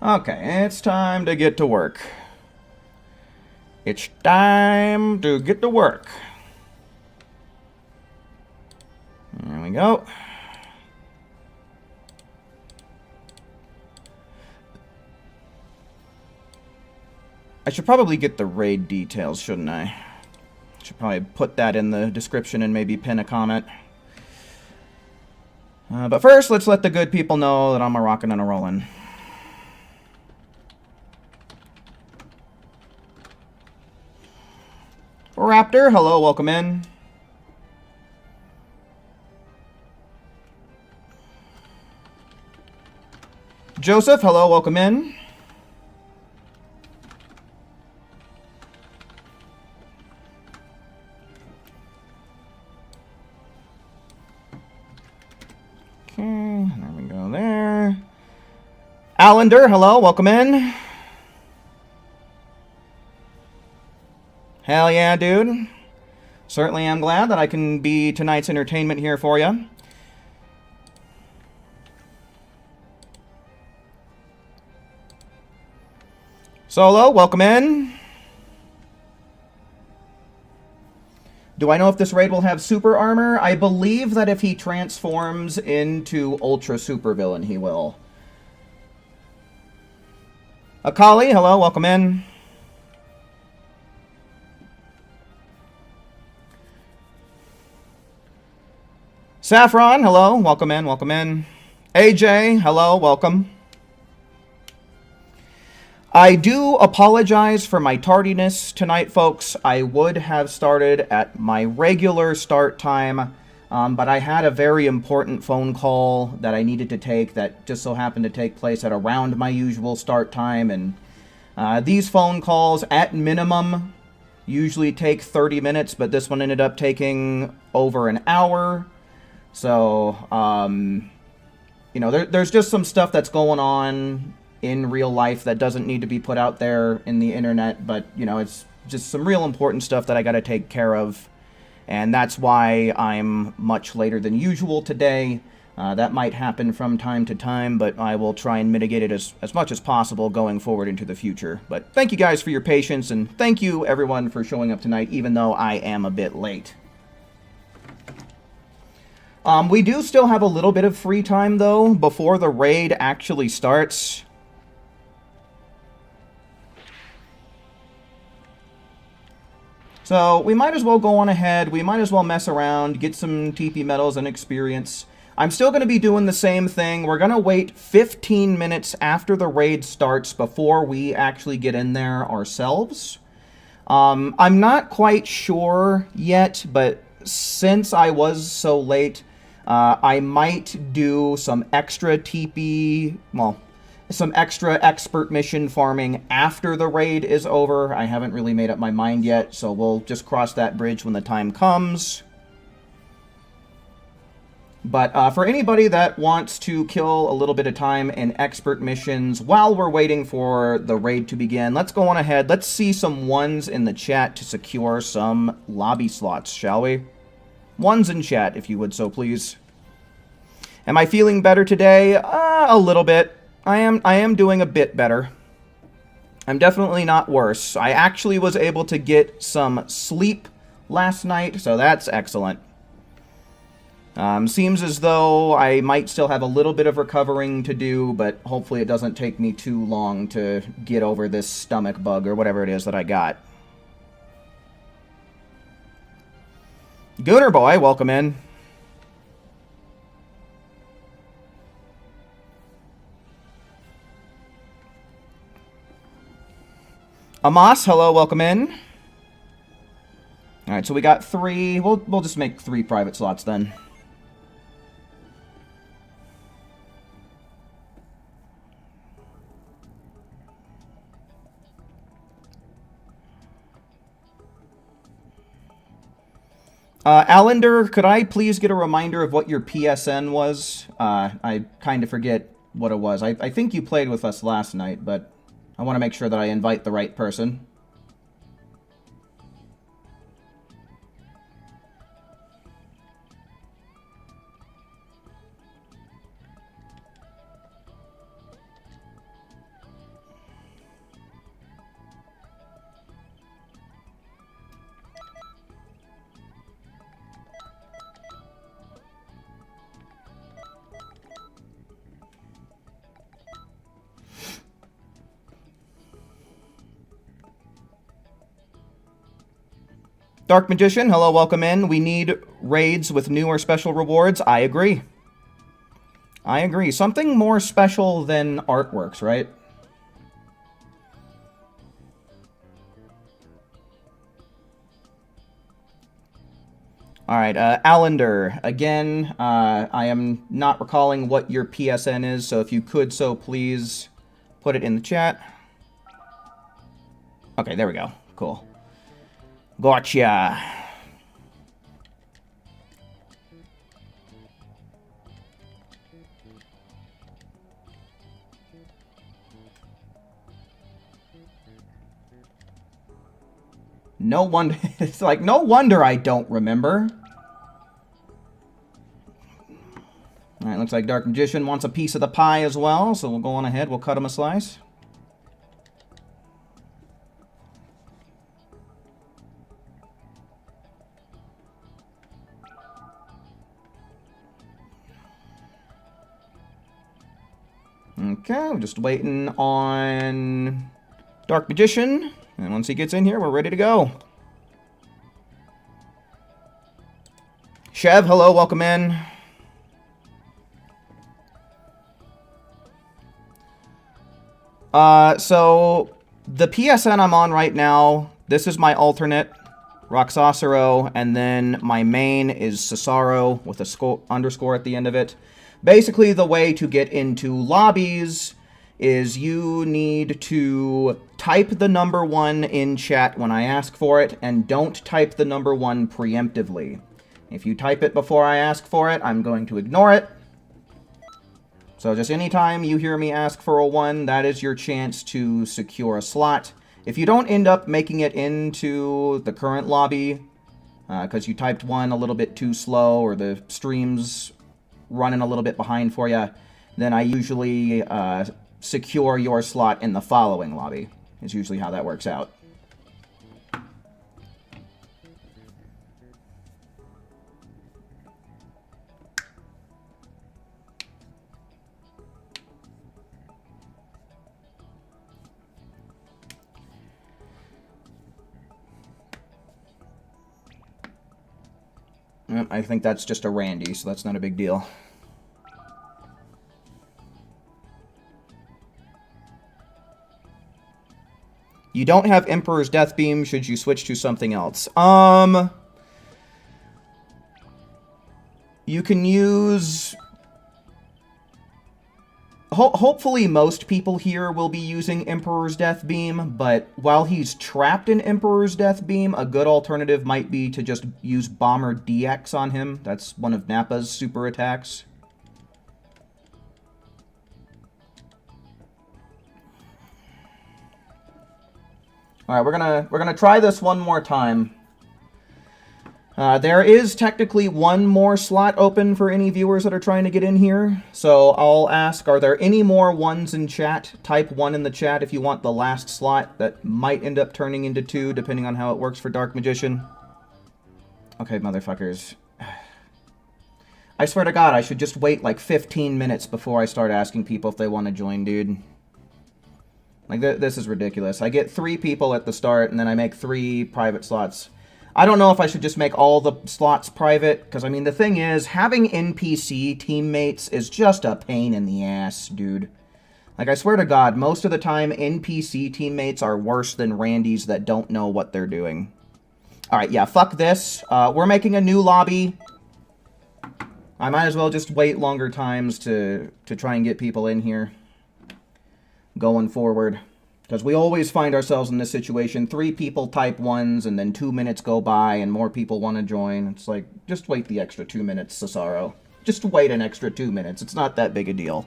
Okay, it's time to get to work. It's time to get to work. There we go. I should probably get the raid details, shouldn't I? Should probably put that in the description and maybe pin a comment. But first, let's let the good people know that I'm a rockin' and a rollin'. Raptor, hello, welcome in. Joseph, hello, welcome in. Okay, there we go there. Allender, hello, welcome in. Hell yeah, dude. Certainly am glad that I can be tonight's entertainment here for you. Solo, welcome in. Do I know if this raid will have super armor? I believe that if he transforms into Ultra Supervillain, he will. Akali, hello, welcome in. Saffron, hello, welcome in, welcome in. AJ, hello, welcome. I do apologize for my tardiness tonight, folks. I would have started at my regular start time, but I had a very important phone call that I needed to take that just so happened to take place at around my usual start time, and these phone calls, at minimum, usually take 30 minutes, but this one ended up taking over an hour. So, you know, there's just some stuff that's going on in real life that doesn't need to be put out there in the internet, but, you know, it's just some real important stuff that I gotta take care of, and that's why I'm much later than usual today. That might happen from time to time, but I will try and mitigate it as much as possible going forward into the future. But thank you guys for your patience, and thank you everyone for showing up tonight, even though I am a bit late. We do still have a little bit of free time, though, before the raid actually starts. So we might as well go on ahead, we might as well mess around, get some TP medals and experience. I'm still going to be doing the same thing. We're going to wait 15 minutes after the raid starts before we actually get in there ourselves. I'm not quite sure yet, but since I was so late, I might do some extra TP, well, some extra expert mission farming after the raid is over. I haven't really made up my mind yet, so we'll just cross that bridge when the time comes. But for anybody that wants to kill a little bit of time in expert missions while we're waiting for the raid to begin, let's go on ahead. Let's see some ones in the chat to secure some lobby slots, shall we? Ones in chat, if you would so please. Am I feeling better today? A little bit. I am doing a bit better. I'm definitely not worse. I actually was able to get some sleep last night, so that's excellent. Seems as though I might still have a little bit of recovering to do, but hopefully it doesn't take me too long to get over this stomach bug or whatever it is that I got. Gooner Boy, welcome in. Amos, hello, welcome in. Alright, so we got 3. We'll just make 3 private slots then. Allender, could I please get a reminder of what your PSN was? I kind of forget what it was. I think you played with us last night, but I want to make sure that I invite the right person. Dark Magician, hello, welcome in. We need raids with new or special rewards. I agree. I agree. Something more special than artworks, right? Alright, Allender, again, I am not recalling what your PSN is, so if you could so please put it in the chat. Okay, there we go. Cool. Gotcha. No wonder, it's like, no wonder I don't remember. Alright, looks like Dark Magician wants a piece of the pie as well, so we'll go on ahead, we'll cut him a slice. Okay, we're just waiting on Dark Magician. And once he gets in here, we're ready to go. Chev, hello, welcome in. So the PSN I'm on right now, this is my alternate, Roxosero, and then my main is Cesaro with a underscore at the end of it. Basically, the way to get into lobbies is you need to type the number 1 in chat when I ask for it, and don't type the number 1 preemptively. If you type it before I ask for it, I'm going to ignore it. So just anytime you hear me ask for a 1, that is your chance to secure a slot. If you don't end up making it into the current lobby, because you typed 1 a little bit too slow, or the stream's running a little bit behind for you, then I usually secure your slot in the following lobby. Is usually how that works out. I think that's just a Randy, so that's not a big deal. You don't have Emperor's Death Beam, should you switch to something else? You can use... Hopefully most people here will be using Emperor's Death Beam, but while he's trapped in Emperor's Death Beam, a good alternative might be to just use Bomber DX on him. That's one of Nappa's super attacks. Alright, we're gonna try this one more time. There is technically one more slot open for any viewers that are trying to get in here. So I'll ask, are there any more 1s in chat? Type 1 in the chat if you want the last slot. That might end up turning into 2, depending on how it works for Dark Magician. Okay, motherfuckers. I swear to God, I should just wait like 15 minutes before I start asking people if they want to join, dude. Like, this is ridiculous. I get 3 people at the start, and then I make 3 private slots. I don't know if I should just make all the slots private, because, I mean, the thing is, having NPC teammates is just a pain in the ass, dude. Like, I swear to God, most of the time, NPC teammates are worse than Randys that don't know what they're doing. Alright, yeah, fuck this. We're making a new lobby. I might as well just wait longer times to try and get people in here going forward. Because we always find ourselves in this situation. 3 people type 1s, and then 2 minutes go by, and more people want to join. It's like, just wait the extra 2 minutes, Cesaro. Just wait an extra 2 minutes. It's not that big a deal.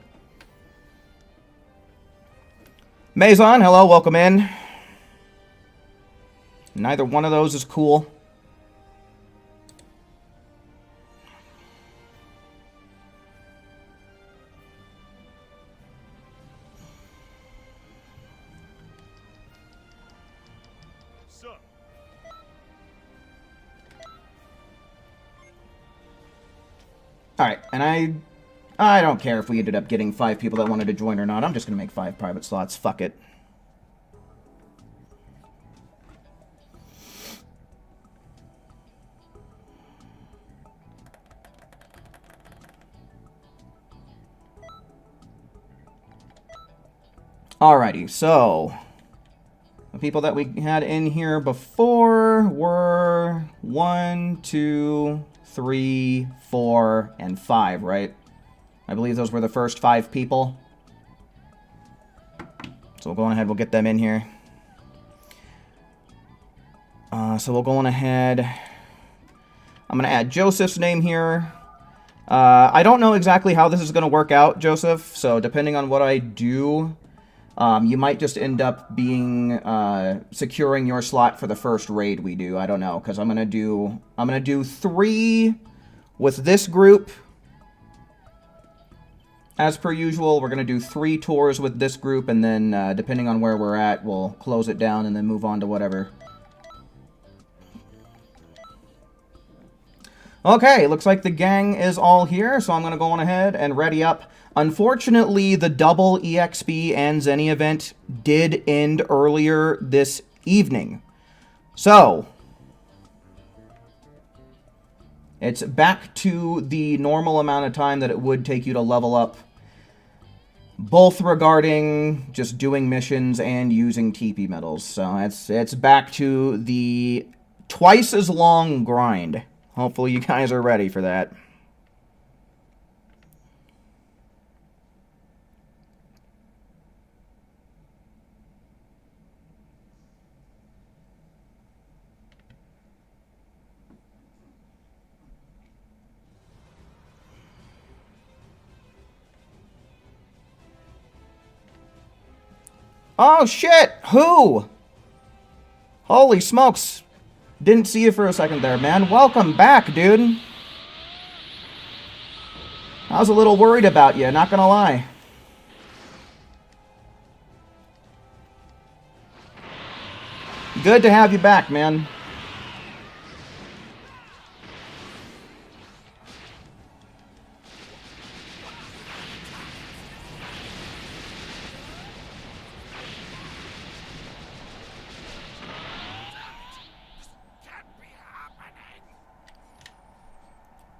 Maison, hello, welcome in. Neither one of those is cool. Alright, and I don't care if we ended up getting 5 people that wanted to join or not. I'm just going to make 5 private slots. Fuck it. Alrighty, so the people that we had in here before were 1, 2, 3, 4, and 5, right? I believe those were the first 5 people. So we'll go on ahead, we'll get them in here. So we'll go on ahead. I'm going to add Joseph's name here. I don't know exactly how this is going to work out, Joseph. So depending on what I do, you might just end up being securing your slot for the first raid we do. I don't know, because I'm gonna do 3 with this group. As per usual, we're gonna do 3 tours with this group, and then depending on where we're at, we'll close it down and then move on to whatever. Okay, looks like the gang is all here, so I'm gonna go on ahead and ready up. Unfortunately, the double EXP and Zenny event did end earlier this evening. So, it's back to the normal amount of time that it would take you to level up, both regarding just doing missions and using TP medals. So, it's back to the twice as long grind. Hopefully you guys are ready for that. Oh, shit! Who? Holy smokes. Didn't see you for a second there, man. Welcome back, dude. I was a little worried about you, not gonna lie. Good to have you back, man.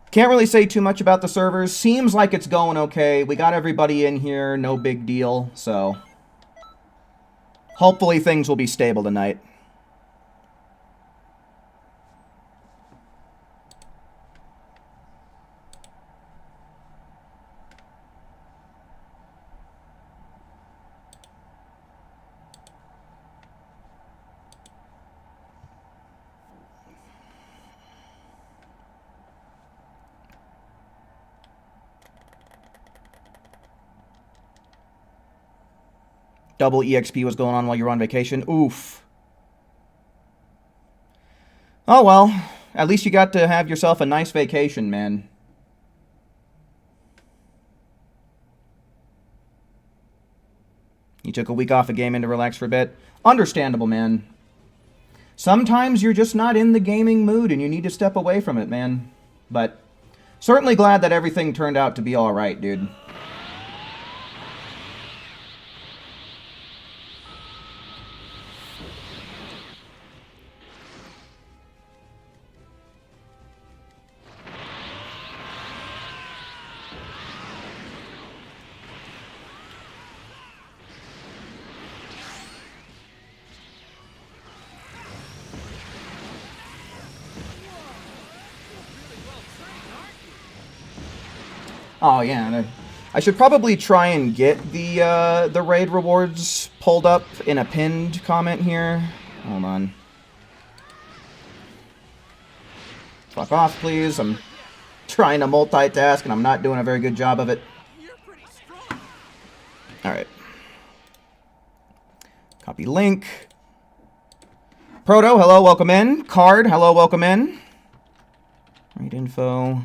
Can't really say too much about the servers. Seems like it's going okay. We got everybody in here, no big deal, so hopefully things will be stable tonight. Double EXP was going on while you were on vacation. Oof. Oh well, at least you got to have yourself a nice vacation, man. You took a week off of gaming to relax for a bit. Understandable, man. Sometimes you're just not in the gaming mood and you need to step away from it, man. But certainly glad that everything turned out to be alright, dude. Oh yeah, I should probably try and get the raid rewards pulled up in a pinned comment here. Hold on. Fuck off, please. I'm trying to multitask and I'm not doing a very good job of it. Alright. Copy link. Proto, hello, welcome in. Card, hello, welcome in. Raid info.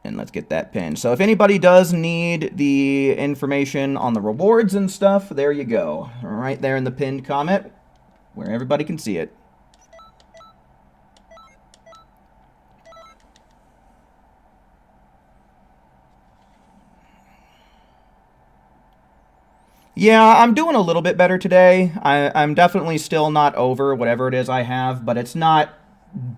And let's get that pinned. So if anybody does need the information on the rewards and stuff, there you go. Right there in the pinned comment, where everybody can see it. Yeah, I'm doing a little bit better today. I'm definitely still not over whatever it is I have, but it's not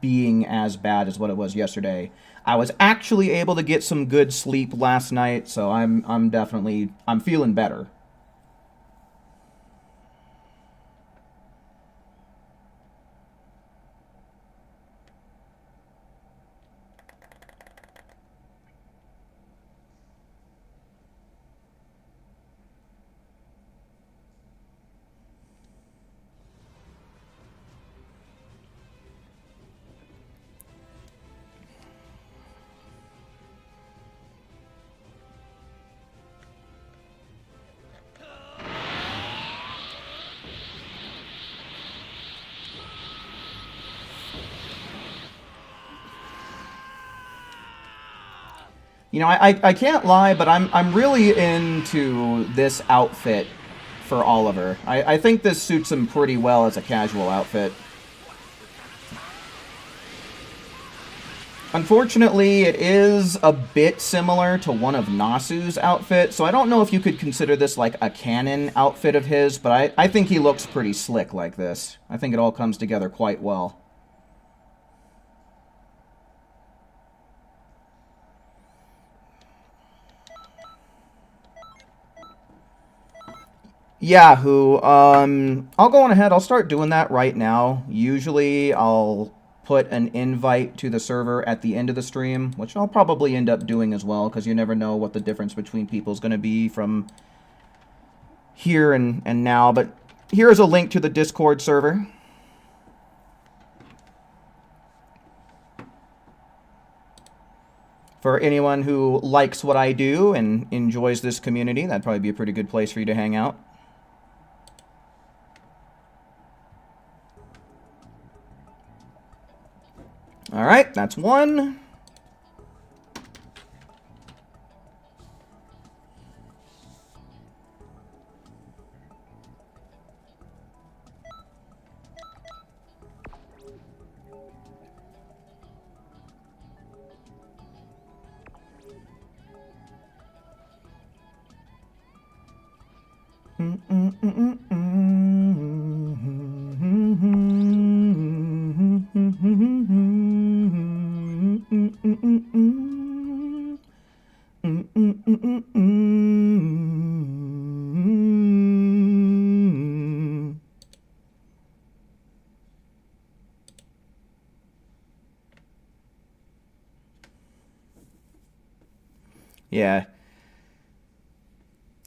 being as bad as what it was yesterday. I was actually able to get some good sleep last night, so I'm feeling better. You know, I can't lie, but I'm really into this outfit for Oliver. I think this suits him pretty well as a casual outfit. Unfortunately, it is a bit similar to one of Nasu's outfit, so I don't know if you could consider this like a canon outfit of his, but I think he looks pretty slick like this. I think it all comes together quite well. Yahoo. I'll go on ahead. I'll start doing that right now. Usually, I'll put an invite to the server at the end of the stream, which I'll probably end up doing as well, because you never know what the difference between people is going to be from here and now. But here's a link to the Discord server. For anyone who likes what I do and enjoys this community, that'd probably be a pretty good place for you to hang out. All right, that's one. Yeah.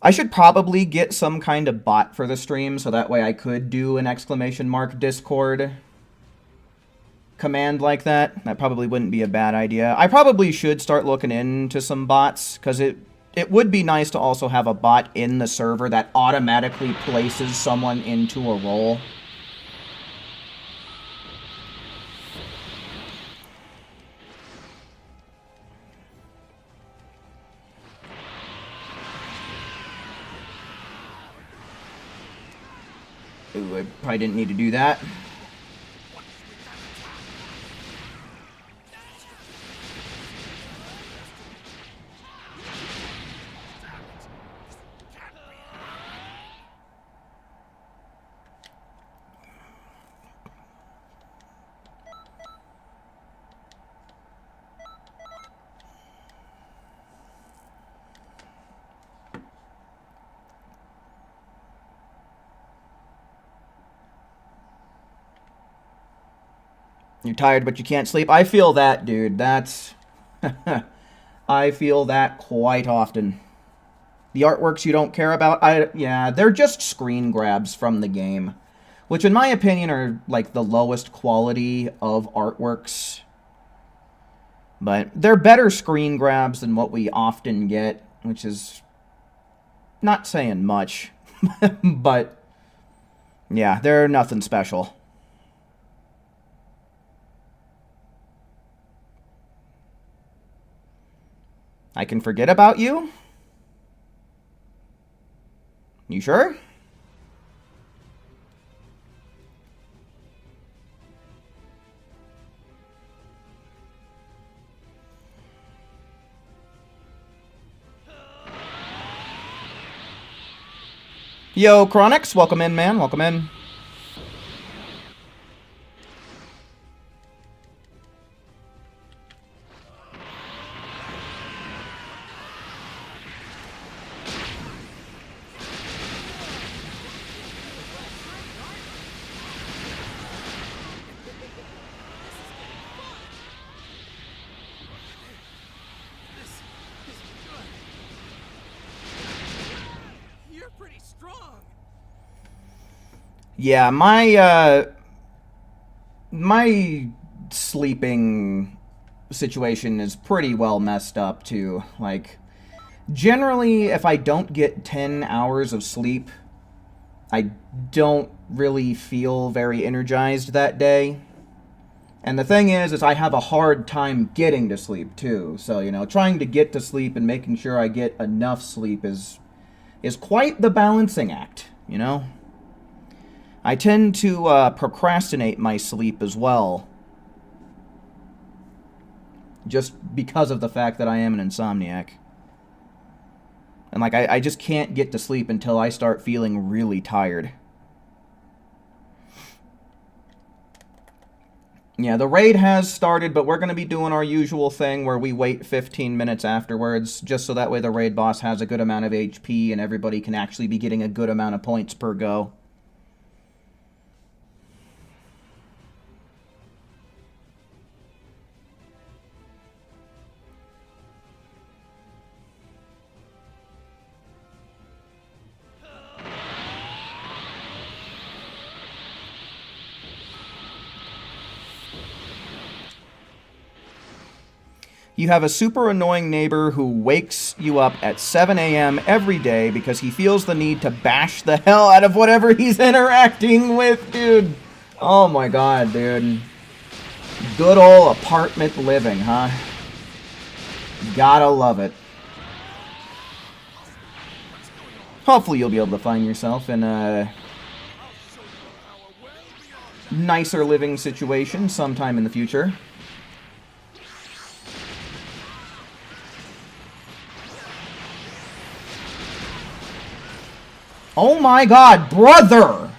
I should probably get some kind of bot for the stream, so that way I could do an ! Discord command like that. That probably wouldn't be a bad idea. I probably should start looking into some bots, because it would be nice to also have a bot in the server that automatically places someone into a role. Ooh, I probably didn't need to do that. You're tired, but you can't sleep. I feel that, dude. That's... I feel that quite often. The artworks you don't care about, yeah, they're just screen grabs from the game. Which, in my opinion, are, like, the lowest quality of artworks. But they're better screen grabs than what we often get, which is not saying much. But, yeah, they're nothing special. I can forget about you? You sure? Yo, Chronix, welcome in, man. Welcome in. Yeah, my sleeping situation is pretty well messed up too. Like, generally, if I don't get 10 hours of sleep, I don't really feel very energized that day. And the thing is I have a hard time getting to sleep too. So, you know, trying to get to sleep and making sure I get enough sleep is quite the balancing act, you know? I tend to procrastinate my sleep as well. Just because of the fact that I am an insomniac. And, like, I just can't get to sleep until I start feeling really tired. Yeah, the raid has started, but we're going to be doing our usual thing where we wait 15 minutes afterwards, just so that way the raid boss has a good amount of HP and everybody can actually be getting a good amount of points per go. You have a super annoying neighbor who wakes you up at 7 a.m. every day because he feels the need to bash the hell out of whatever he's interacting with, dude. Oh my god, dude. Good old apartment living, huh? Gotta love it. Hopefully you'll be able to find yourself in a nicer living situation sometime in the future. Oh my god, brother!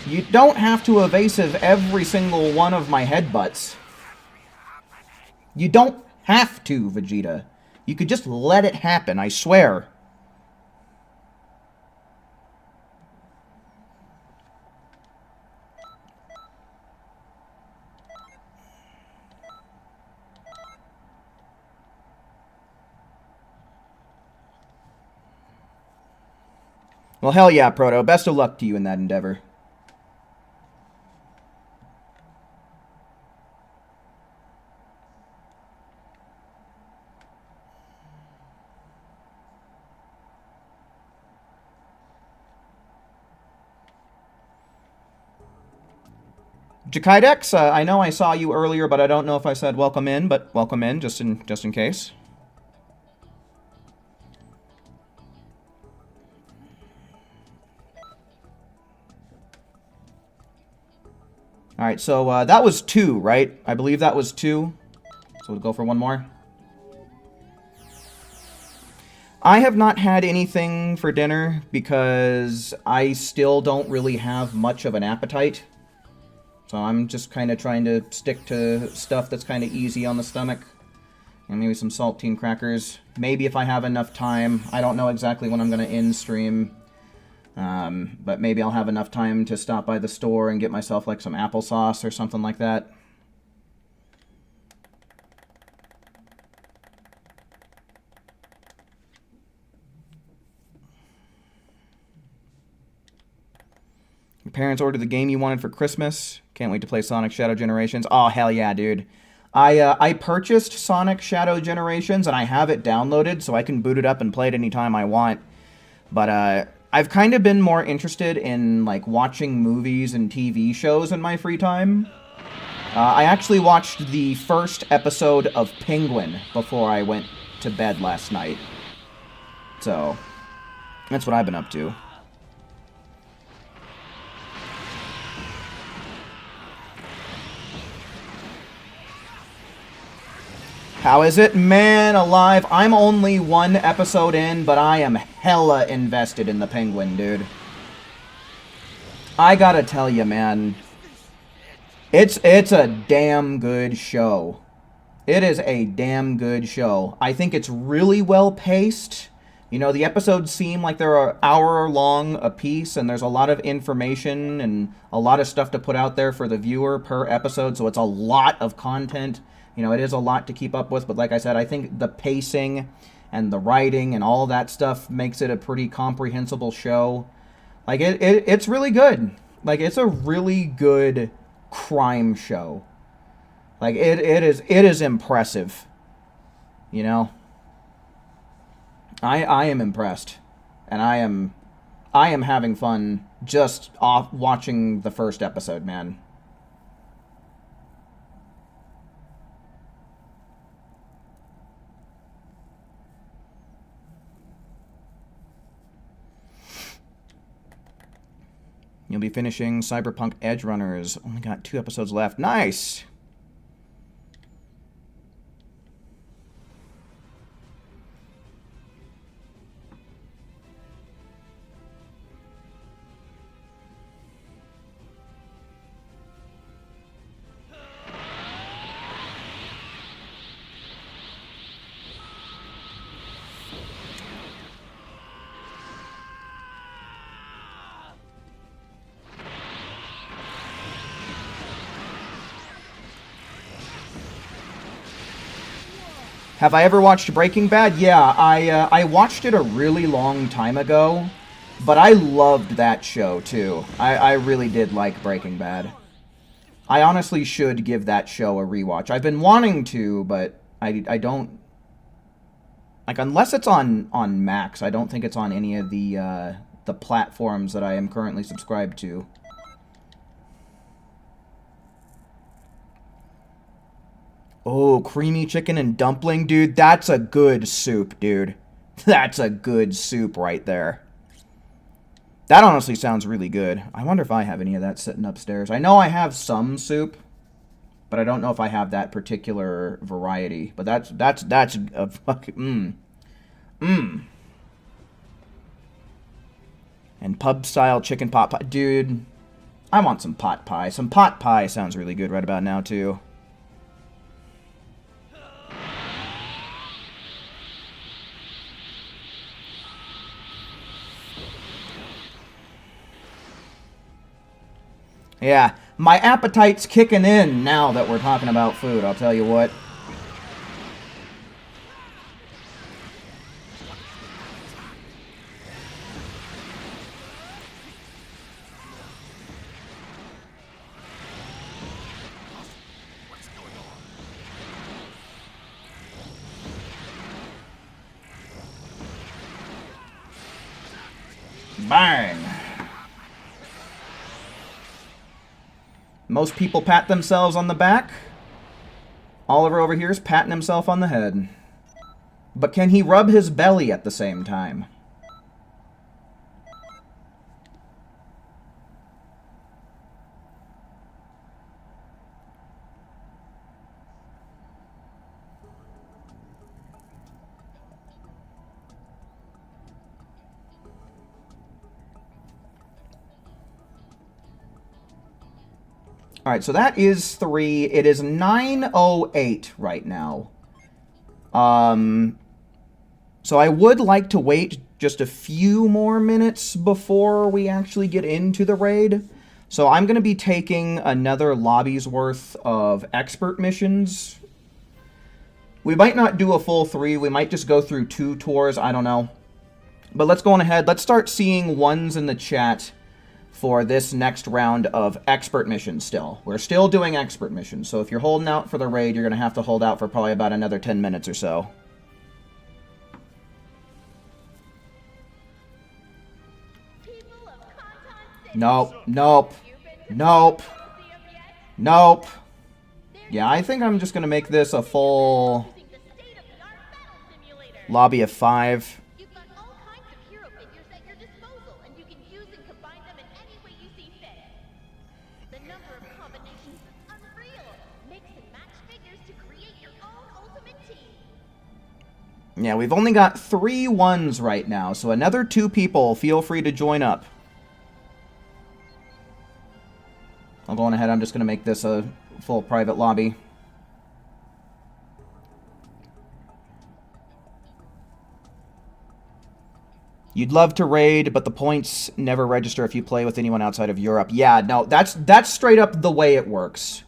You don't have to evasive every single one of my headbutts. You don't have to, Vegeta. You could just let it happen, I swear. Well, hell yeah, Proto. Best of luck to you in that endeavor. Jakaidex, I know I saw you earlier, but I don't know if I said welcome in, but welcome in, just in case. Alright, so that was 2, right? I believe that was 2. So we'll go for one more. I have not had anything for dinner because I still don't really have much of an appetite. So I'm just kind of trying to stick to stuff that's kind of easy on the stomach. And maybe some saltine crackers. Maybe if I have enough time. I don't know exactly when I'm going to end stream. But maybe I'll have enough time to stop by the store and get myself like some applesauce or something like that. Your parents ordered the game you wanted for Christmas. Can't wait to play Sonic Shadow Generations. Oh, hell yeah, dude. I purchased Sonic Shadow Generations and I have it downloaded so I can boot it up and play it anytime I want. But, I've kind of been more interested in, like, watching movies and TV shows in my free time. I actually watched the first episode of Penguin before I went to bed last night. So, that's what I've been up to. How is it? Man alive, I'm only 1 episode in, but I am hella invested in the Penguin, dude. I gotta tell you, man. It's a damn good show. It is a damn good show. I think it's really well paced. You know, the episodes seem like they're an hour long a piece, and there's a lot of information and a lot of stuff to put out there for the viewer per episode, so it's a lot of content. You know, it is a lot to keep up with, but like I said, I think the pacing and the writing and all that stuff makes it a pretty comprehensible show. Like, it's really good. Like, it's a really good crime show. Like, it is impressive. You know? I am impressed. And I am having fun just watching the first episode, man. You'll be finishing Cyberpunk Edge Runners. Only got 2 episodes left. Nice! Have I ever watched Breaking Bad? Yeah, I watched it a really long time ago, but I loved that show too. I really did like Breaking Bad. I honestly should give that show a rewatch. I've been wanting to, but I don't... Like, unless it's on Max, I don't think it's on any of the platforms that I am currently subscribed to. Oh, creamy chicken and dumpling, dude. That's a good soup, dude. That's a good soup right there. That honestly sounds really good. I wonder if I have any of that sitting upstairs. I know I have some soup, but I don't know if I have that particular variety. But that's a fucking And pub-style chicken pot pie. Dude, I want some pot pie. Some pot pie sounds really good right about now, too. Yeah, my appetite's kicking in now that we're talking about food, I'll tell you what. Bang! Most people pat themselves on the back. Oliver over here is patting himself on the head. But can he rub his belly at the same time? Alright, so that is 3. It is 9:08 right now. So I would like to wait just a few more minutes before we actually get into the raid. So I'm going to be taking another lobby's worth of expert missions. We might not do a full 3. We might just go through 2 tours. I don't know. But let's go on ahead. Let's start seeing ones in the chat for this next round of expert missions still. We're still doing expert missions, so if you're holding out for the raid, you're going to have to hold out for probably about another 10 minutes or so. Nope, nope, nope, nope. Yeah, I think I'm just going to make this a full lobby of 5. Yeah, we've only got 3 ones right now, so another 2 people, feel free to join up. I'll go on ahead, I'm just going to make this a full private lobby. You'd love to raid, but the points never register if you play with anyone outside of Europe. Yeah, no, that's straight up the way it works.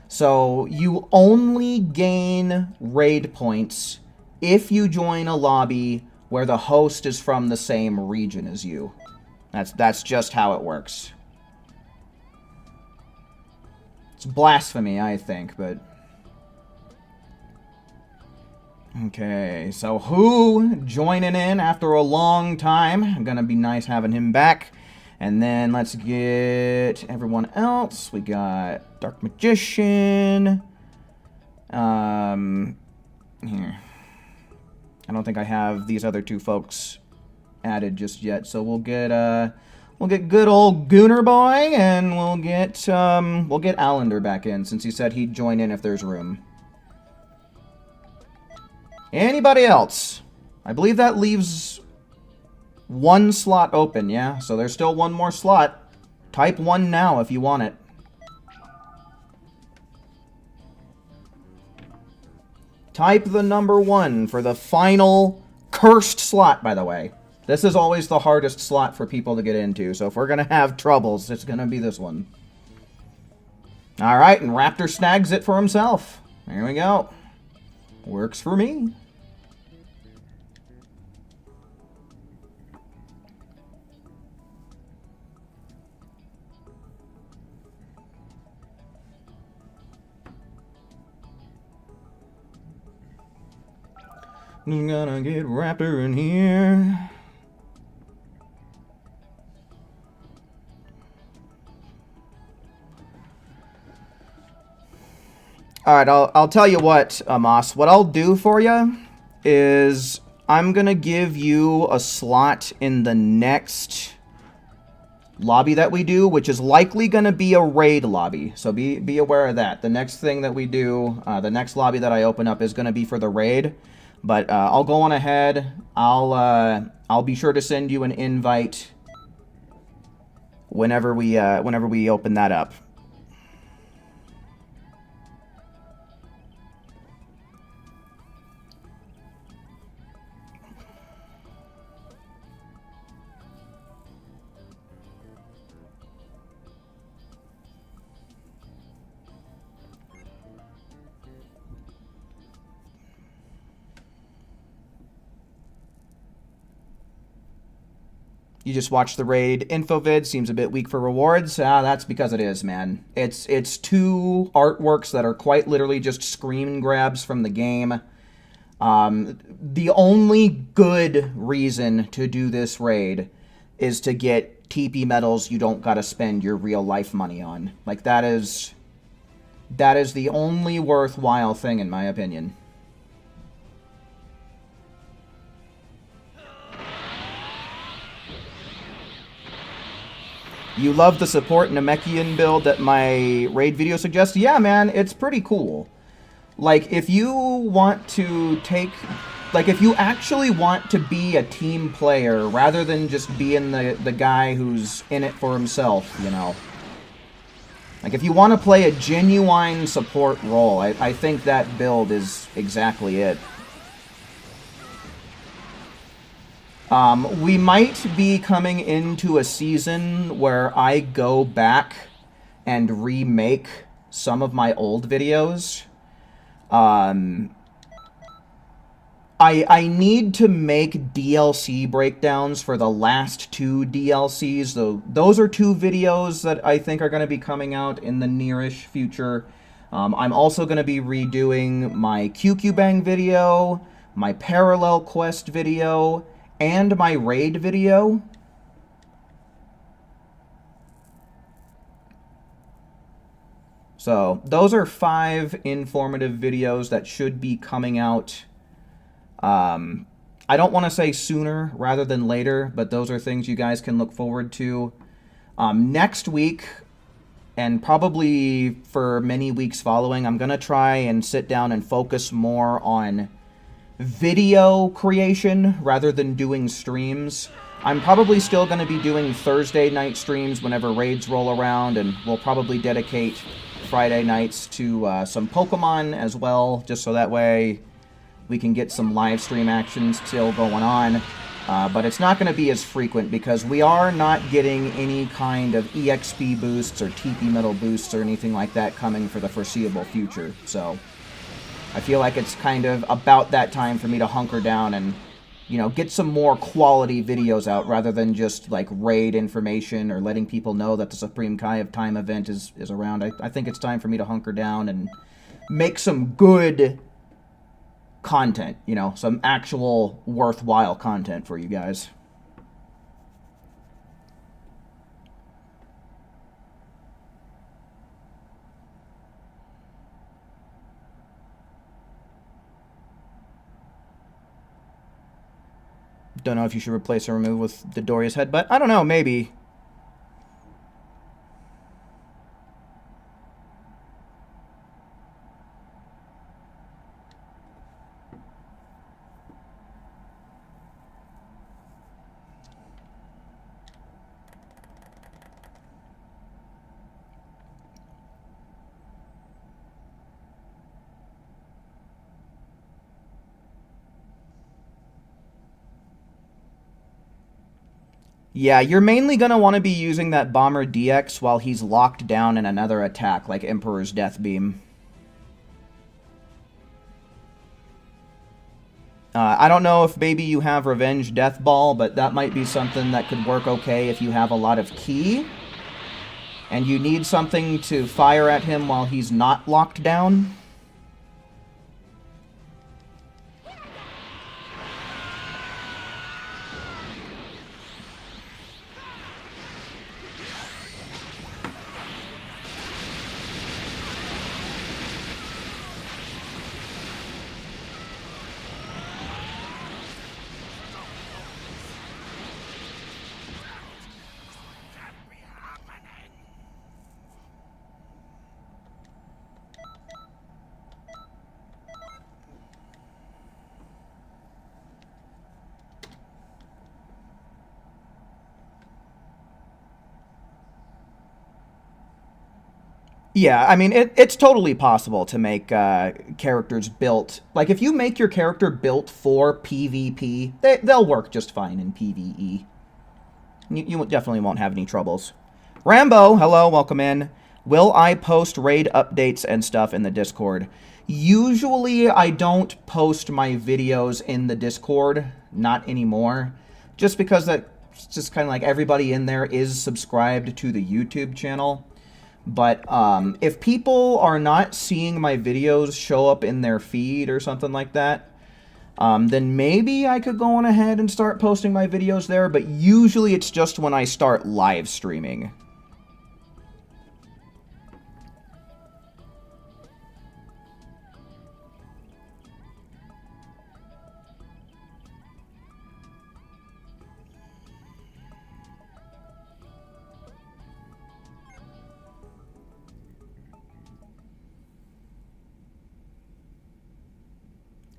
So, you only gain raid points if you join a lobby where the host is from the same region as you. That's just how it works. It's blasphemy, I think, but... Okay, so Who joining in after a long time. Gonna be nice having him back. And then let's get everyone else. We got Dark Magician. Here. I don't think I have these other two folks added just yet, so we'll get good old Gooner Boy, and we'll get Allender back in since he said he'd join in if there's room. Anybody else? I believe that leaves one slot open, yeah? So there's still one more slot. Type 1 now if you want it. Type the number 1 for the final cursed slot, by the way. This is always the hardest slot for people to get into, so if we're going to have troubles, it's going to be this one. Alright, and Raptor snags it for himself. There we go. Works for me. I'm gonna get Raptor in here. Alright, I'll tell you what, Amos. What I'll do for you is I'm gonna give you a slot in the next lobby that we do, which is likely gonna be a raid lobby. So be aware of that. The next thing that we do, the next lobby that I open up is gonna be for the raid. But I'll go on ahead. I'll be sure to send you an invite whenever we open that up. You just watched the raid info vid, seems a bit weak for rewards. That's because it is, man. It's two artworks that are quite literally just screen grabs from the game. The only good reason to do this raid is to get TP medals you don't gotta spend your real life money on. Like, that is the only worthwhile thing, in my opinion. You love the support Namekian build that my raid video suggests? Yeah, man, it's pretty cool. Like, if you want to if you actually want to be a team player rather than just being the guy who's in it for himself, you know. Like, if you want to play a genuine support role, I think that build is exactly it. We might be coming into a season where I go back and remake some of my old videos. I need to make DLC breakdowns for the last 2 DLCs. So those are 2 videos that I think are going to be coming out in the nearish future. I'm also going to be redoing my QQ Bang video, my Parallel Quest video, and my raid video. So those are 5 informative videos that should be coming out. I don't want to say sooner rather than later, but those are things you guys can look forward to. Next week, and probably for many weeks following, I'm going to try and sit down and focus more on video creation rather than doing streams. I'm probably still going to be doing Thursday night streams whenever raids roll around, and we'll probably dedicate Friday nights to some Pokemon as well, just so that way we can get some live stream action still going on. But it's not going to be as frequent because we are not getting any kind of EXP boosts or TP medal boosts or anything like that coming for the foreseeable future. So I feel like it's kind of about that time for me to hunker down and, you know, get some more quality videos out rather than just, like, raid information or letting people know that the Supreme Kai of Time event is around. I think it's time for me to hunker down and make some good content, you know, some actual worthwhile content for you guys. Don't know if you should replace or remove with Doria's headbutt. I don't know, maybe. Yeah, you're mainly going to want to be using that Bomber DX while he's locked down in another attack, like Emperor's Death Beam. I don't know if maybe you have Revenge Death Ball, but that might be something that could work okay if you have a lot of ki. And you need something to fire at him while he's not locked down. Yeah, I mean, it's totally possible to make characters built... Like, if you make your character built for PvP, they'll work just fine in PvE. You definitely won't have any troubles. Rambo, hello, welcome in. Will I post raid updates and stuff in the Discord? Usually, I don't post my videos in the Discord. Not anymore. Just because that's just kind of like everybody in there is subscribed to the YouTube channel. But if people are not seeing my videos show up in their feed or something like that, then maybe I could go on ahead and start posting my videos there, but usually it's just when I start live streaming.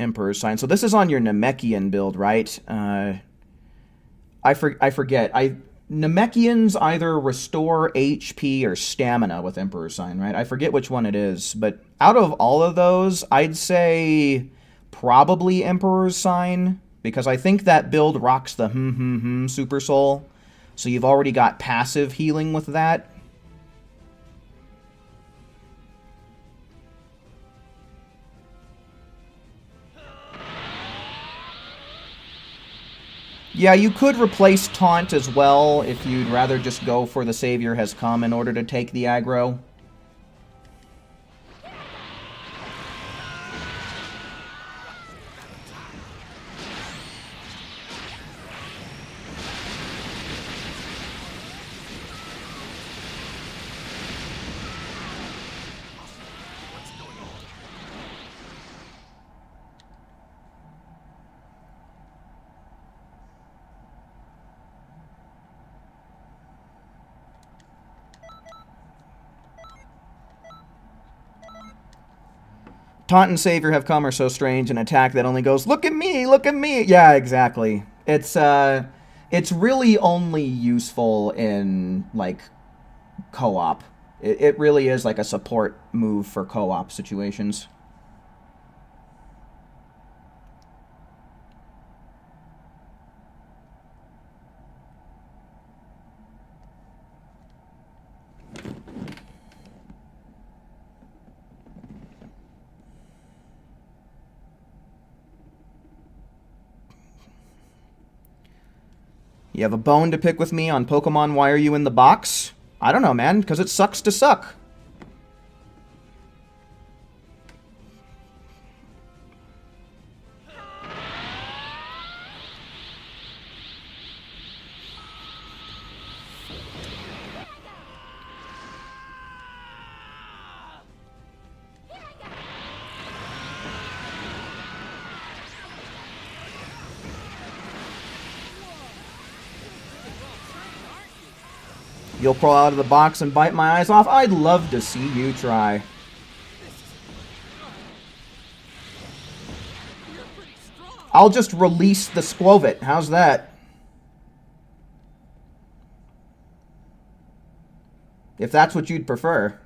Emperor's Sign. So this is on your Namekian build, right? I forget. Namekians either restore HP or stamina with Emperor's Sign, right? I forget which one it is, but out of all of those, I'd say probably Emperor's Sign, because I think that build rocks the Super Soul, so you've already got passive healing with that. Yeah, you could replace Taunt as well if you'd rather just go for the Savior Has Come in order to take the aggro. Taunt and Savior Have Come are so strange, an attack that only goes, look at me, look at me. Yeah, exactly. It's really only useful in, like, co-op. It really is like a support move for co-op situations. You have a bone to pick with me on Pokemon Why Are You in the Box? I don't know, man, because it sucks to suck. You'll crawl out of the box and bite my eyes off? I'd love to see you try. I'll just release the Squovit. How's that? If that's what you'd prefer.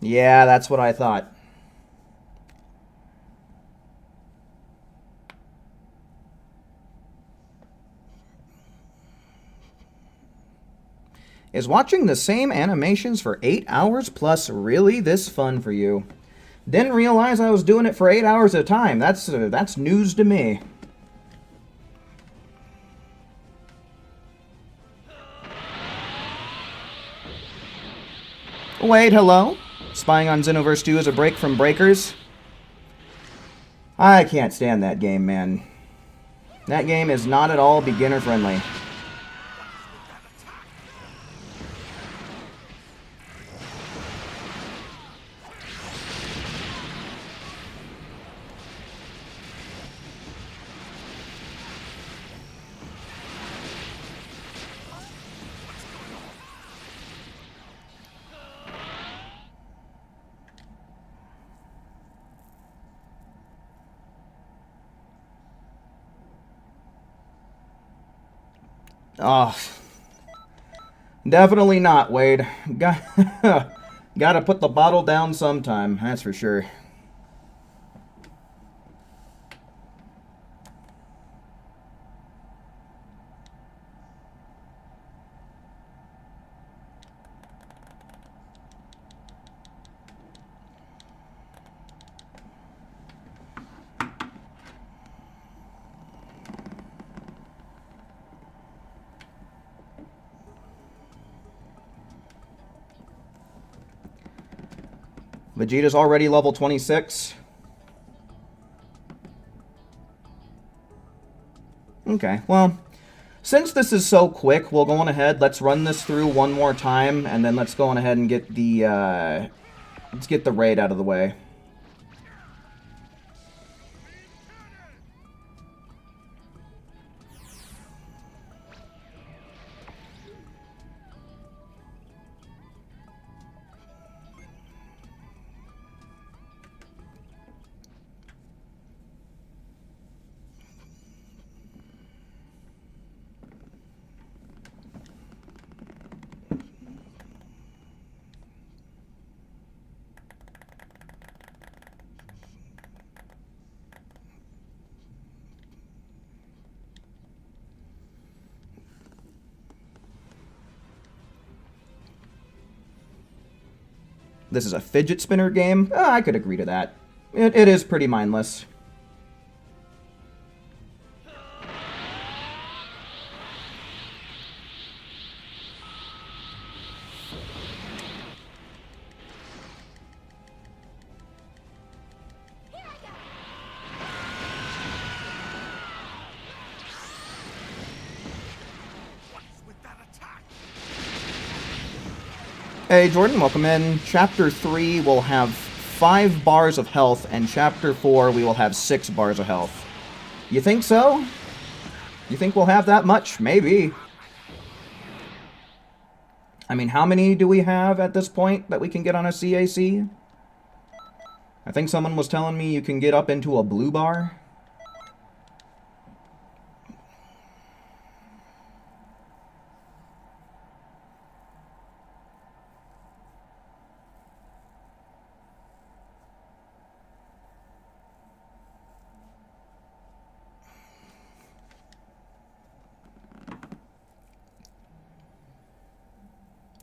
Yeah, that's what I thought. Is watching the same animations for 8 hours plus really this fun for you? Didn't realize I was doing it for 8 hours at a time. That's news to me. Wait, hello? Spying on Xenoverse 2 is a break from Breakers? I can't stand that game, man. That game is not at all beginner friendly. Oh, definitely not, Wade. Gotta put the bottle down sometime, that's for sure. Vegeta's already level 26. Okay, well, since this is so quick, we'll go on ahead. Let's run this through one more time, and then let's go on ahead and get the, let's get the raid out of the way. This is a fidget spinner game? I could agree to that. It is pretty mindless. Hey Jordan, welcome in. Chapter 3 will have 5 bars of health, and Chapter 4 we will have 6 bars of health. You think so? You think we'll have that much? Maybe. I mean, how many do we have at this point that we can get on a CAC? I think someone was telling me you can get up into a blue bar.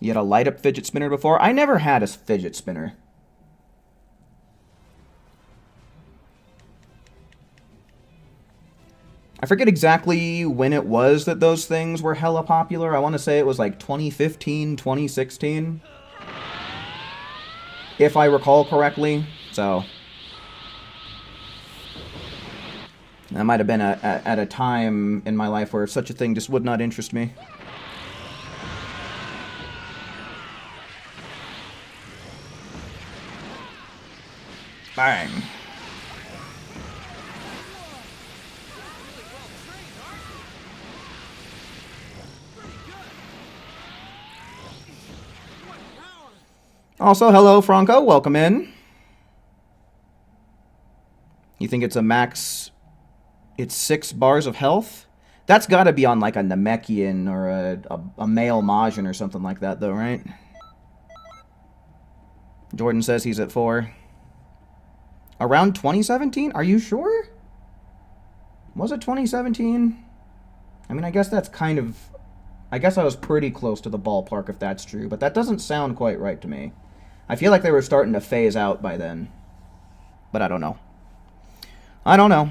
You had a light-up fidget spinner before? I never had a fidget spinner. I forget exactly when it was that those things were hella popular. I want to say it was like 2015, 2016. If I recall correctly. So that might have been at a time in my life where such a thing just would not interest me. Bang. Also, hello, Franco. Welcome in. You think it's a max... It's 6 bars of health? That's got to be on like a Namekian or a male Majin or something like that, though, right? Jordan says he's at 4. Around 2017? Are you sure? Was it 2017? I mean, I guess that's kind of... I guess I was pretty close to the ballpark if that's true, but that doesn't sound quite right to me. I feel like they were starting to phase out by then. But I don't know. I don't know.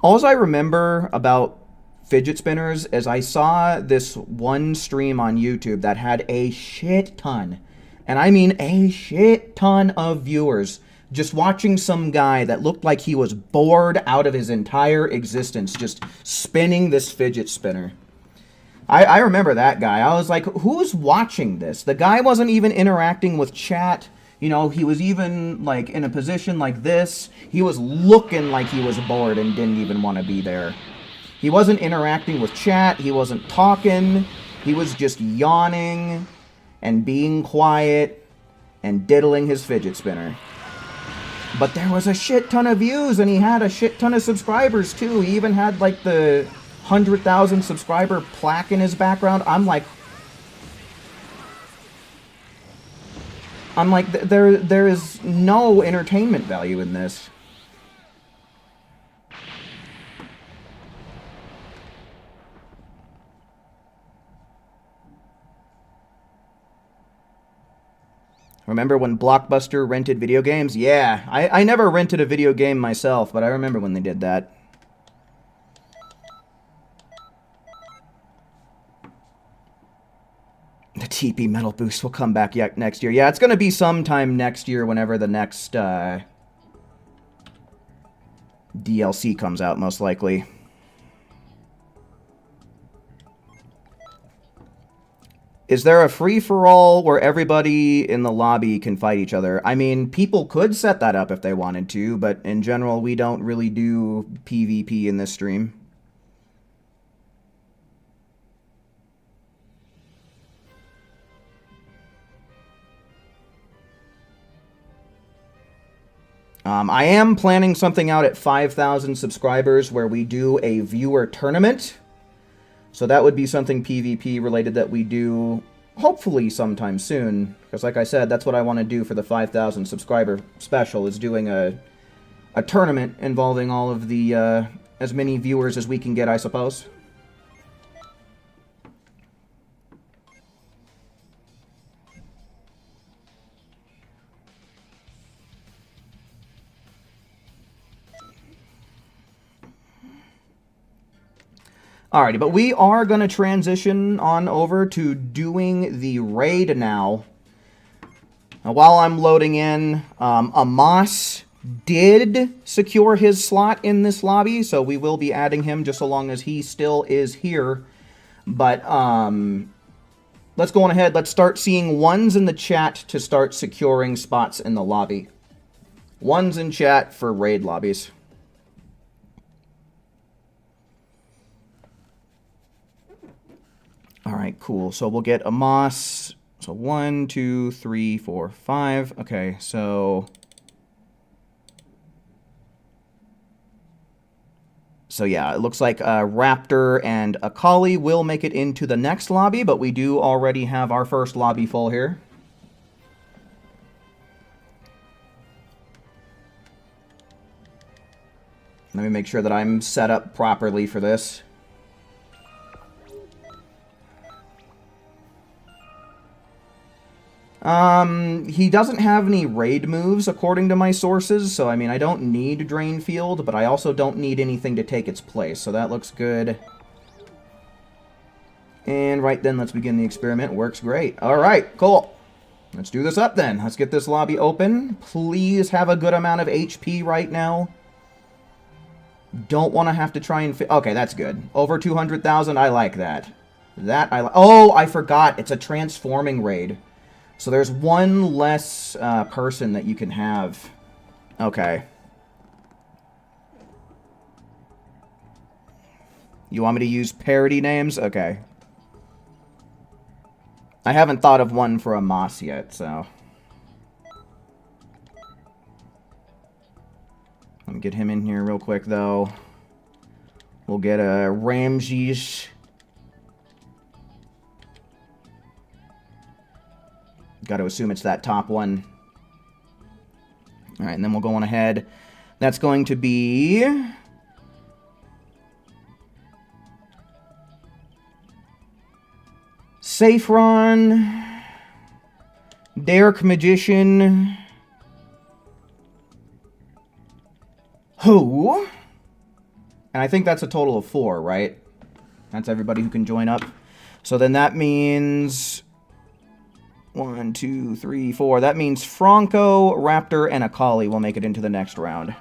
All I remember about fidget spinners is I saw this one stream on YouTube that had a shit ton, and I mean a shit ton of viewers just watching some guy that looked like he was bored out of his entire existence just spinning this fidget spinner. I remember that guy. I was like, who's watching this? The guy wasn't even interacting with chat. You know, he was even, like, in a position like this. He was looking like he was bored and didn't even want to be there. He wasn't interacting with chat. He wasn't talking. He was just yawning and being quiet and diddling his fidget spinner. But there was a shit ton of views, and he had a shit ton of subscribers, too. He even had, like, the 100,000 subscriber plaque in his background. I'm like, there is no entertainment value in this. Remember when Blockbuster rented video games? Yeah, I never rented a video game myself, but I remember when they did that. The TP Metal Boost will come back next year. Yeah, it's going to be sometime next year whenever the next DLC comes out, most likely. Is there a free-for-all where everybody in the lobby can fight each other? I mean, people could set that up if they wanted to, but in general, we don't really do PvP in this stream. I am planning something out at 5,000 subscribers where we do a viewer tournament. So that would be something PvP related that we do hopefully sometime soon. Because like I said, that's what I want to do for the 5,000 subscriber special, is doing a tournament involving all of the, as many viewers as we can get, I suppose. Alrighty, but we are going to transition on over to doing the raid now. Now while I'm loading in, Amos did secure his slot in this lobby, so we will be adding him just so long as he still is here. But let's go on ahead. Let's start seeing ones in the chat to start securing spots in the lobby. Ones in chat for raid lobbies. Alright, cool. So we'll get Amos. So 1, 2, 3, 4, 5. Okay, so... So yeah, it looks like Raptor and Akali will make it into the next lobby, but we do already have our first lobby full here. Let me make sure that I'm set up properly for this. He doesn't have any raid moves, according to my sources, so, I mean, I don't need Drain Field, but I also don't need anything to take its place, so that looks good. And right then, let's begin the experiment. Works great. Alright, cool. Let's do this up then. Let's get this lobby open. Please have a good amount of HP right now. Don't want to have to try and... Okay, that's good. Over 200,000, I like that. Oh, I forgot. It's a transforming raid. So there's one less person that you can have. Okay. You want me to use parody names? Okay. I haven't thought of one for a Moss yet, so... Let me get him in here real quick, though. We'll get a Ramses. Got to assume it's that top one. Alright, and then we'll go on ahead. That's going to be... Saffron. Dark Magician. Who? And I think that's a total of 4, right? That's everybody who can join up. So then that means... 1, 2, 3, 4. That means Franco, Raptor, and Akali will make it into the next round.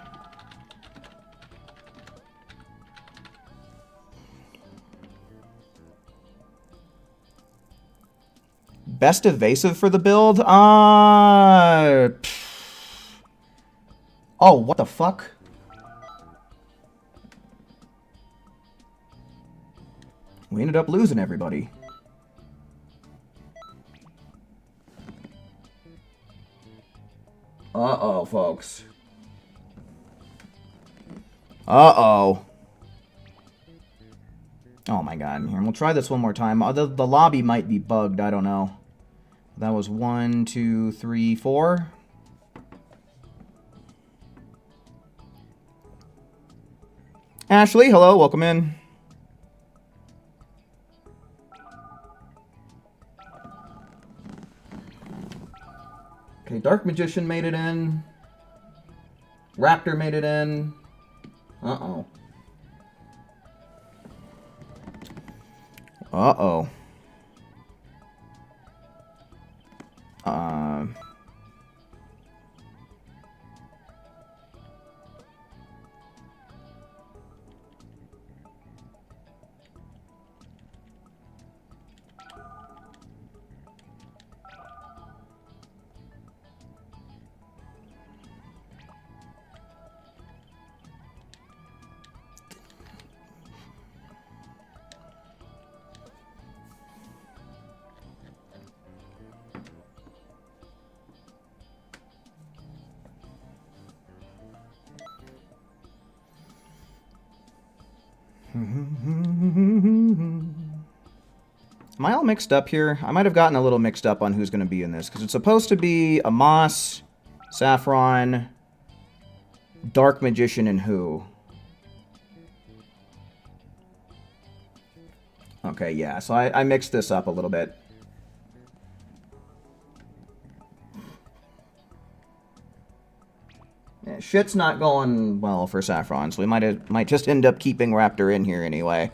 Best evasive for the build? Oh, what the fuck? We ended up losing everybody. Uh-oh, folks. Uh-oh. Oh my god. Here, we'll try this one more time. The lobby might be bugged, I don't know. That was 1, 2, 3, 4. Ashley, hello, welcome in. Okay, Dark Magician made it in. Raptor made it in. Uh-oh. Uh-oh. Am I all mixed up here? I might have gotten a little mixed up on who's going to be in this, because it's supposed to be a Moss, Saffron, Dark Magician, and who? Okay, yeah, so I mixed this up a little bit. Yeah, shit's not going well for Saffron, so we might just end up keeping Raptor in here anyway.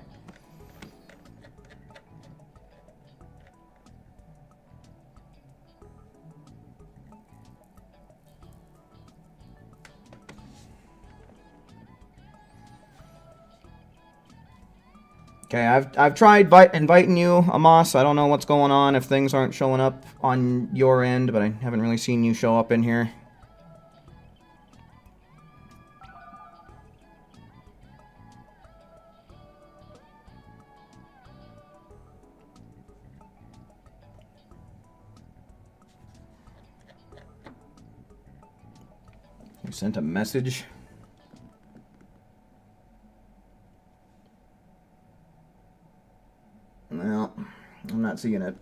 Okay, I've tried inviting you, Amos. I don't know what's going on, if things aren't showing up on your end, but I haven't really seen you show up in here. You sent a message? Well, I'm not seeing it.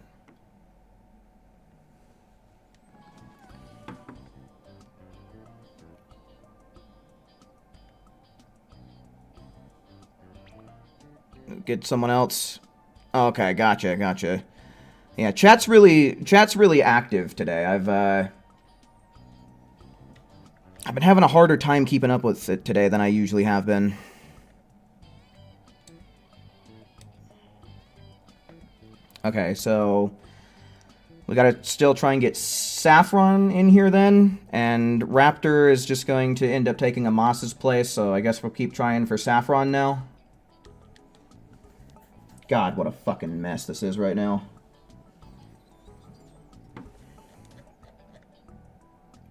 Get someone else. Okay, gotcha. Yeah, chat's really active today. I've been having a harder time keeping up with it today than I usually have been. Okay, so we gotta still try and get Saffron in here then, and Raptor is just going to end up taking Amas's place, so I guess we'll keep trying for Saffron now. God, what a fucking mess this is right now.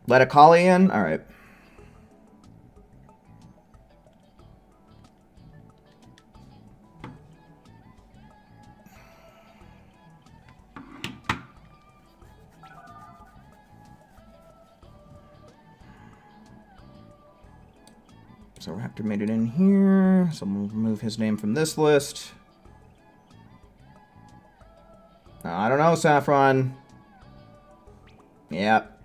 Let a collie in? Alright. So Raptor made it in here, so we'll remove his name from this list. I don't know, Saffron. Yep.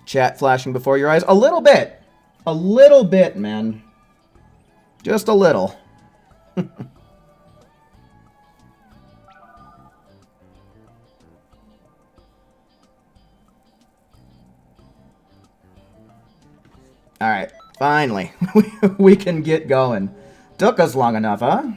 Chat flashing before your eyes. A little bit. A little bit, man. Just a little. Alright, finally. We can get going. Took us long enough, huh?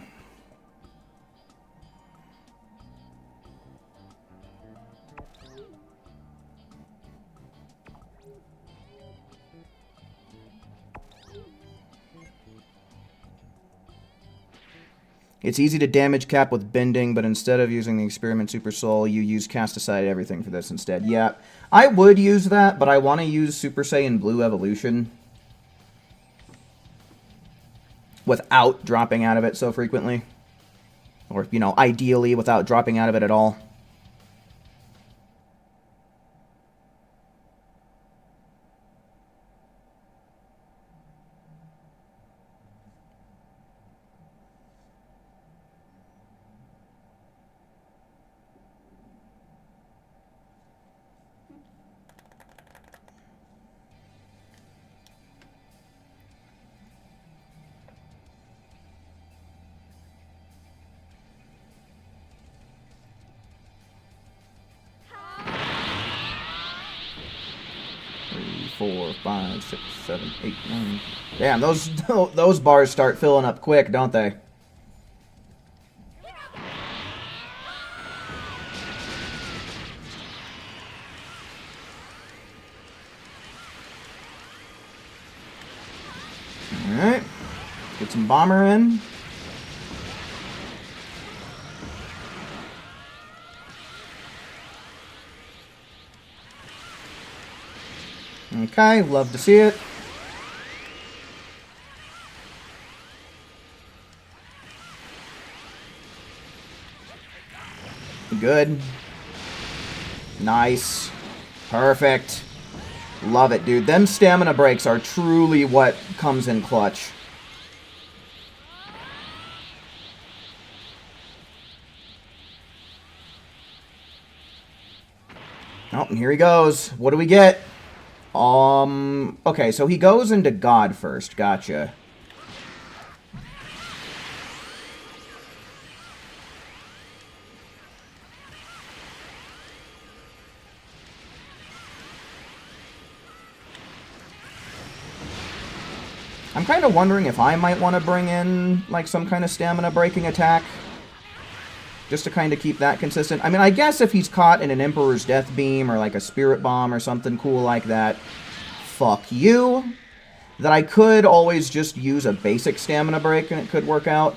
It's easy to damage Cap with bending, but instead of using the Experiment Super Soul, you use Cast Aside Everything for this instead. Yeah, I would use that, but I want to use Super Saiyan Blue Evolution without dropping out of it so frequently. Or, you know, ideally without dropping out of it at all. Four, 5, 6, 7, 8, 9. Damn, those bars start filling up quick, don't they? Alright. Get some bomber in. Okay, love to see it. Good. Nice. Perfect. Love it, dude. Them stamina breaks are truly what comes in clutch. Oh, and here he goes. What do we get? Okay, so he goes into God first. Gotcha. I'm kind of wondering if I might want to bring in, like, some kind of stamina breaking attack. Just to kind of keep that consistent. I mean, I guess if he's caught in an Emperor's Death Beam or like a Spirit Bomb or something cool like that, fuck you. That I could always just use a basic stamina break and it could work out.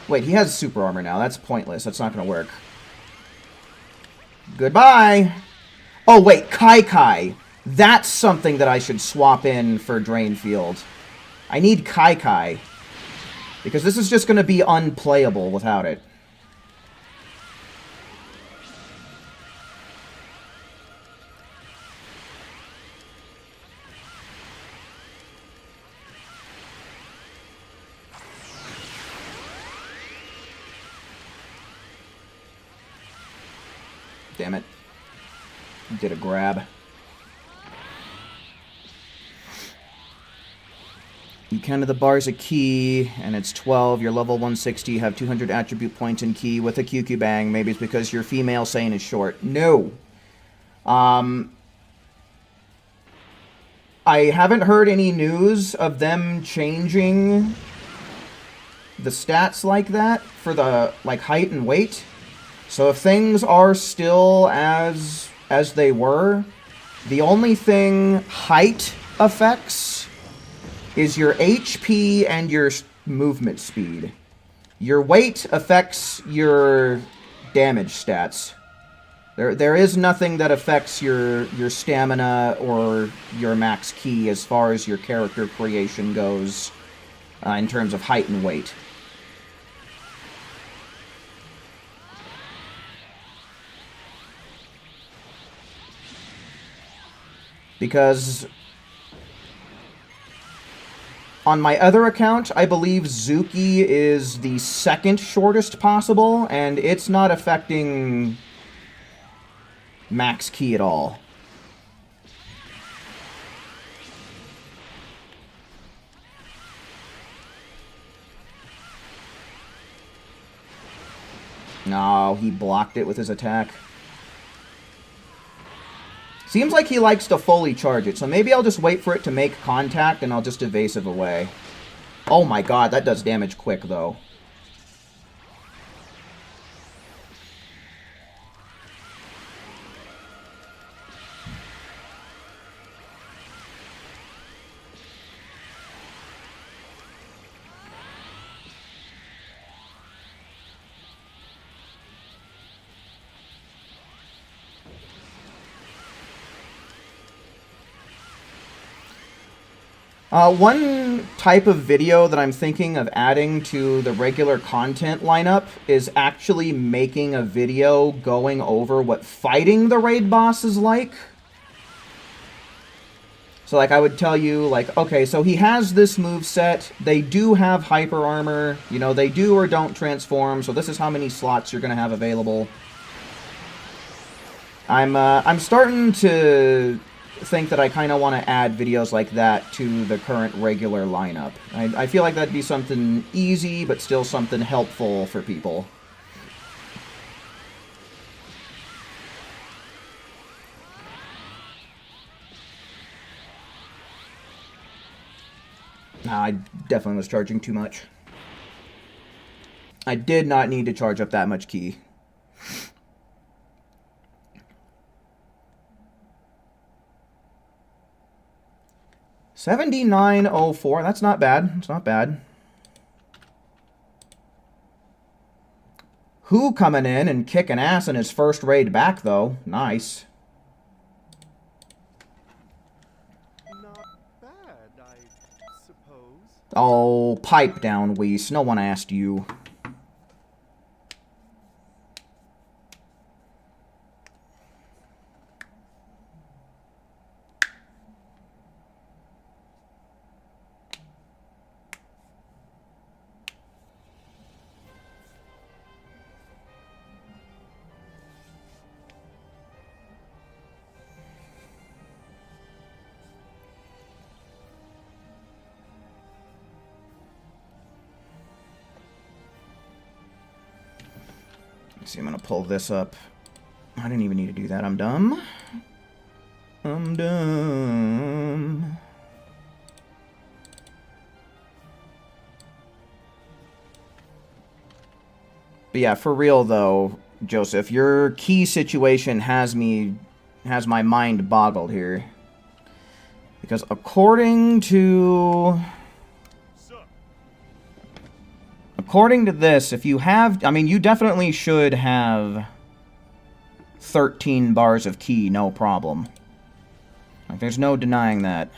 Wait, he has super armor now. That's pointless. That's not going to work. Goodbye! Oh, wait, Kai. That's something that I should swap in for Drain Field. I need Kai. Because this is just going to be unplayable without it. Damn it. Did a grab. You counted the bars of key, and it's 12. You're level 160. You have 200 attribute points in key with a QQ bang. Maybe it's because your female Sane is short. No. I haven't heard any news of them changing the stats like that for the height and weight. So if things are still as they were, the only thing height affects is your HP and your movement speed. Your weight affects your damage stats. There is nothing that affects your stamina or your max ki as far as your character creation goes in terms of height and weight. Because on my other account, I believe Zuki is the second shortest possible, and it's not affecting max ki at all. No, he blocked it with his attack. Seems like he likes to fully charge it, so maybe I'll just wait for it to make contact and I'll just evasive away. Oh my god, that does damage quick, though. One type of video that I'm thinking of adding to the regular content lineup is actually making a video going over what fighting the raid boss is like. So, I would tell you, okay, so he has this moveset. They do have hyper armor. You know, they do or don't transform, so this is how many slots you're going to have available. I'm starting to think that I kind of want to add videos like that to the current regular lineup. I feel like that'd be something easy, but still something helpful for people. Nah, I definitely was charging too much. I did not need to charge up that much ki. $79.04. That's not bad. It's not bad. Who coming in and kicking ass in his first raid back, though. Nice. Not bad, I suppose. Oh, pipe down, Weiss. No one asked you. See, I'm gonna pull this up. I didn't even need to do that. I'm dumb. I'm dumb. But yeah, for real though, Joseph, your key situation has my mind boggled here. Because according to this, if you have... I mean, you definitely should have 13 bars of key, no problem. There's no denying that.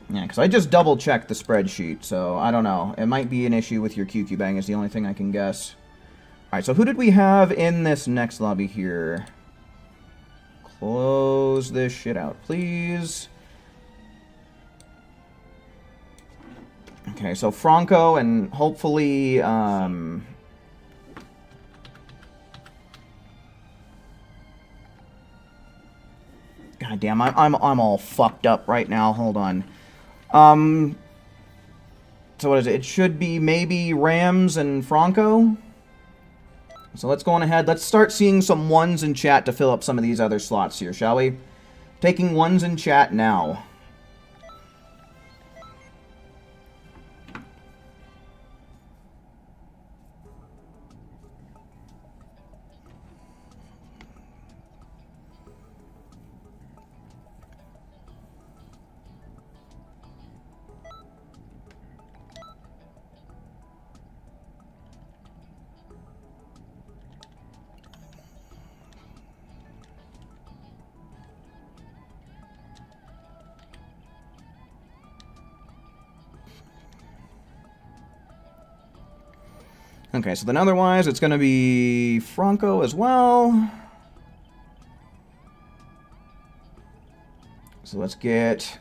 Yeah, because I just double-checked the spreadsheet, so I don't know. It might be an issue with your QQ bang is the only thing I can guess. Alright, so who did we have in this next lobby here? Close this shit out, please. Okay, so Franco and hopefully, God damn, I'm all fucked up right now. Hold on. So what is it? It should be maybe Rams and Franco. So let's go on ahead. Let's start seeing some ones in chat to fill up some of these other slots here, shall we? Taking ones in chat now. Okay, so then otherwise it's going to be Franco as well. So let's get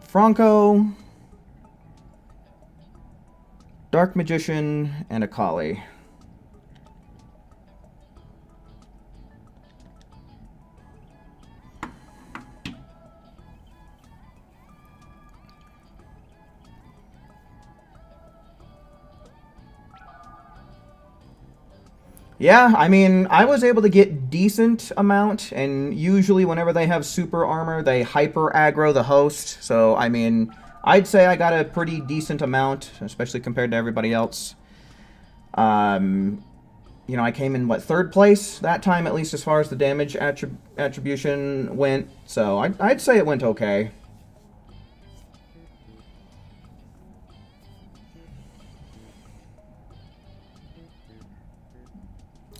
Franco, Dark Magician, and Akali. Yeah, I mean, I was able to get decent amount, and usually whenever they have super armor, they hyper aggro the host. So, I mean, I'd say I got a pretty decent amount, especially compared to everybody else. You know, I came in, what, 3rd place that time, at least as far as the damage attribution went. So, I'd say it went okay.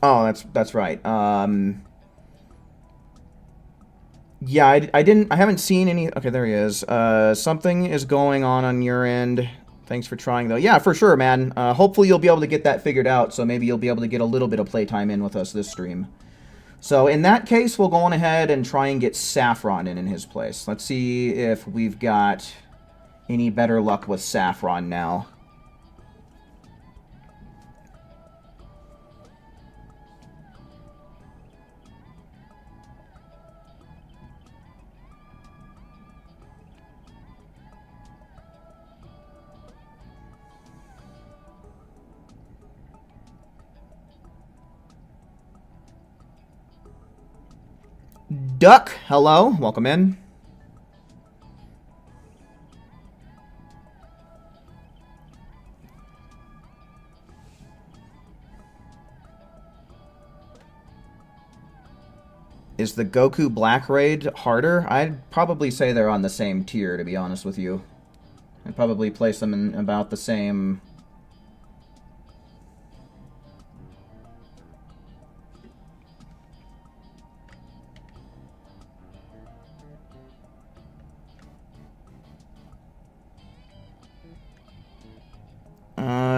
Oh, that's right. Yeah, I haven't seen any. Okay, there he is. Something is going on your end. Thanks for trying, though. Yeah, for sure, man. Hopefully you'll be able to get that figured out, so maybe you'll be able to get a little bit of playtime in with us this stream. So in that case, we'll go on ahead and try and get Saffron in his place. Let's see if we've got any better luck with Saffron now. Duck, hello, welcome in. Is the Goku Black Raid harder? I'd probably say they're on the same tier, to be honest with you. I'd probably place them in about the same...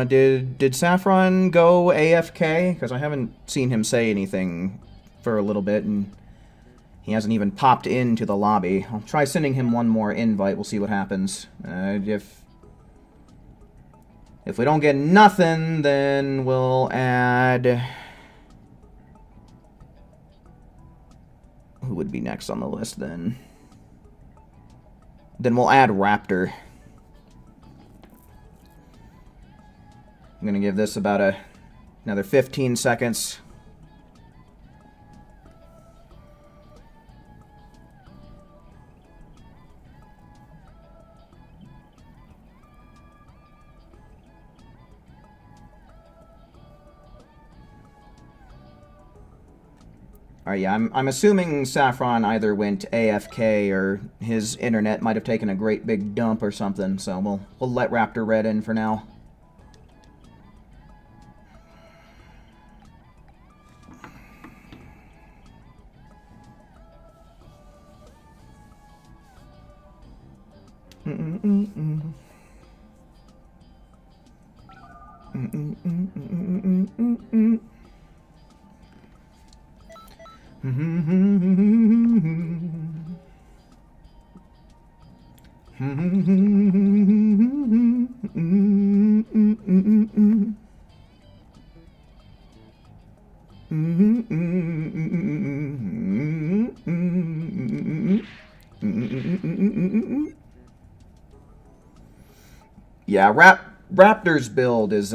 Did Saffron go AFK? Because I haven't seen him say anything for a little bit, and he hasn't even popped into the lobby. I'll try sending him one more invite. We'll see what happens. If we don't get nothing, then we'll add... Who would be next on the list, then? Then we'll add Raptor. I'm going to give this about another 15 seconds. Alright, yeah, I'm assuming Saffron either went AFK or his internet might have taken a great big dump or something, so we'll let Raptor Red in for now. Yeah, Raptor's build is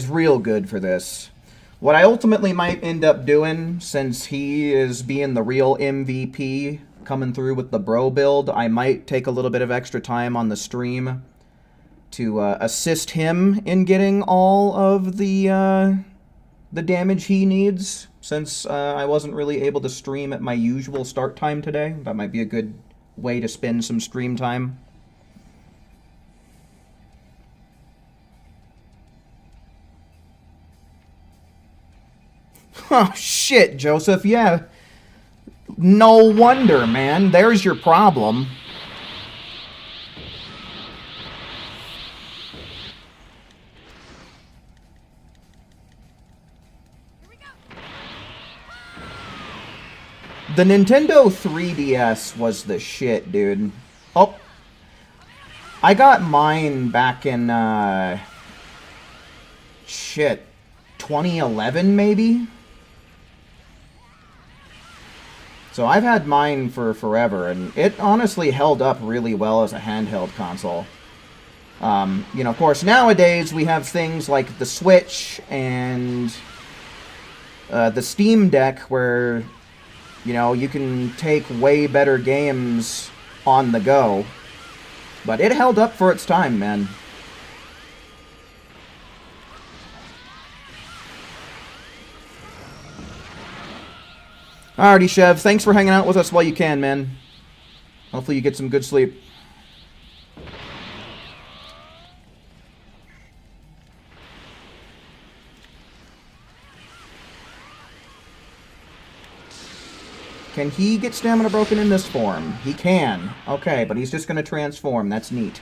real good for this. What I ultimately might end up doing, since he is being the real MVP coming through with the bro build, I might take a little bit of extra time on the stream to assist him in getting all of the damage he needs, since I wasn't really able to stream at my usual start time today. That might be a good way to spend some stream time. Oh, shit, Joseph, yeah. No wonder, man. There's your problem. The Nintendo 3DS was the shit, dude. Oh. I got mine back in, shit, 2011, maybe? So I've had mine for forever, and it honestly held up really well as a handheld console. You know, of course, nowadays we have things like the Switch and the Steam Deck where, you know, you can take way better games on the go. But it held up for its time, man. Alrighty, Chev. Thanks for hanging out with us while you can, man. Hopefully you get some good sleep. Can he get stamina broken in this form? He can. Okay, but he's just going to transform. That's neat.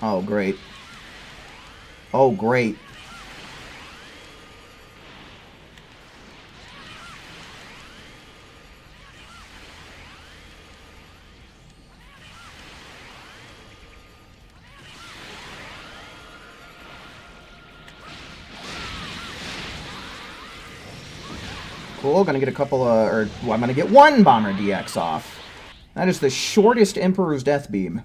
Oh, great. Oh, great. Cool, gonna get a couple of, well, I'm gonna get one Bomber DX off. That is the shortest Emperor's Death Beam.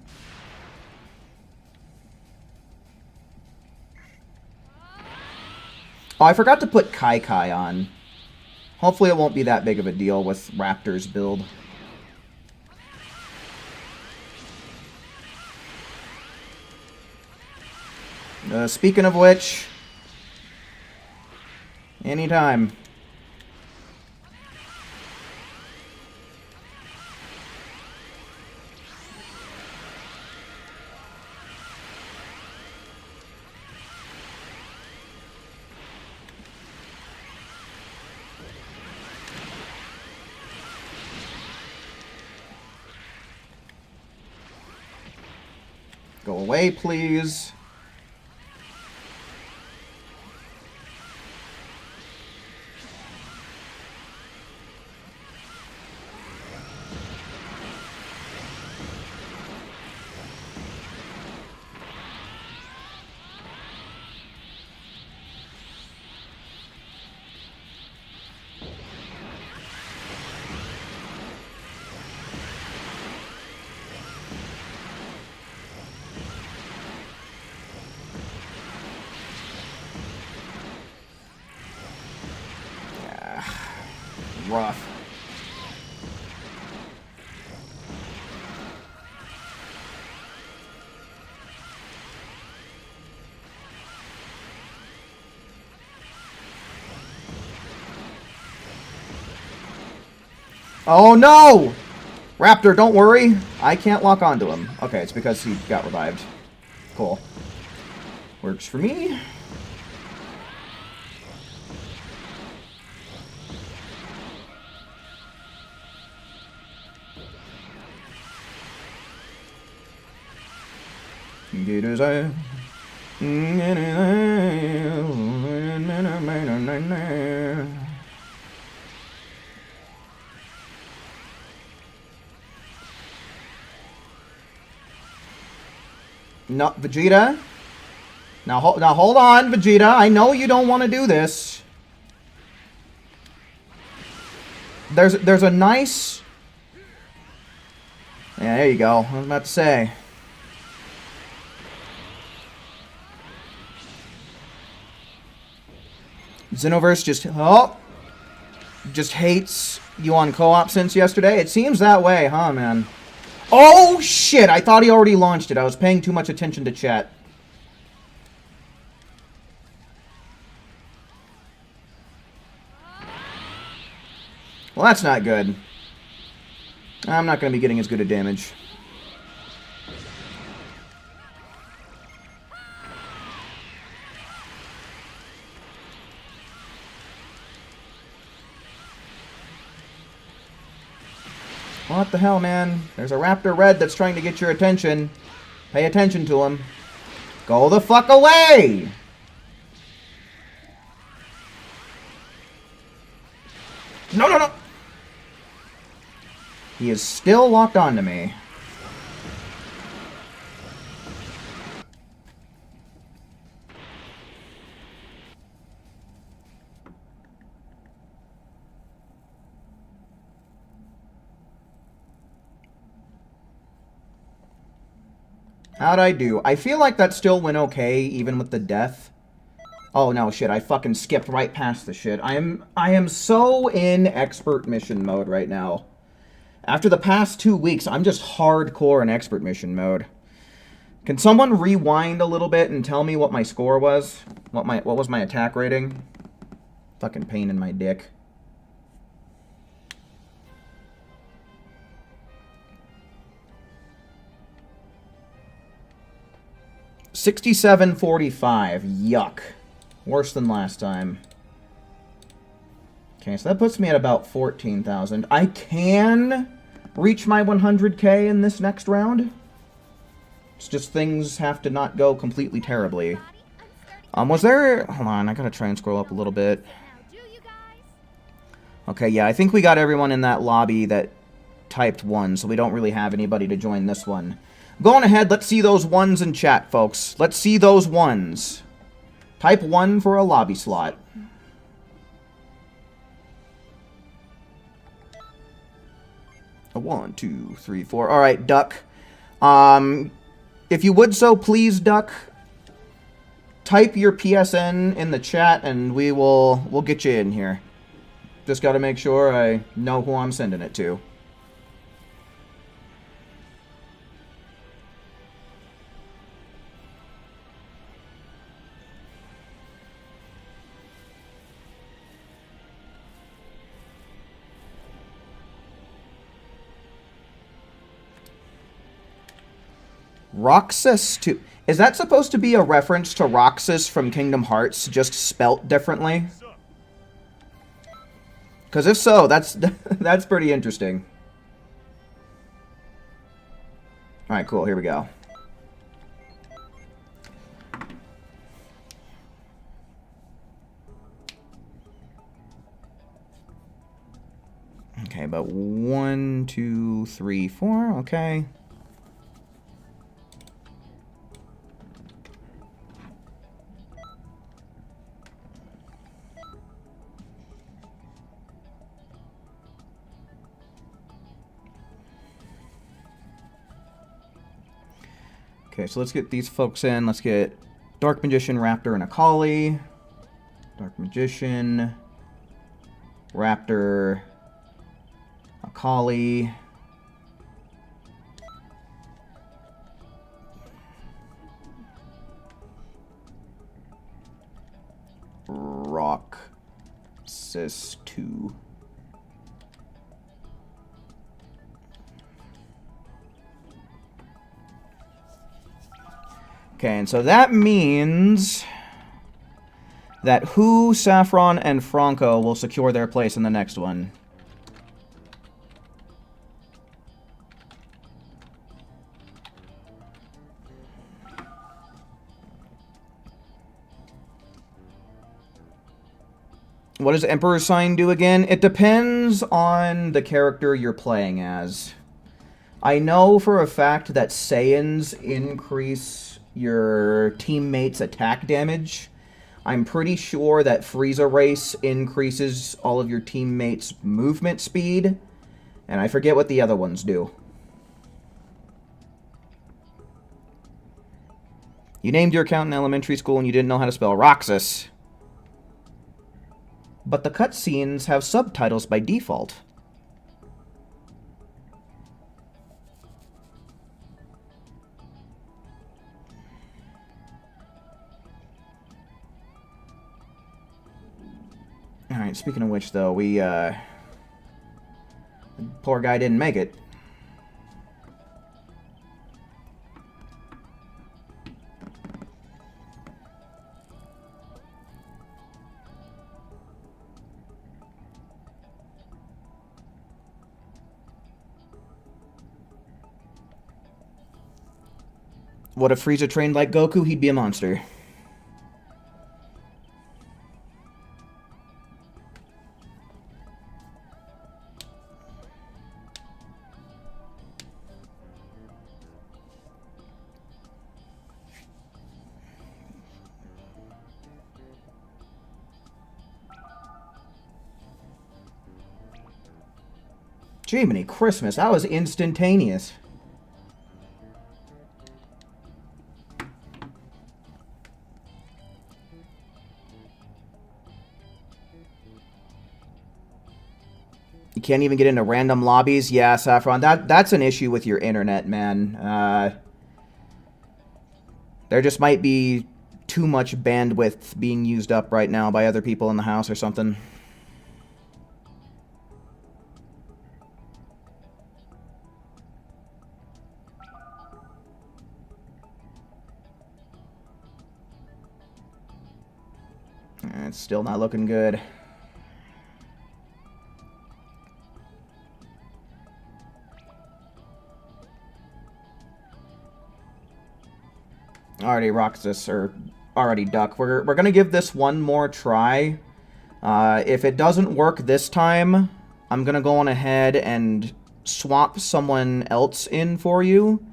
Oh, I forgot to put Kai Kai on. Hopefully it won't be that big of a deal with Raptor's build. Speaking of which, anytime. Go away, please. Rough. Oh no! Raptor, don't worry. I can't lock onto him. Okay, it's because he got revived. Cool. Works for me. Not Vegeta. Now hold on, Vegeta. I know you don't want to do this. There's a nice... Yeah, there you go. I was about to say. Xenoverse just hates you on co-op since yesterday. It seems that way, huh, man? Oh, shit! I thought he already launched it. I was paying too much attention to chat. Well, that's not good. I'm not going to be getting as good a damage. What the hell, man? There's a Raptor Red that's trying to get your attention. Pay attention to him. Go the fuck away! No, no, no! He is still locked onto me. How'd I do? I feel like that still went okay, even with the death. Oh, no, shit. I fucking skipped right past the shit. I am so in expert mission mode right now. After the past 2 weeks, I'm just hardcore in expert mission mode. Can someone rewind a little bit and tell me what my score was? What was my attack rating? Fucking pain in my dick. $67.45. Yuck. Worse than last time. Okay, so that puts me at about 14,000. I can reach my 100k in this next round. It's just things have to not go completely terribly. Was there... Hold on, I gotta try and scroll up a little bit. Okay, yeah, I think we got everyone in that lobby that typed 1, so we don't really have anybody to join this one. Go on ahead, let's see those 1s in chat, folks. Let's see those 1s. Type 1 for a lobby slot. A 1, 2, 3, 4. Alright, Duck. If you would so, please, Duck, type your PSN in the chat and we'll get you in here. Just gotta make sure I know who I'm sending it to. Roxas 2. Is that supposed to be a reference to Roxas from Kingdom Hearts, just spelt differently? Because if so, that's that's pretty interesting. Alright, cool. Here we go. Okay, but 1, 2, 3, 4. Okay. Okay, so let's get these folks in. Let's get Dark Magician, Raptor, and Akali. Dark Magician, Raptor, Akali. Roxas 2. Okay, and so that means that Hu, Saffron, and Franco will secure their place in the next one. What does Emperor's Sign do again? It depends on the character you're playing as. I know for a fact that Saiyans increase your teammates' attack damage. I'm pretty sure that Freeze Race increases all of your teammates' movement speed. And I forget what the other ones do. You named your account in elementary school and you didn't know how to spell Roxas. But the cutscenes have subtitles by default. Alright, speaking of which, though, the poor guy didn't make it. What if Frieza trained like Goku? He'd be a monster. Jiminy Christmas, that was instantaneous. You can't even get into random lobbies? Yeah, Saffron, that's an issue with your internet, man. There just might be too much bandwidth being used up right now by other people in the house or something. It's still not looking good. Already Roxas, or already Duck. We're gonna give this one more try. If it doesn't work this time, I'm gonna go on ahead and swap someone else in for you,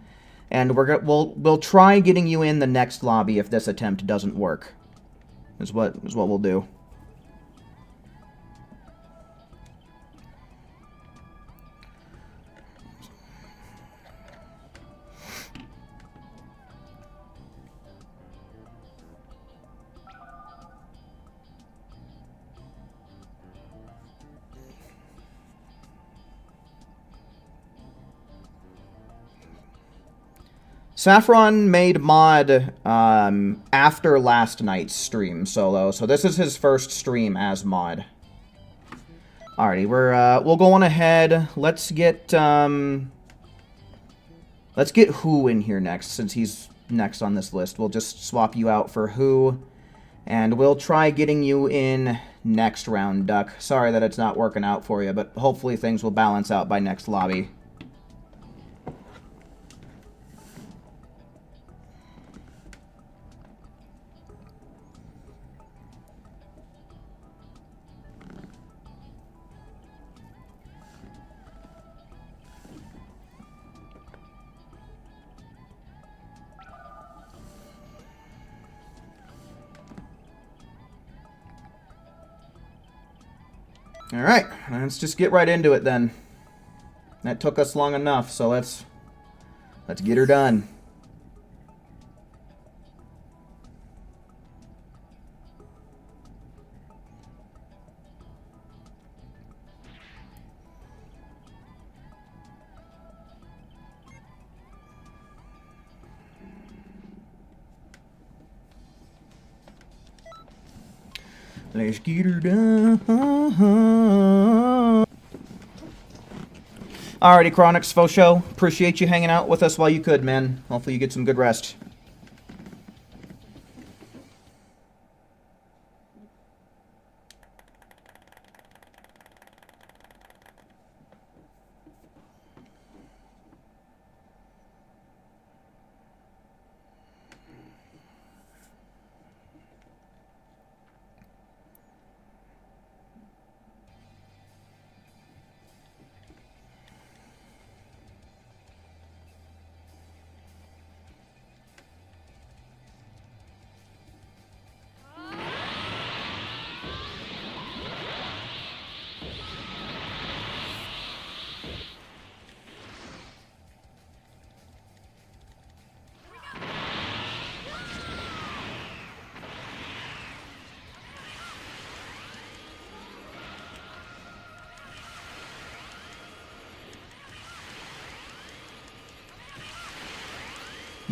and we'll try getting you in the next lobby if this attempt doesn't work. Is what we'll do. Saffron made mod after last night's stream solo, so this is his first stream as mod. Alrighty, we'll go on ahead. Let's get Who in here next, since he's next on this list. We'll just swap you out for Who, and we'll try getting you in next round, Duck. Sorry that it's not working out for you, but hopefully things will balance out by next lobby. Alright, let's just get right into it then. That took us long enough, so let's get her done. Let's get her done. Alrighty, Chronix, faux show. Appreciate you hanging out with us while you could, man. Hopefully you get some good rest.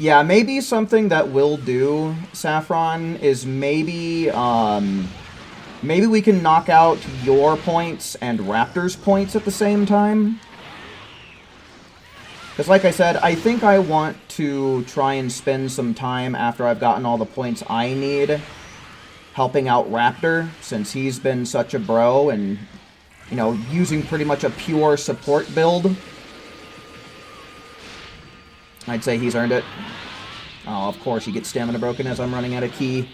Yeah, maybe something that we'll do, Saffron, is maybe, maybe we can knock out your points and Raptor's points at the same time. Because like I said, I think I want to try and spend some time after I've gotten all the points I need helping out Raptor, since he's been such a bro and, you know, using pretty much a pure support build. I'd say he's earned it. Oh, of course he gets stamina broken as I'm running out of key.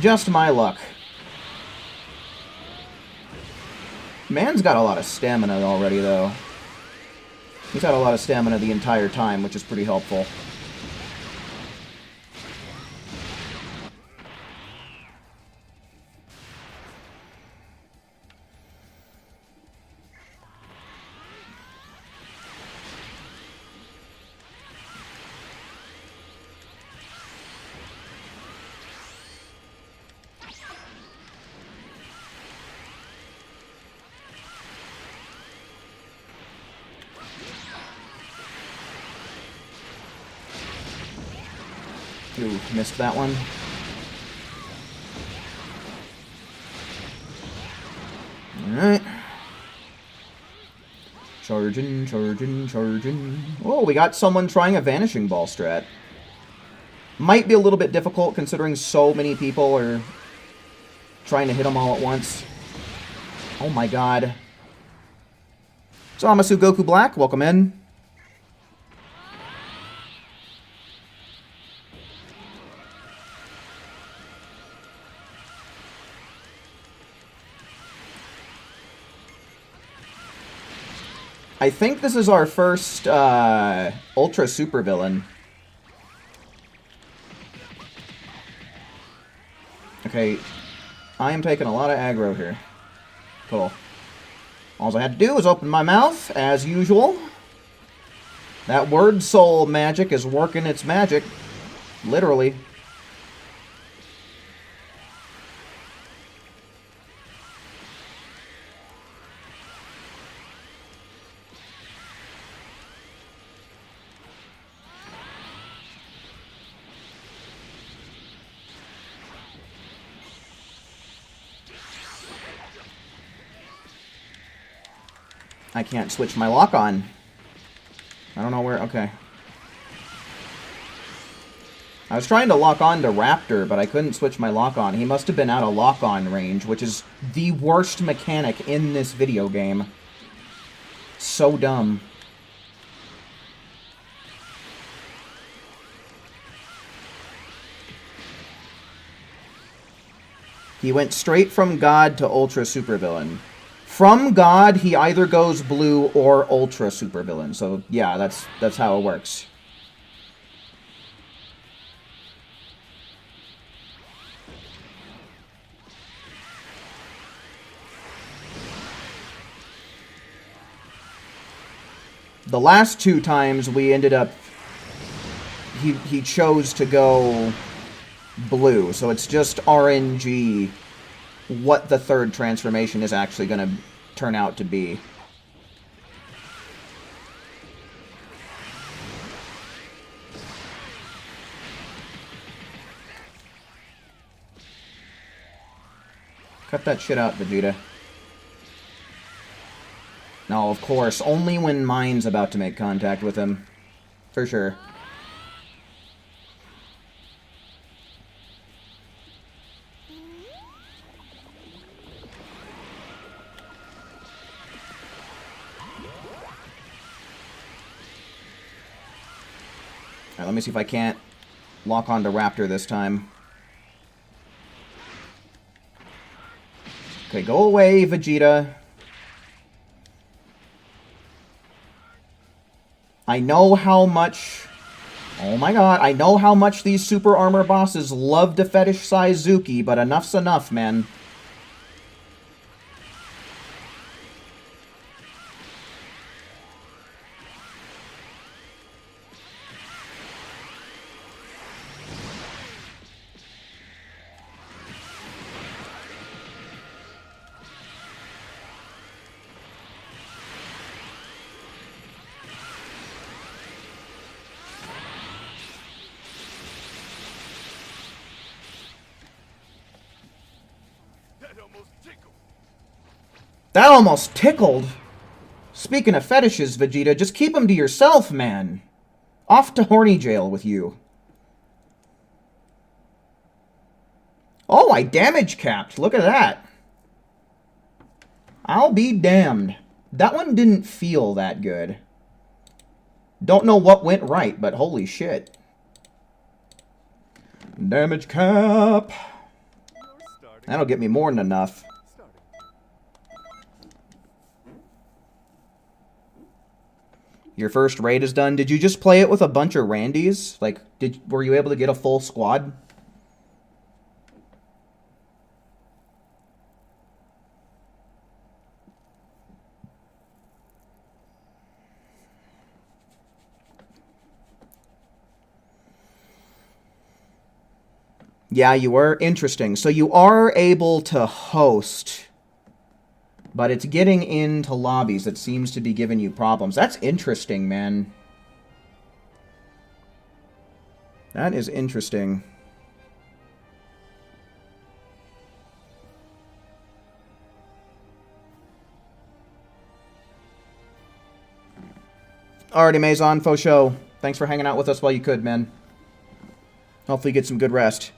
Just my luck. Man's got a lot of stamina already, though. He's had a lot of stamina the entire time, which is pretty helpful. Ooh, missed that one. Alright. Charging, charging, charging. Oh, we got someone trying a Vanishing Ball strat. Might be a little bit difficult considering so many people are trying to hit them all at once. Oh my god. Zamasu Goku Black, welcome in. I think this is our first Ultra Super Villain. Okay, I am taking a lot of aggro here. Cool. All I had to do was open my mouth, as usual. That Word Soul magic is working its magic. Literally. I can't switch my lock on. I don't know where... Okay. I was trying to lock on to Raptor, but I couldn't switch my lock on. He must have been out of lock on range, which is the worst mechanic in this video game. So dumb. He went straight from God to Ultra Supervillain. From God, he either goes blue or Ultra Supervillain. So, yeah, that's how it works. The last two times we ended up... He chose to go blue. So it's just RNG what the third transformation is actually going to turn out to be. Cut that shit out, Vegeta. No, of course. Only when mine's about to make contact with him. For sure. Alright, let me see if I can't lock onto Raptor this time. Okay, go away, Vegeta. I know how much... Oh my god, I know how much these super armor bosses love to fetishize Zuki, but enough's enough, man. That almost tickled. Speaking of fetishes, Vegeta, just keep them to yourself, man. Off to horny jail with you. Oh, I damage capped. Look at that. I'll be damned. That one didn't feel that good. Don't know what went right, but holy shit. Damage cap. That'll get me more than enough. Your first raid is done. Did you just play it with a bunch of Randys? Like, were you able to get a full squad? Yeah, you were. Interesting. So you are able to host, but it's getting into lobbies that seems to be giving you problems. That's interesting, man. That is interesting. Alrighty, Maison, faux show. Thanks for hanging out with us while you could, man. Hopefully you get some good rest.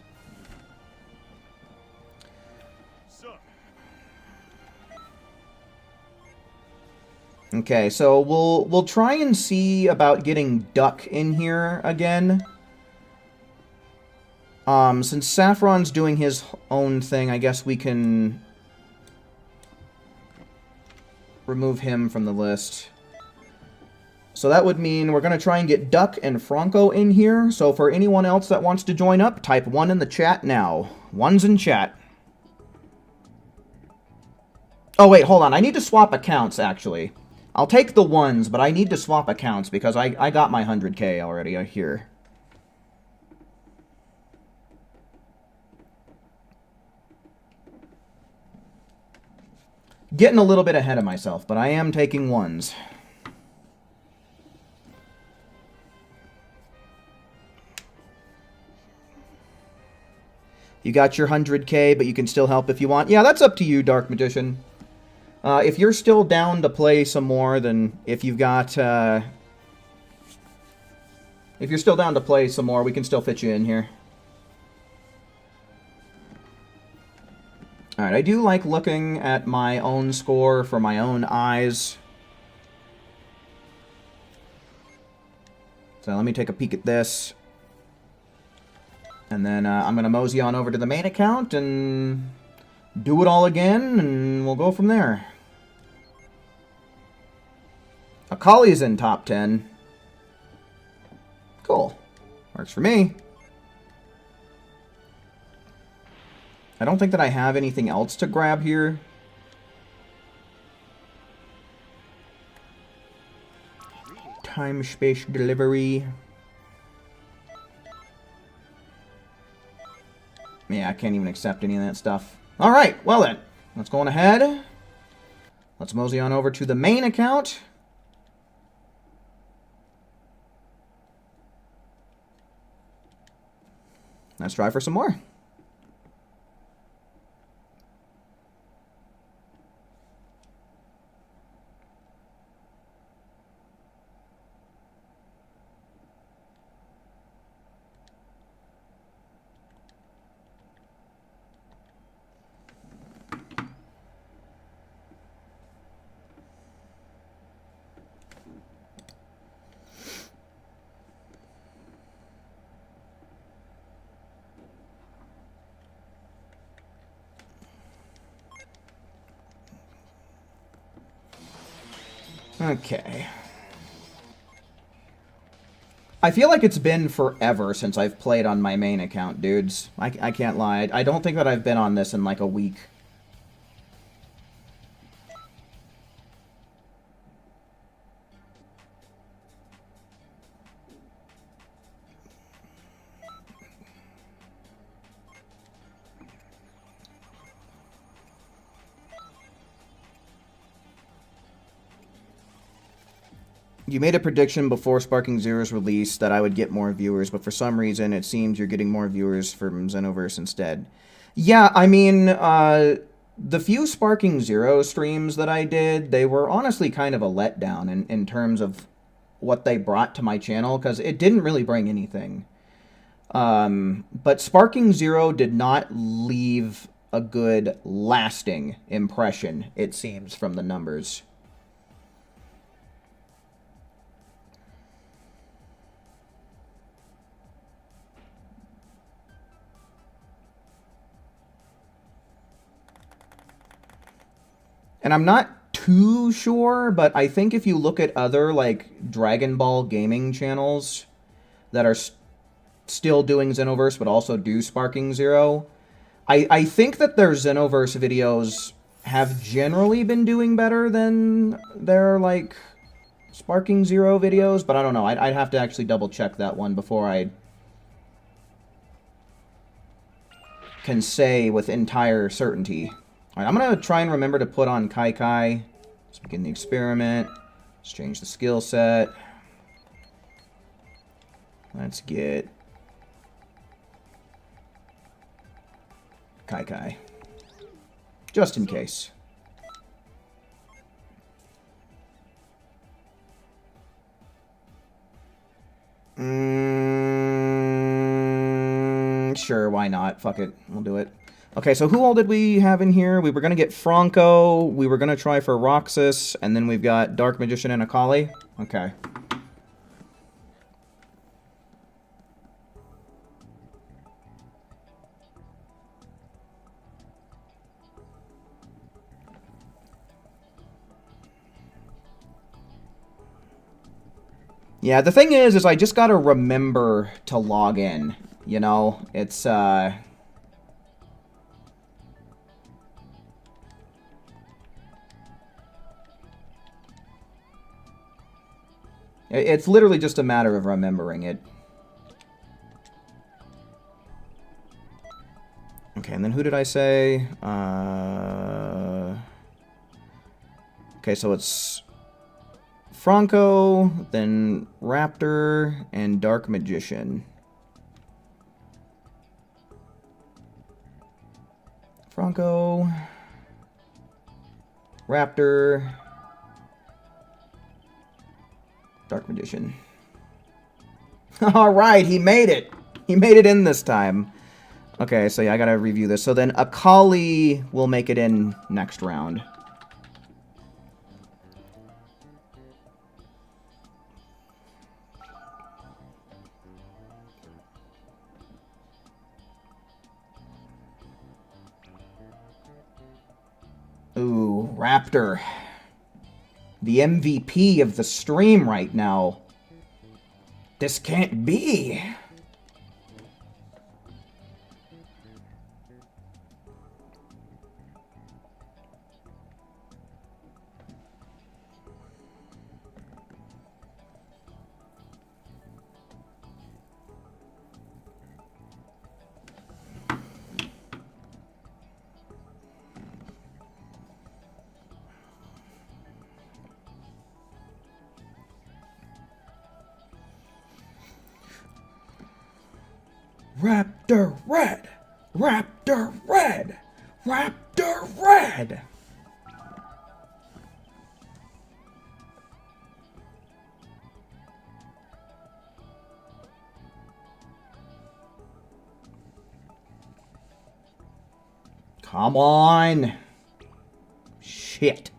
Okay, so we'll try and see about getting Duck in here again. Since Saffron's doing his own thing, I guess we can remove him from the list. So that would mean we're going to try and get Duck and Franco in here. So for anyone else that wants to join up, type 1 in the chat now. 1's in chat. Oh, wait, hold on. I need to swap accounts, actually. I'll take the 1s, but I need to swap accounts because I got my 100k already here. Getting a little bit ahead of myself, but I am taking 1s. You got your 100k, but you can still help if you want. Yeah, that's up to you, Dark Magician. If you're still down to play some more, then if you've got... if you're still down to play some more, we can still fit you in here. Alright, I do like looking at my own score for my own eyes. So let me take a peek at this. And then I'm going to mosey on over to the main account and do it all again, and we'll go from there. Akali's in top 10. Cool. Works for me. I don't think that I have anything else to grab here. Time, space, delivery. Yeah, I can't even accept any of that stuff. Alright, well then. Let's go on ahead. Let's mosey on over to the main account. Let's try for some more. Okay. I feel like it's been forever since I've played on my main account, dudes. I can't lie. I don't think that I've been on this in like a week. You made a prediction before Sparking Zero's release that I would get more viewers, but for some reason it seems you're getting more viewers from Xenoverse instead. Yeah, I mean, the few Sparking Zero streams that I did, they were honestly kind of a letdown in terms of what they brought to my channel, because it didn't really bring anything. But Sparking Zero did not leave a good, lasting impression, it seems, from the numbers. And I'm not too sure, but I think if you look at other, like, Dragon Ball gaming channels that are still doing Xenoverse, but also do Sparking Zero, I think that their Xenoverse videos have generally been doing better than their, like, Sparking Zero videos, but I don't know. I'd have to actually double-check that one before I can say with entire certainty. Alright, I'm going to try and remember to put on Kai Kai. Let's begin the experiment. Let's change the skill set. Let's get Kai Kai. Just in case. Sure, why not? Fuck it. We'll do it. Okay, so who all did we have in here? We were going to get Franco, we were going to try for Roxas, and then we've got Dark Magician and Akali. Okay. Yeah, the thing is I just gotta remember to log in, you know? It's, It's literally just a matter of remembering it. Okay, and then who did I say? Okay, so it's Franco, then Raptor, and Dark Magician. Franco, Raptor, Dark Magician. Alright, he made it! He made it in this time. Okay, so yeah, I gotta review this. So then Akali will make it in next round. Ooh, Raptor. The MVP of the stream right now. This can't be. Raptor Red! Raptor Red! Raptor Red! Come on! Shit.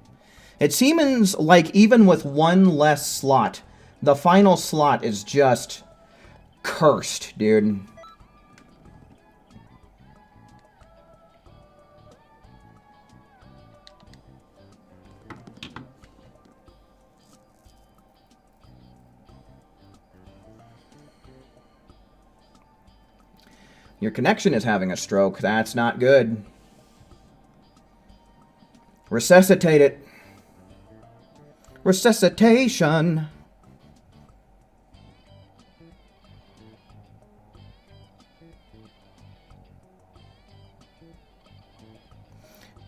It seems like even with one less slot, the final slot is just cursed, dude. Your connection is having a stroke. That's not good. Resuscitate it. Resuscitation.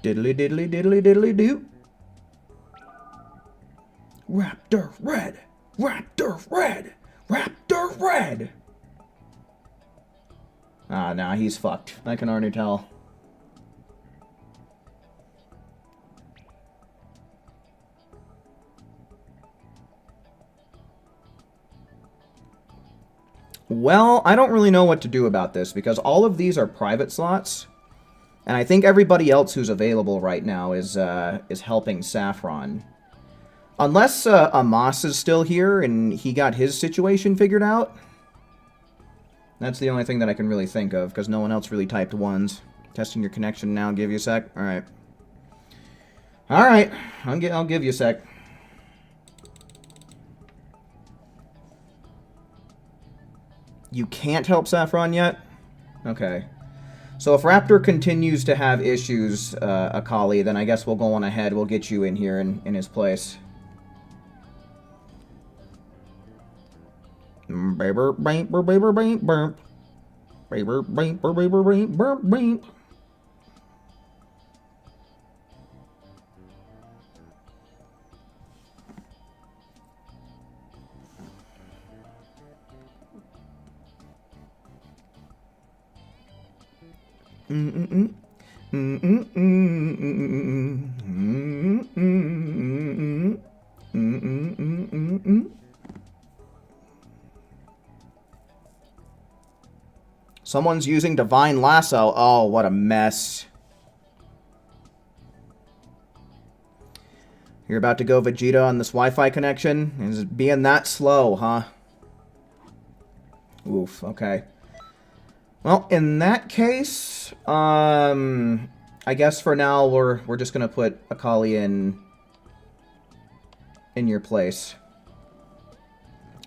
Diddly diddly diddly diddly doo. Raptor Red. Raptor Red. Raptor Red. Ah, nah, he's fucked. I can already tell. Well, I don't really know what to do about this, because all of these are private slots. And I think everybody else who's available right now is helping Saffron. Unless Amos is still here and he got his situation figured out. That's the only thing that I can really think of, because no one else really typed ones. Testing your connection now, give you a sec. Alright. Alright, I'll give you a sec. You can't help Saffron yet? Okay. So if Raptor continues to have issues, Akali, then I guess we'll go on ahead. We'll get you in here in his place. Someone's using Divine Lasso. Oh, what a mess. You're about to go Vegeta on this Wi-Fi connection? Is it being that slow, huh? Oof, okay. Well, in that case, I guess for now we're just gonna put Akali in your place.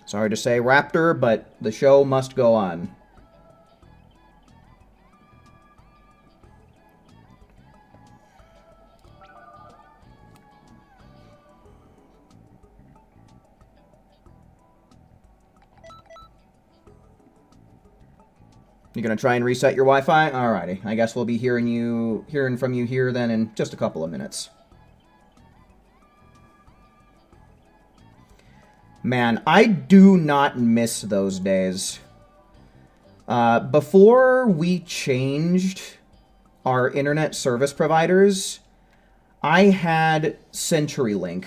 Sorry to say, Raptor, but the show must go on. You gonna try and reset your Wi-Fi? Alrighty. I guess we'll be hearing from you here then in just a couple of minutes. Man, I do not miss those days. Before we changed our internet service providers, I had CenturyLink,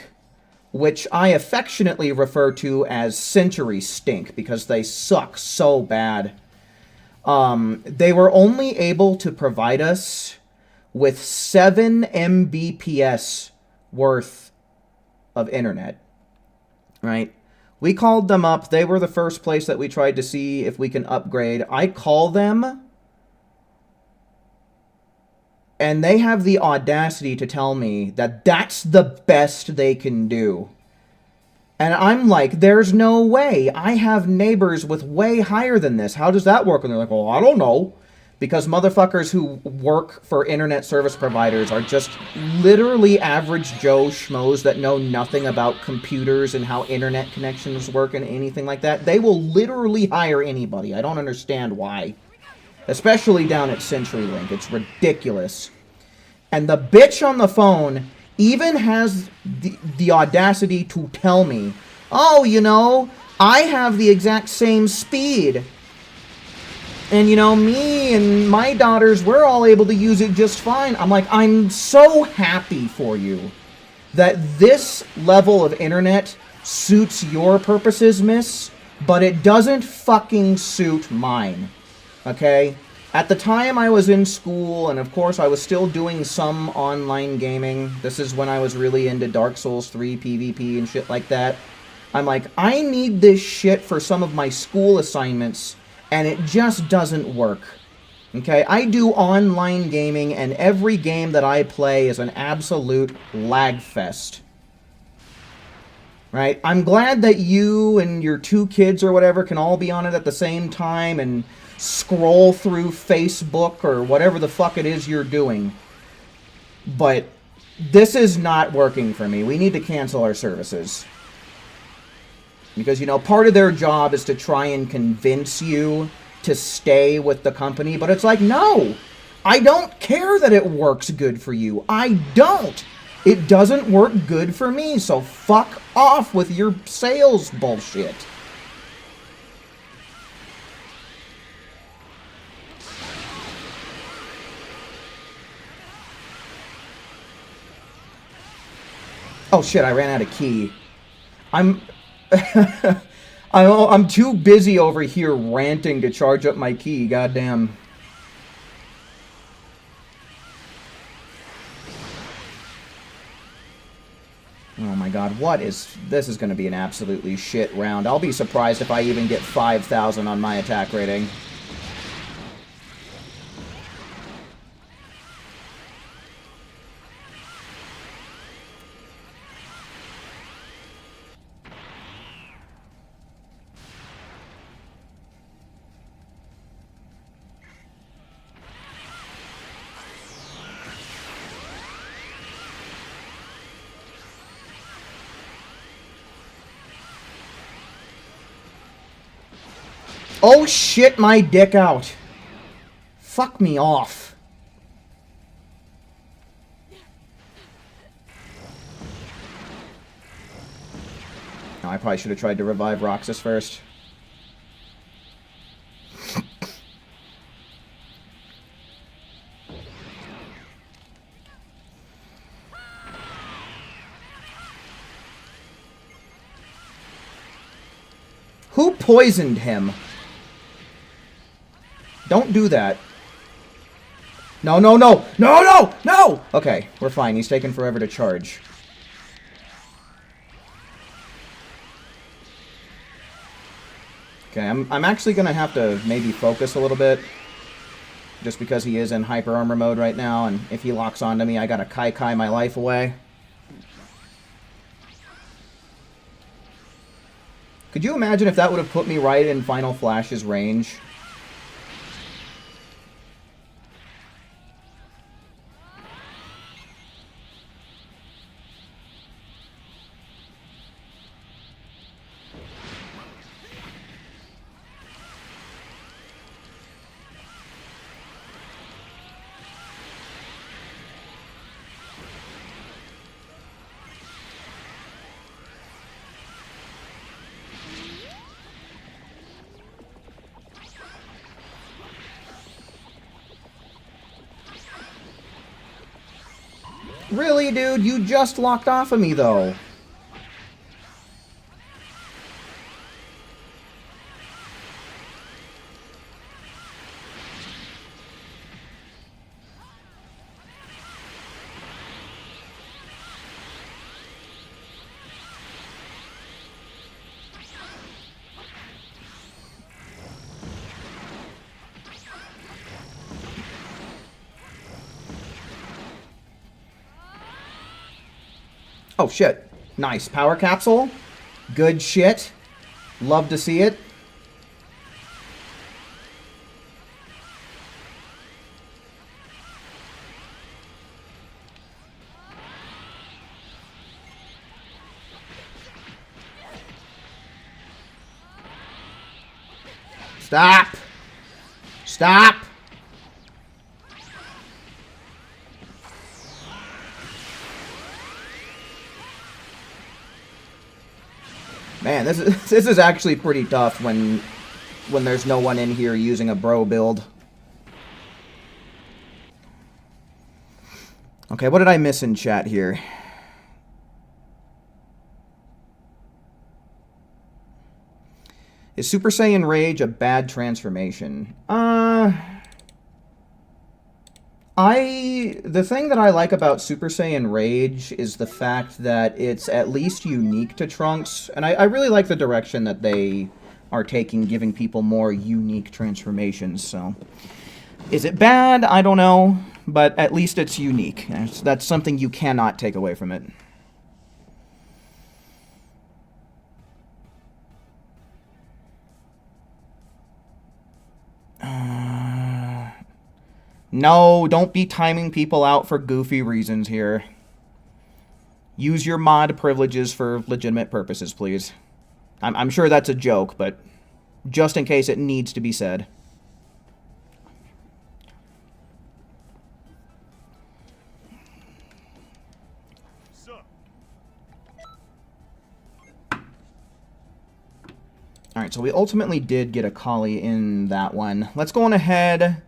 which I affectionately refer to as Century Stink because they suck so bad. They were only able to provide us with 7 Mbps worth of internet, right? We called them up. They were the first place that we tried to see if we can upgrade. I call them, and they have the audacity to tell me that that's the best they can do. And I'm like, there's no way. I have neighbors with way higher than this. How does that work? And they're like, well, I don't know. Because motherfuckers who work for internet service providers are just literally average Joe schmoes that know nothing about computers and how internet connections work and anything like that. They will literally hire anybody. I don't understand why. Especially down at CenturyLink. It's ridiculous. And the bitch on the phone even has the audacity to tell me, oh, you know, I have the exact same speed. And, you know, me and my daughters, we're all able to use it just fine. I'm like, I'm so happy for you that this level of internet suits your purposes, miss, but it doesn't fucking suit mine. Okay? At the time I was in school, and of course I was still doing some online gaming. This is when I was really into Dark Souls 3 PvP and shit like that. I'm like, I need this shit for some of my school assignments, and it just doesn't work. Okay, I do online gaming, and every game that I play is an absolute lag fest. Right? I'm glad that you and your 2 kids or whatever can all be on it at the same time and scroll through Facebook or whatever the fuck it is you're doing. But this is not working for me. We need to cancel our services. Because, you know, part of their job is to try and convince you to stay with the company. But it's like, no! I don't care that it works good for you. I don't! It doesn't work good for me, so fuck off with your sales bullshit. Oh shit, I ran out of key. I'm too busy over here ranting to charge up my key, goddamn. Oh my god, this is going to be an absolutely shit round. I'll be surprised if I even get 5,000 on my attack rating. Oh shit, my dick out. Fuck me off. Oh, I probably should have tried to revive Roxas first. Who poisoned him? Don't do that. No, no, no! No, no! No! Okay, we're fine. He's taking forever to charge. Okay, I'm actually going to have to maybe focus a little bit. Just because he is in hyper armor mode right now, and if he locks onto me, I gotta kai my life away. Could you imagine if that would have put me right in Final Flash's range? Really, dude? You just locked off of me, though. Oh, shit. Nice. Power capsule. Good shit. Love to see it. Stop. Stop. Man, this is actually pretty tough when there's no one in here using a bro build. Okay, what did I miss in chat here? Is Super Saiyan Rage a bad transformation? The thing that I like about Super Saiyan Rage is the fact that it's at least unique to Trunks, and I really like the direction that they are taking, giving people more unique transformations, so... Is it bad? I don't know, but at least it's unique. That's something you cannot take away from it. No, don't be timing people out for goofy reasons here. Use your mod privileges for legitimate purposes, please. I'm sure that's a joke, but just in case it needs to be said. Alright, so we ultimately did get a Kali in that one. Let's go on ahead.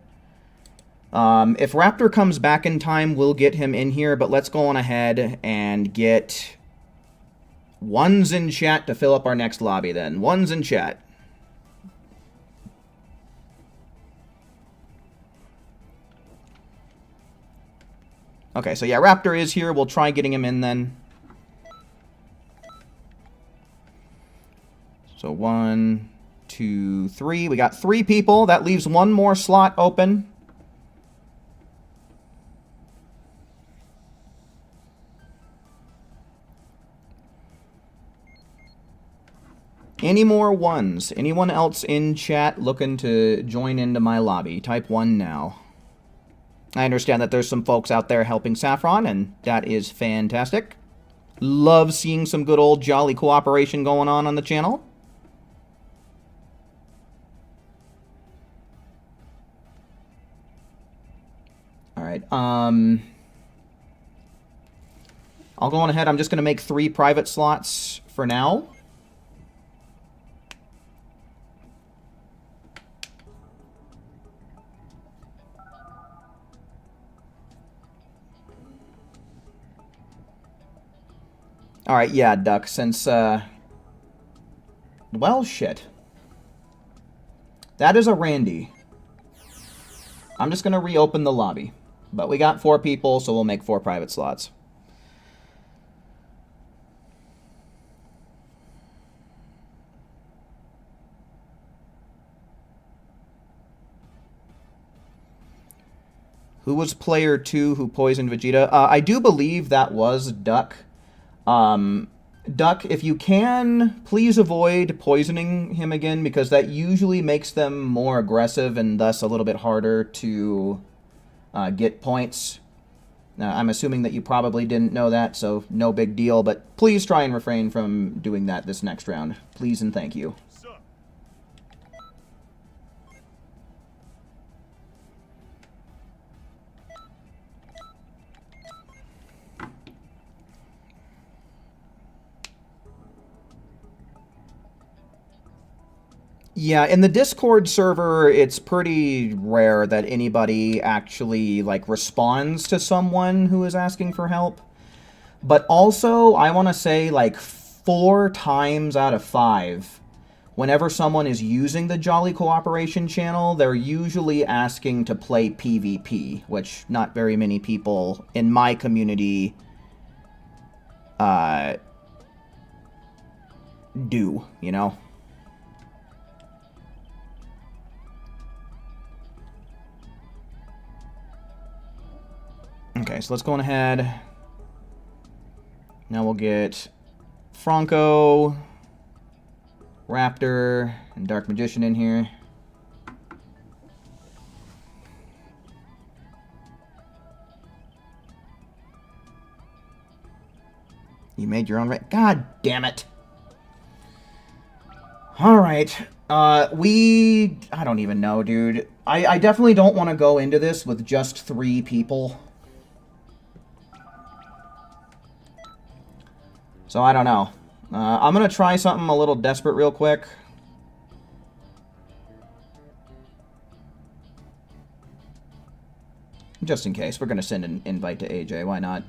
If Raptor comes back in time, we'll get him in here, but let's go on ahead and get Ones in chat to fill up our next lobby, then. Ones in chat. Okay, so yeah, Raptor is here. We'll try getting him in then. So 1, 2, 3. We got 3 people. That leaves 1 more slot open. Any more ones? Anyone else in chat looking to join into my lobby? Type 1 now. I understand that there's some folks out there helping Saffron, and that is fantastic. Love seeing some good old jolly cooperation going on the channel. Alright, I'll go on ahead. I'm just going to make 3 private slots for now. Alright, yeah, Duck, since, well, shit. That is a Randy. I'm just gonna reopen the lobby. But we got 4 people, so we'll make 4 private slots. Who was player 2 who poisoned Vegeta? I do believe that was Duck. Duck, if you can, please avoid poisoning him again, because that usually makes them more aggressive and thus a little bit harder to get points. I'm assuming that you probably didn't know that, so no big deal, but please try and refrain from doing that this next round. Please and thank you. Yeah, in the Discord server, it's pretty rare that anybody actually, like, responds to someone who is asking for help. But also, I want to say, like, 4 times out of 5, whenever someone is using the Jolly Cooperation channel, they're usually asking to play PvP, which not very many people in my community do, you know? Okay, so let's go on ahead. Now we'll get Franco, Raptor, and Dark Magician in here. You made your own right. God damn it. Alright. I don't even know, dude. I definitely don't want to go into this with just 3 people. So I don't know. I'm going to try something a little desperate real quick. Just in case. We're going to send an invite to AJ. Why not?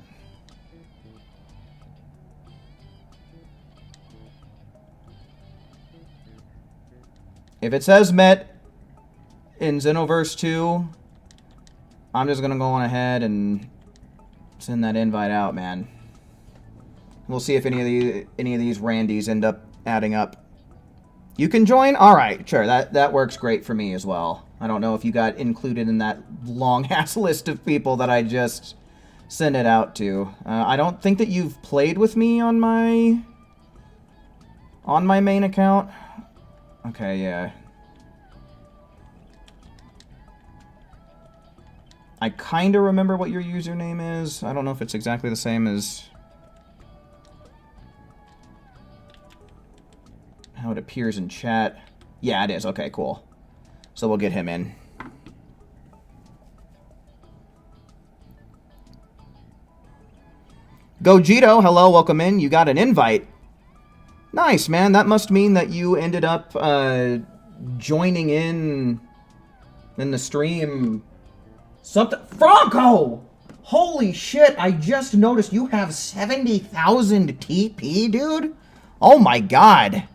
If it says met in Xenoverse 2, I'm just going to go on ahead and send that invite out, man. We'll see if any of these Randys end up adding up. You can join? Alright, sure. That works great for me as well. I don't know if you got included in that long-ass list of people that I just sent it out to. I don't think that you've played with me on my main account. Okay, yeah. I kind of remember what your username is. I don't know if it's exactly the same as how it appears in chat. Yeah, it is. Okay, cool. So we'll get him in. Gogito, hello, welcome in. You got an invite. Nice, man. That must mean that you ended up joining in the stream. Something. Franco! Holy shit, I just noticed you have 70,000 TP, dude? Oh my god.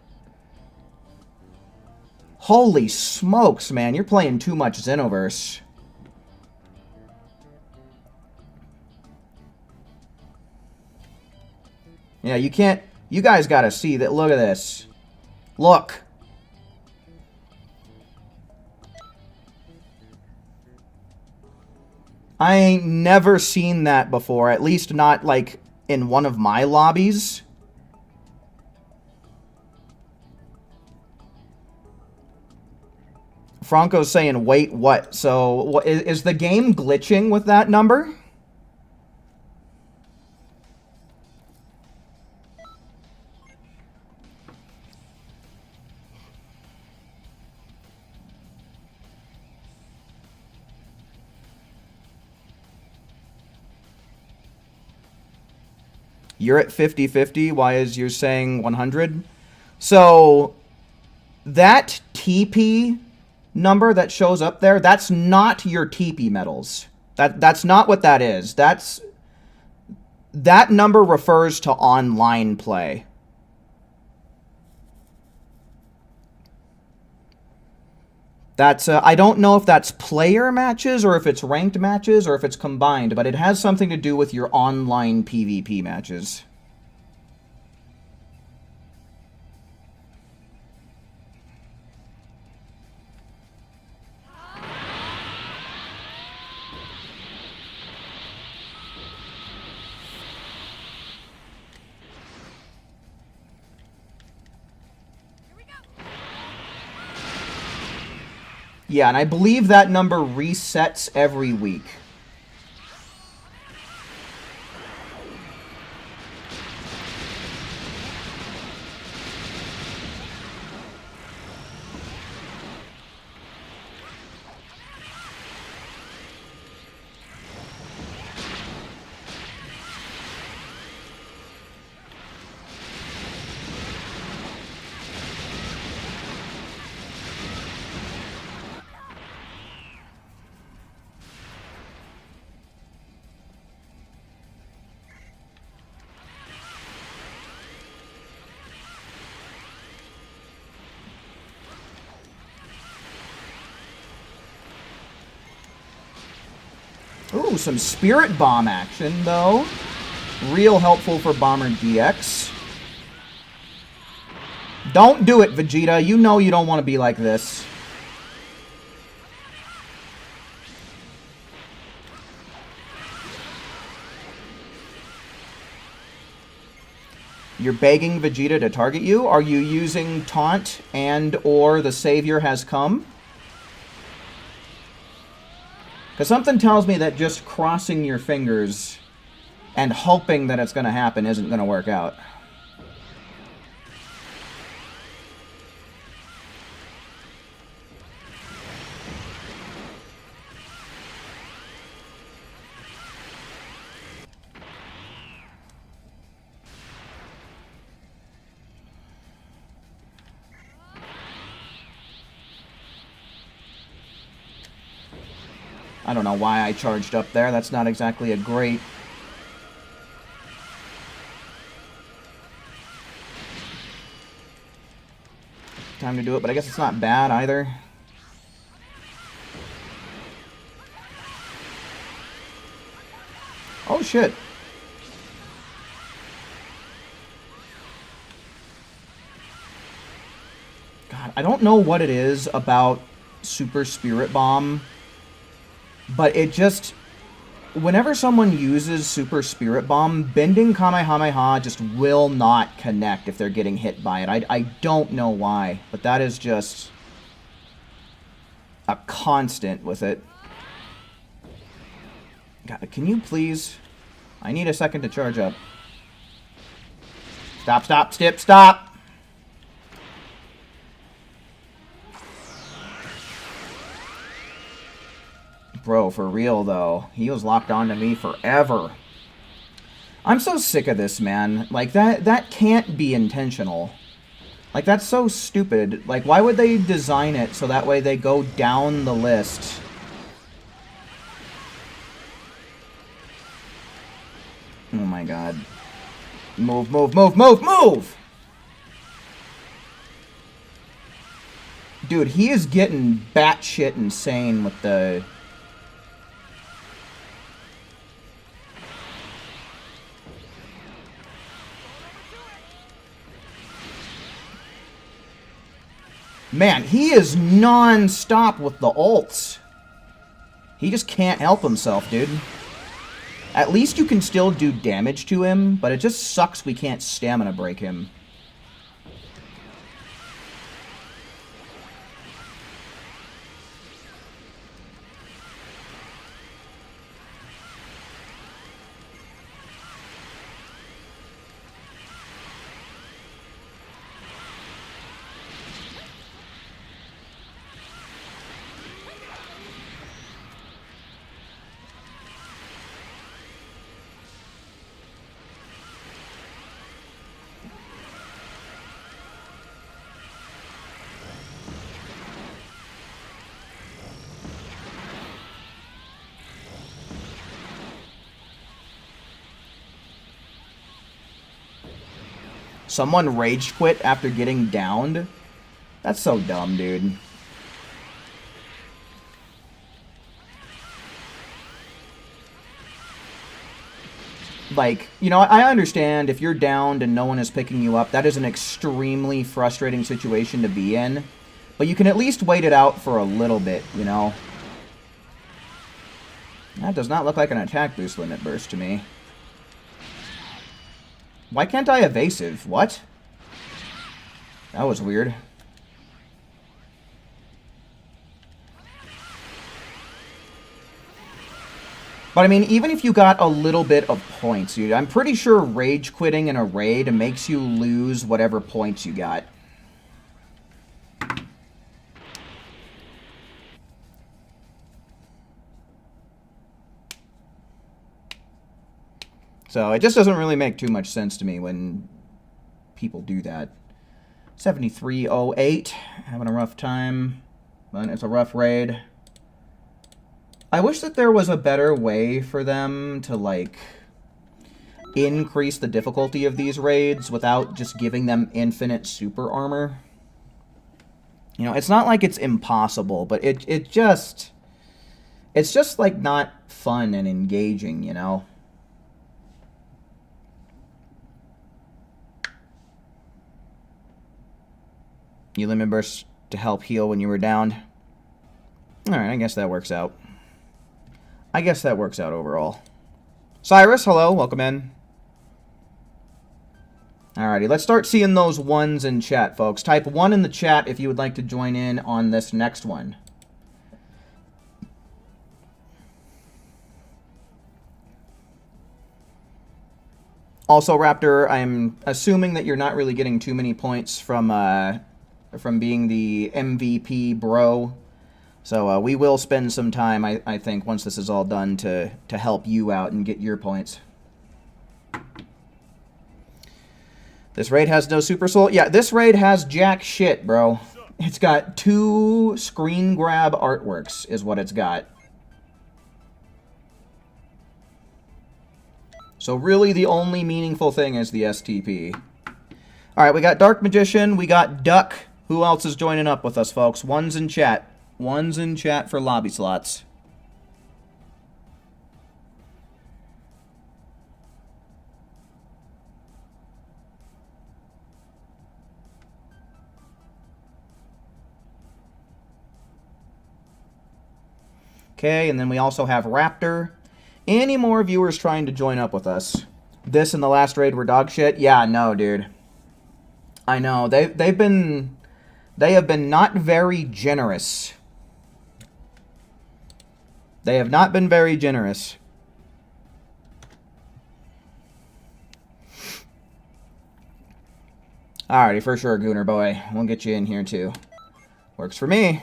Holy smokes, man. You're playing too much Xenoverse. Yeah, you can't... You guys gotta see that. Look at this. Look. I ain't never seen that before. At least not, like, in one of my lobbies. Franco's saying, wait, what? So, is the game glitching with that number? You're at 50-50. Why is you saying 100? So, that TP number that shows up there, that's not your TP medals. That's not what that is. That number refers to online play. That's, I don't know if that's player matches or if it's ranked matches or if it's combined, but it has something to do with your online PvP matches. Yeah, and I believe that number resets every week. Ooh, some Spirit Bomb action, though. Real helpful for Bomber DX. Don't do it, Vegeta. You know you don't want to be like this. You're begging Vegeta to target you? Are you using Taunt and or the Savior has come? Because something tells me that just crossing your fingers and hoping that it's going to happen isn't going to work out. I don't know why I charged up there. That's not exactly a great... time to do it, but I guess it's not bad either. Oh, shit. God, I don't know what it is about Super Spirit Bomb, but it just... whenever someone uses Super Spirit Bomb, bending Kamehameha just will not connect if they're getting hit by it. I don't know why, but that is just a constant with it. God, can you please... I need a second to charge up. Stop, stop, stop, stop! Bro, for real, though. He was locked onto me forever. I'm so sick of this, man. Like, that can't be intentional. Like, that's so stupid. Like, why would they design it so that way they go down the list? Oh my god. Move, move, move, move, move! Dude, he is getting batshit insane with the... Man, he is non-stop with the ults. He just can't help himself, dude. At least you can still do damage to him, but it just sucks we can't stamina break him. Someone rage quit after getting downed? That's so dumb, dude. Like, you know, I understand if you're downed and no one is picking you up, that is an extremely frustrating situation to be in. But you can at least wait it out for a little bit, you know? That does not look like an attack boost limit burst to me. Why can't I evasive? What? That was weird. But I mean, even if you got a little bit of points, dude, I'm pretty sure rage quitting in a raid makes you lose whatever points you got. So it just doesn't really make too much sense to me when people do that. 7308, having a rough time, but it's a rough raid. I wish that there was a better way for them to, like, increase the difficulty of these raids without just giving them infinite super armor. You know, it's not like it's impossible, but it's just, like, not fun and engaging, you know? You limit burst to help heal when you were downed. Alright, I guess that works out. I guess that works out overall. Cyrus, hello, welcome in. Alrighty, let's start seeing those ones in chat, folks. Type 1 in the chat if you would like to join in on this next one. Also, Raptor, I'm assuming that you're not really getting too many points from being the MVP bro. So we will spend some time, I think, once this is all done to help you out and get your points. This raid has no super soul. Yeah, this raid has jack shit, bro. It's got 2 screen grab artworks is what it's got. So really the only meaningful thing is the STP. Alright, we got Dark Magician, we got Duck. Who else is joining up with us, folks? One's in chat. One's in chat for lobby slots. Okay, and then we also have Raptor. Any more viewers trying to join up with us? This and the last raid were dog shit? Yeah, no, dude. I know. They have been not very generous. They have not been very generous. Alrighty, for sure, Gooner boy. We'll get you in here too. Works for me.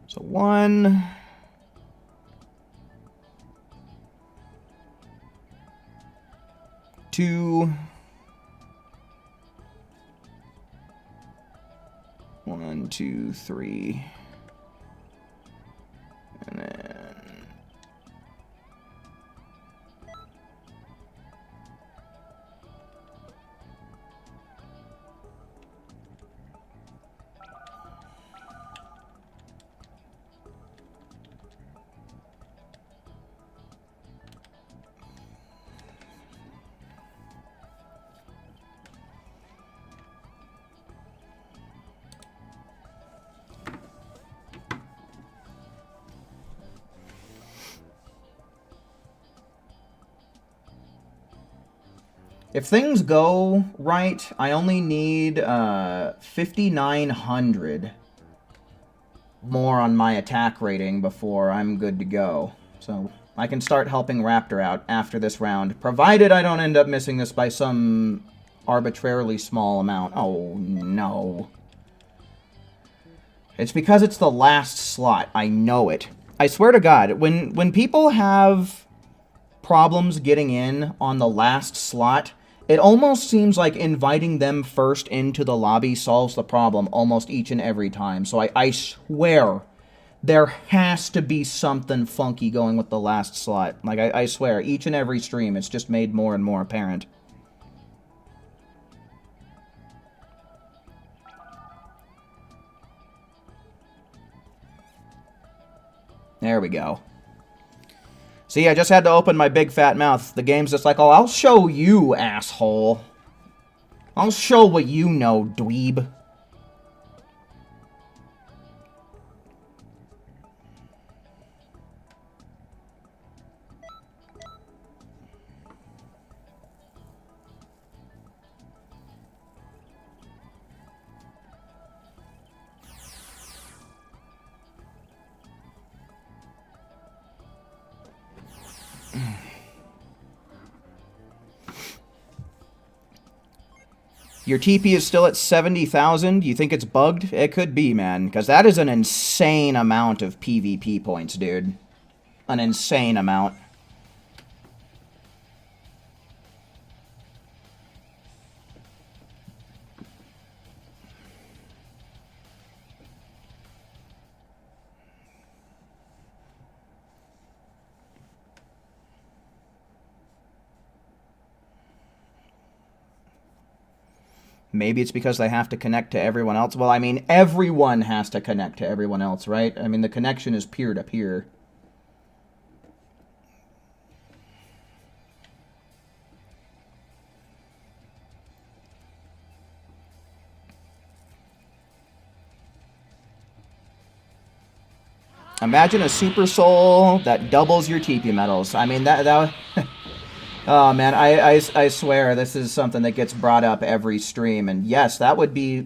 So 1. 2. 1, 2, 3. And then... If things go right, I only need 5,900 more on my attack rating before I'm good to go. So I can start helping Raptor out after this round, provided I don't end up missing this by some arbitrarily small amount. Oh, no. It's because it's the last slot. I know it. I swear to God, when people have problems getting in on the last slot, it almost seems like inviting them first into the lobby solves the problem almost each and every time. So I swear there has to be something funky going with the last slot. Like, I swear, each and every stream, it's just made more and more apparent. There we go. See, I just had to open my big fat mouth. The game's just like, oh, I'll show you, asshole. I'll show what you know, dweeb. Your TP is still at 70,000. You think it's bugged? It could be, man. Because that is an insane amount of PvP points, dude. An insane amount. Maybe it's because they have to connect to everyone else. Well, I mean, everyone has to connect to everyone else, right? I mean, the connection is peer-to-peer. Imagine a Super Soul that doubles your TP medals. I mean, that oh man, I swear this is something that gets brought up every stream, and yes, that would be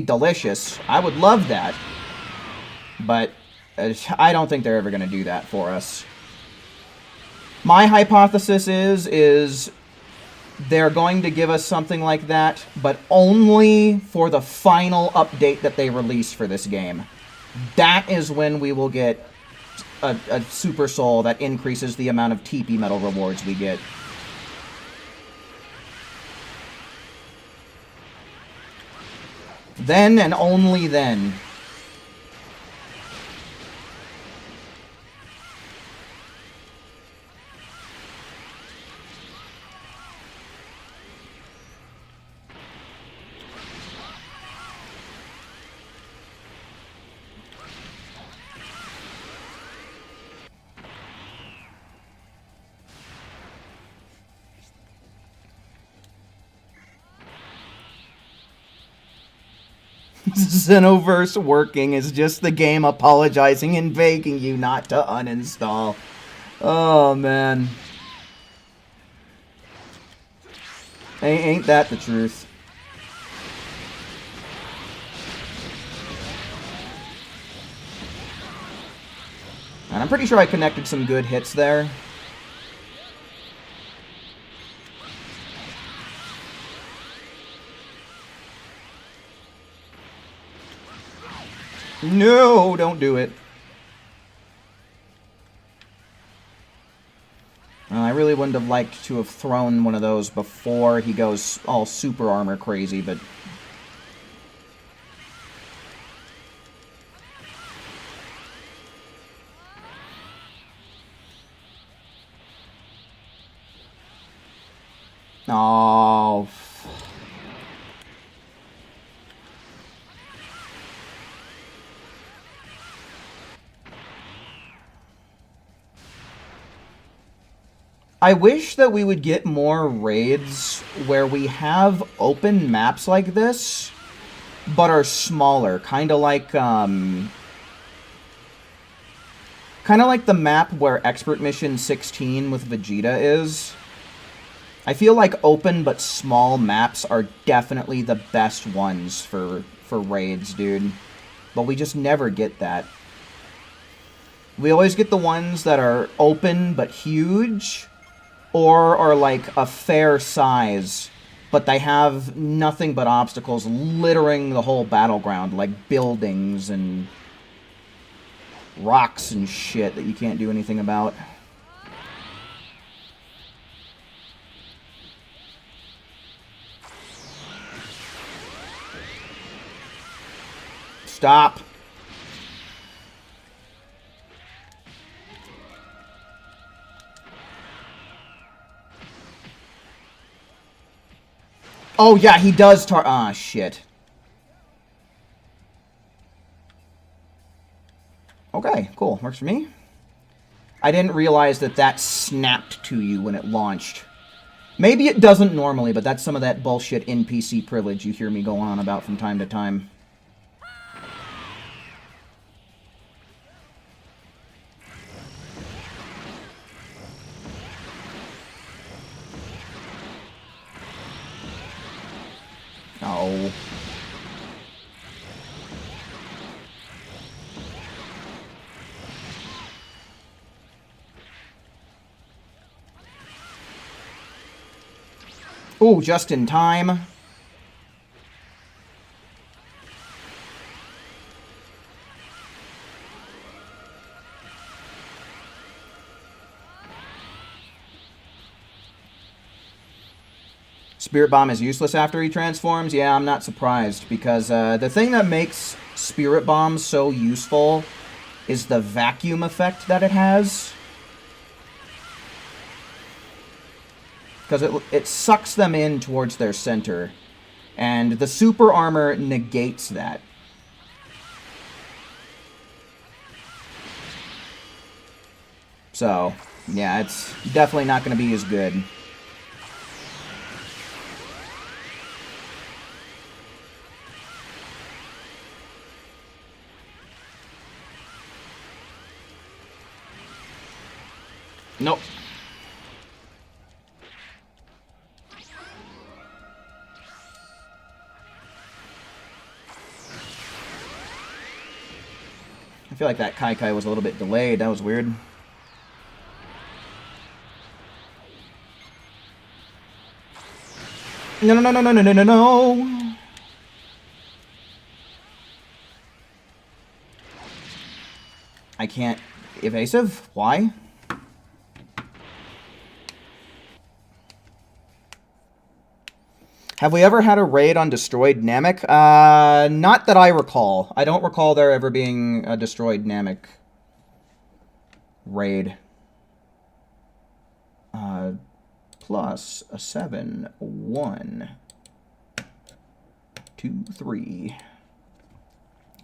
delicious. I would love that, but I don't think they're ever going to do that for us. My hypothesis is they're going to give us something like that, but only for the final update that they release for this game. That is when we will get a Super Soul that increases the amount of TP medal rewards we get. Then and only then. Xenoverse working is just the game apologizing and begging you not to uninstall. Oh, man. Ain't that the truth? And I'm pretty sure I connected some good hits there. No, don't do it. Well, I really wouldn't have liked to have thrown one of those before he goes all super armor crazy, but... Oh... I wish that we would get more raids where we have open maps like this, but are smaller. Kind of like the map where Expert Mission 16 with Vegeta is. I feel like open but small maps are definitely the best ones for raids, dude. But we just never get that. We always get the ones that are open but huge, or are like a fair size, but they have nothing but obstacles littering the whole battleground, like buildings and rocks and shit that you can't do anything about. Stop. Oh, yeah, he does ah, shit. Okay, cool. Works for me. I didn't realize that that snapped to you when it launched. Maybe it doesn't normally, but that's some of that bullshit NPC privilege you hear me go on about from time to time. Oh. Ooh, just in time. Spirit Bomb is useless after he transforms? Yeah, I'm not surprised, because the thing that makes Spirit Bomb so useful is the vacuum effect that it has. Because it sucks them in towards their center, and the super armor negates that. So, yeah, it's definitely not going to be as good. Nope. I feel like that Kai was a little bit delayed. That was weird. No, no, no, no, no, no, no, no, no. I can't. Evasive? Why? Have we ever had a raid on Destroyed Namek? Not that I recall. I don't recall there ever being a Destroyed Namek raid. Plus a 7, 1, 2, 3.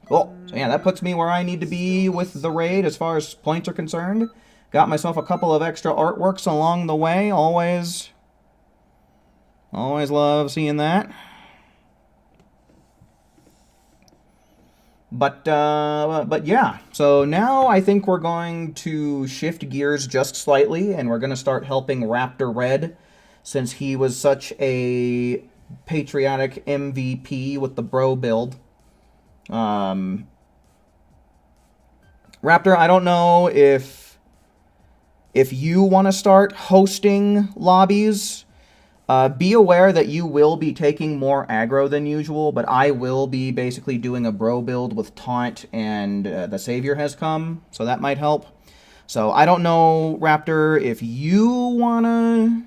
Cool. So yeah, that puts me where I need to be with the raid as far as points are concerned. Got myself a couple of extra artworks along the way. Always love seeing that. But yeah. So now I think we're going to shift gears just slightly, and we're going to start helping Raptor Red, since he was such a patriotic MVP with the bro build. Raptor, I don't know if you want to start hosting lobbies. Be aware that you will be taking more aggro than usual, but I will be basically doing a bro build with Taunt and the Savior has come, so that might help. So I don't know, Raptor, if you want to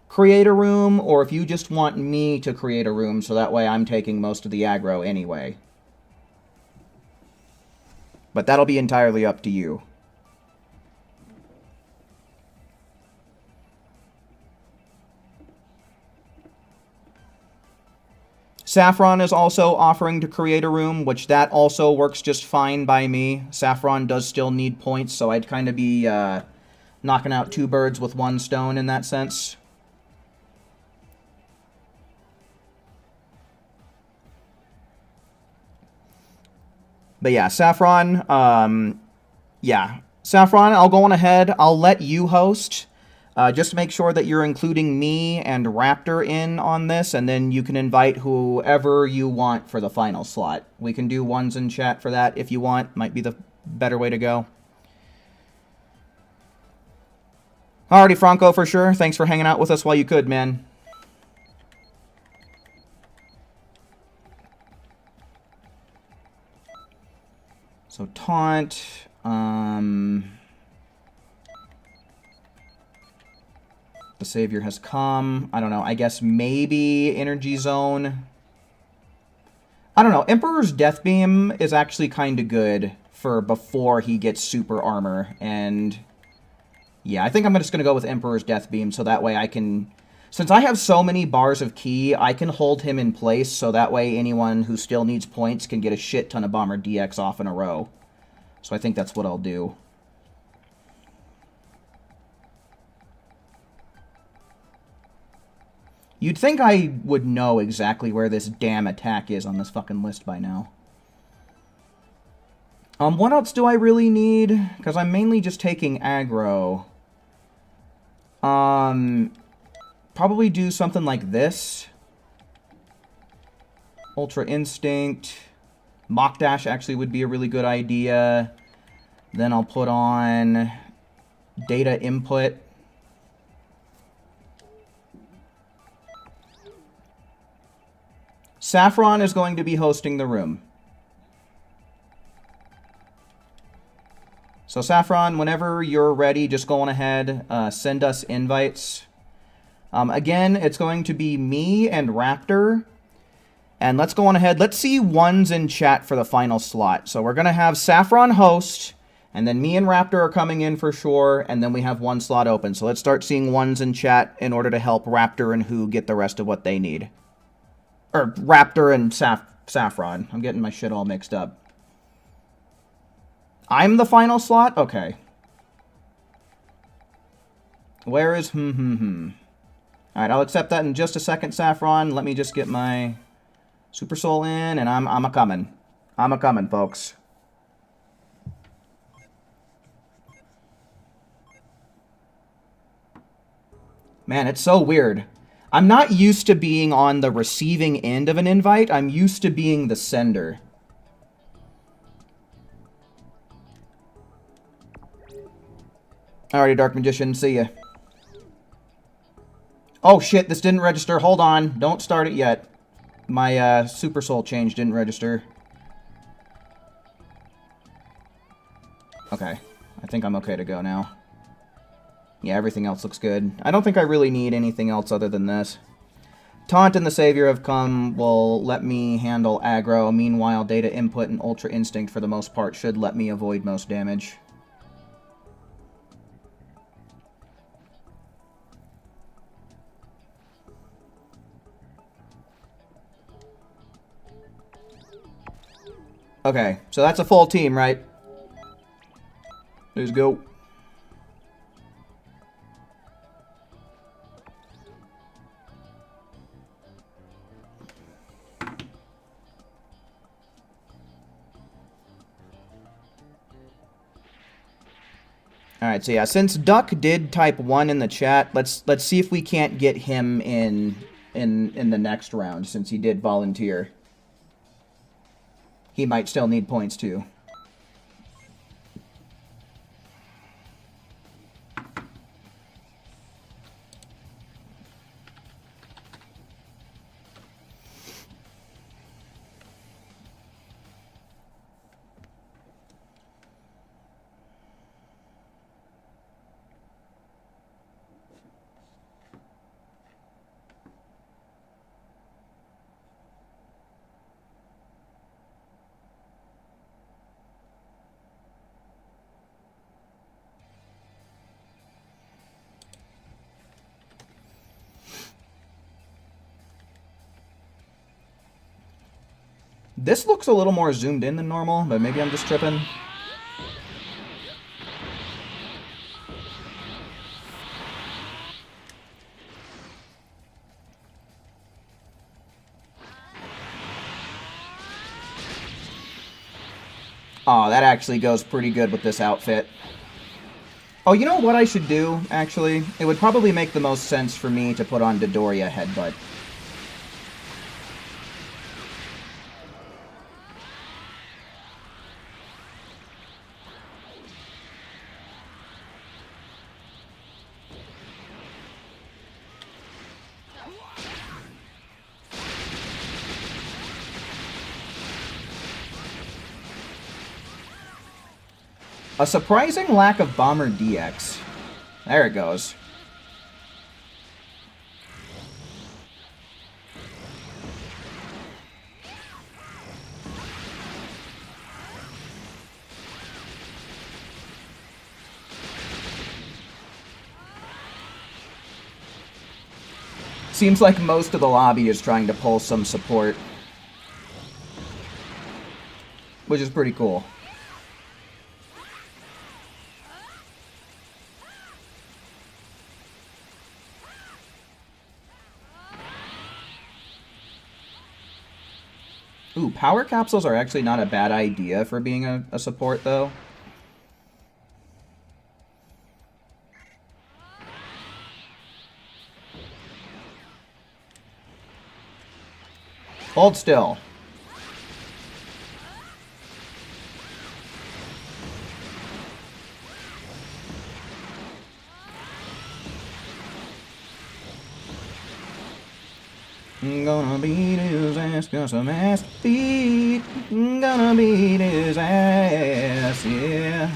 create a room or if you just want me to create a room so that way I'm taking most of the aggro anyway. But that'll be entirely up to you. Saffron is also offering to create a room, which that also works just fine by me. Saffron does still need points, so I'd kind of be knocking out 2 birds with 1 stone in that sense. But yeah, Saffron, Saffron, I'll go on ahead. I'll let you host. Just make sure that you're including me and Raptor in on this, and then you can invite whoever you want for the final slot. We can do ones in chat for that if you want. Might be the better way to go. Alrighty, Franco, for sure. Thanks for hanging out with us while you could, man. So, taunt. The savior has come. I don't know. I guess maybe energy zone. I don't know. Emperor's Death Beam is actually kind of good for before he gets super armor. And yeah, I think I'm just going to go with Emperor's Death Beam so that way I can... Since I have so many bars of ki, I can hold him in place so that way anyone who still needs points can get a shit ton of Bomber DX off in a row. So I think that's what I'll do. You'd think I would know exactly where this damn attack is on this fucking list by now. What else do I really need? Because I'm mainly just taking aggro. Probably do something like this. Ultra Instinct. Mock Dash actually would be a really good idea. Then I'll put on Data Input. Saffron is going to be hosting the room. So Saffron, whenever you're ready, just go on ahead, send us invites. Again, it's going to be me and Raptor. And let's go on ahead. Let's see ones in chat for the final slot. So we're going to have Saffron host, and then me and Raptor are coming in for sure, and then we have 1 slot open. So let's start seeing ones in chat in order to help Raptor and Who get the rest of what they need. Or Raptor and Saffron. I'm getting my shit all mixed up. I'm the final slot? Okay. Where is Alright, I'll accept that in just a second, Saffron. Let me just get my Super Soul in, and I'm a-coming. I'm a-coming, folks. Man, it's so weird. I'm not used to being on the receiving end of an invite. I'm used to being the sender. Alrighty, Dark Magician, see ya. Oh shit, this didn't register. Hold on. Don't start it yet. My Super Soul change didn't register. Okay. I think I'm okay to go now. Yeah, everything else looks good. I don't think I really need anything else other than this. Taunt and the Savior have come, will let me handle aggro. Meanwhile, Data Input and Ultra Instinct, for the most part, should let me avoid most damage. Okay, so that's a full team, right? Let's go. Alright, so yeah, since Duck did type 1 in the chat, let's see if we can't get him in the next round, since he did volunteer. He might still need points too. This looks a little more zoomed in than normal, but maybe I'm just tripping. Oh, that actually goes pretty good with this outfit. Oh, you know what I should do, actually? It would probably make the most sense for me to put on Dodoria Headbutt. A surprising lack of Bomber DX. There it goes. Seems like most of the lobby is trying to pull some support, which is pretty cool. Ooh, power capsules are actually not a bad idea for being a support, though. Hold still. I'm gonna beat his ass, got some ass beat. I'm gonna beat his ass, yeah.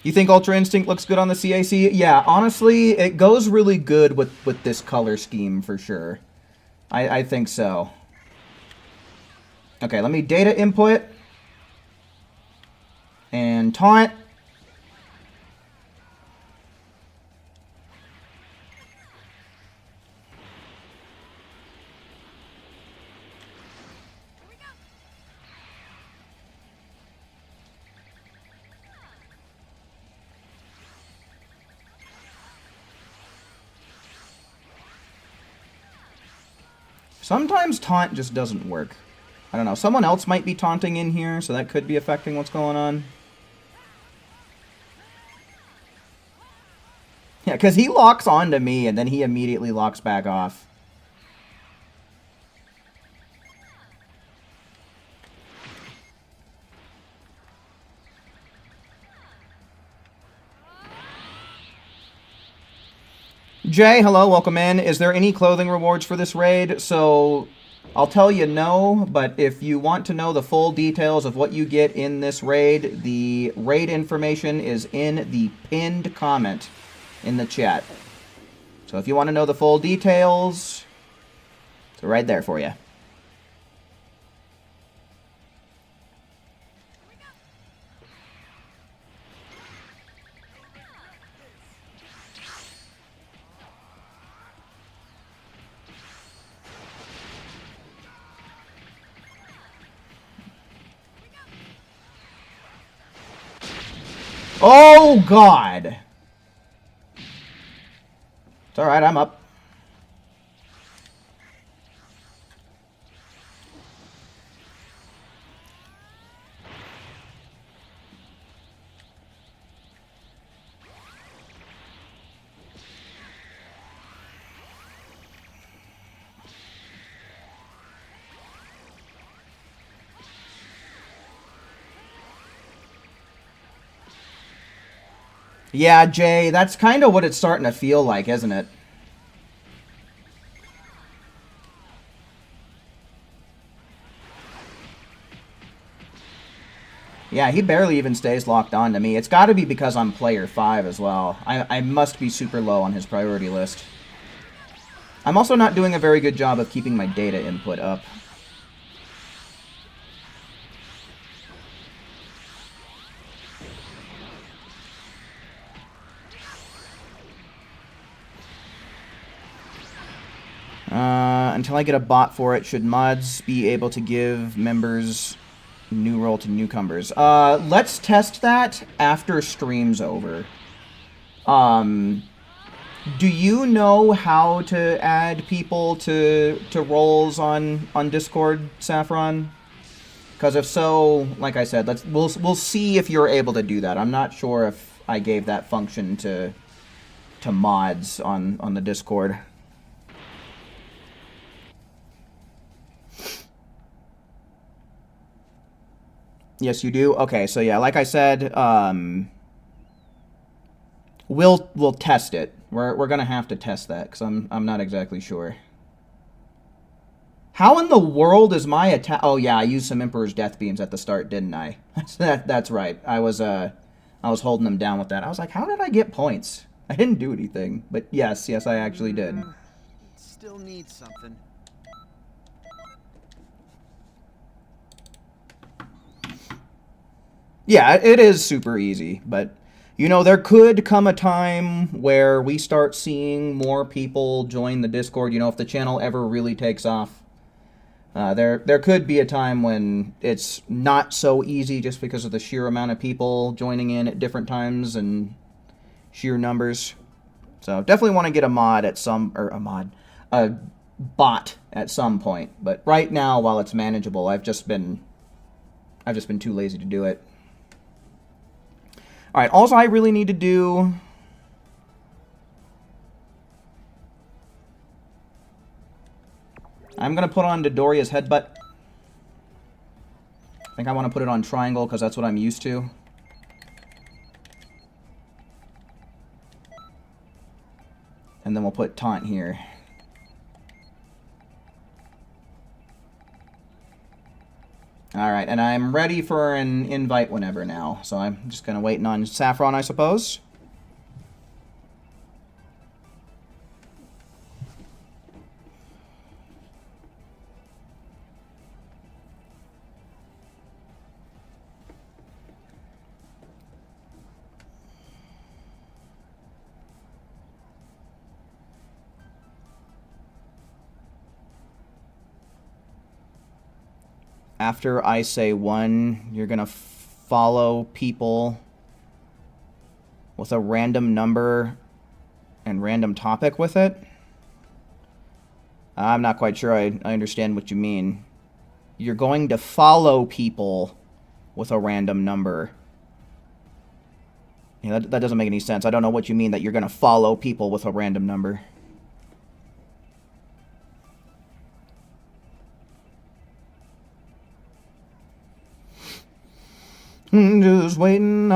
You think Ultra Instinct looks good on the CAC? Yeah, honestly, it goes really good with this color scheme for sure. I think so. Okay, let me data input. And taunt. Sometimes taunt just doesn't work. I don't know. Someone else might be taunting in here, so that could be affecting what's going on. Yeah, because he locks onto me, and then he immediately locks back off. Jay, hello, welcome in. Is there any clothing rewards for this raid? So, I'll tell you no, but if you want to know the full details of what you get in this raid, the raid information is in the pinned comment in the chat. So if you want to know the full details, it's right there for you. Oh, God. It's alright, I'm up. Yeah, Jay, that's kind of what it's starting to feel like, isn't it? Yeah, he barely even stays locked on to me. It's got to be because I'm player 5 as well. I must be super low on his priority list. I'm also not doing a very good job of keeping my data input up. until I get a bot for it, should mods be able to give members new role to newcomers? Let's test that after stream's over. Do you know how to add people to roles on Discord, Saffron? Because if so, like I said, we'll see if you're able to do that. I'm not sure if I gave that function to mods on the Discord. Yes, you do. Okay, so yeah, like I said, we'll test it. We're gonna have to test that because I'm not exactly sure. How in the world is my attack? Oh yeah, I used some Emperor's Death Beams at the start, didn't I? That's right. I was holding them down with that. I was like, how did I get points? I didn't do anything, but yes, I actually did. Still need something. Yeah, it is super easy, but you know, there could come a time where we start seeing more people join the Discord. You know, if the channel ever really takes off, there could be a time when it's not so easy just because of the sheer amount of people joining in at different times and sheer numbers. So definitely want to get a mod at a bot at some point. But right now, while it's manageable, I've just been too lazy to do it. All right, all I really need to do... I'm going to put on Dodoria's headbutt. I think I want to put it on triangle because that's what I'm used to. And then we'll put taunt here. Alright, and I'm ready for an invite whenever now. So I'm just going to wait on Saffron, I suppose. After I say 1, you're going to follow people with a random number and random topic with it. I'm not quite sure I understand what you mean. You're going to follow people with a random number. Yeah, that doesn't make any sense. I don't know what you mean that you're going to follow people with a random number. Just waiting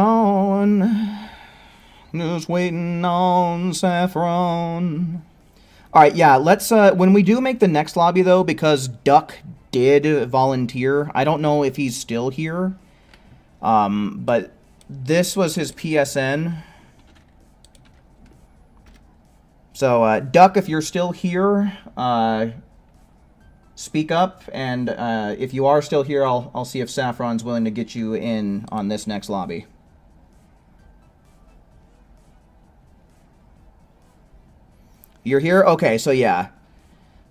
on Saffron. Alright, yeah, let's, when we do make the next lobby, though, because Duck did volunteer, I don't know if he's still here, but this was his PSN. So, Duck, if you're still here, speak up, and if you are still here, I'll see if Saffron's willing to get you in on this next lobby. You're here? Okay, so yeah.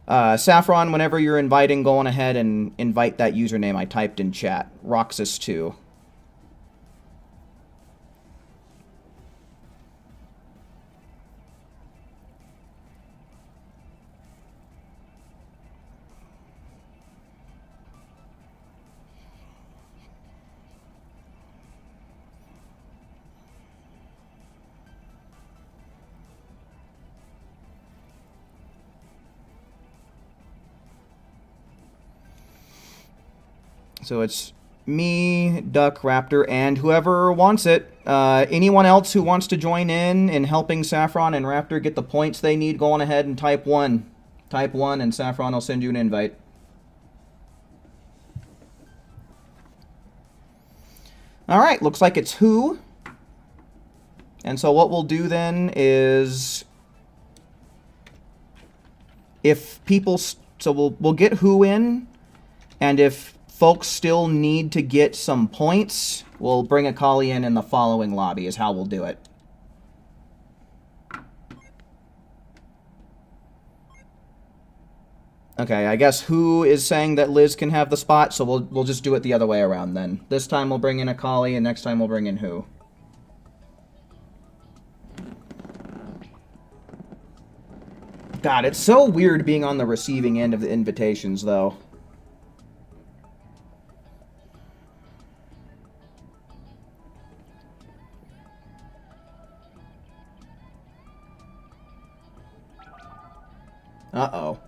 Saffron, whenever you're inviting, go on ahead and invite that username I typed in chat, Roxas2. So it's me, Duck, Raptor, and whoever wants it. Anyone else who wants to join in helping Saffron and Raptor get the points they need, go on ahead and type 1. Type 1 and Saffron will send you an invite. Alright, looks like it's who. And so what we'll do then is... if people... so we'll get who in, and if folks still need to get some points, we'll bring a Kali in the following lobby is how we'll do it. Okay, I guess who is saying that Liz can have the spot, so we'll just do it the other way around then. This time we'll bring in Akali, and next time we'll bring in who? God, it's so weird being on the receiving end of the invitations, though. Uh-oh.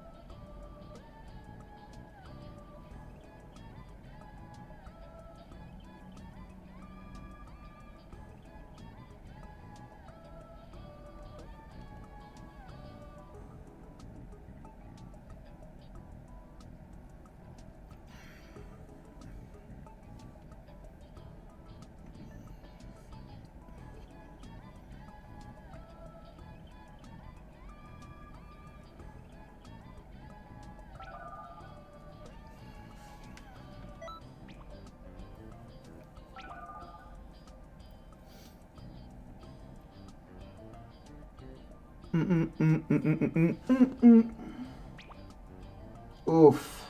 Oof.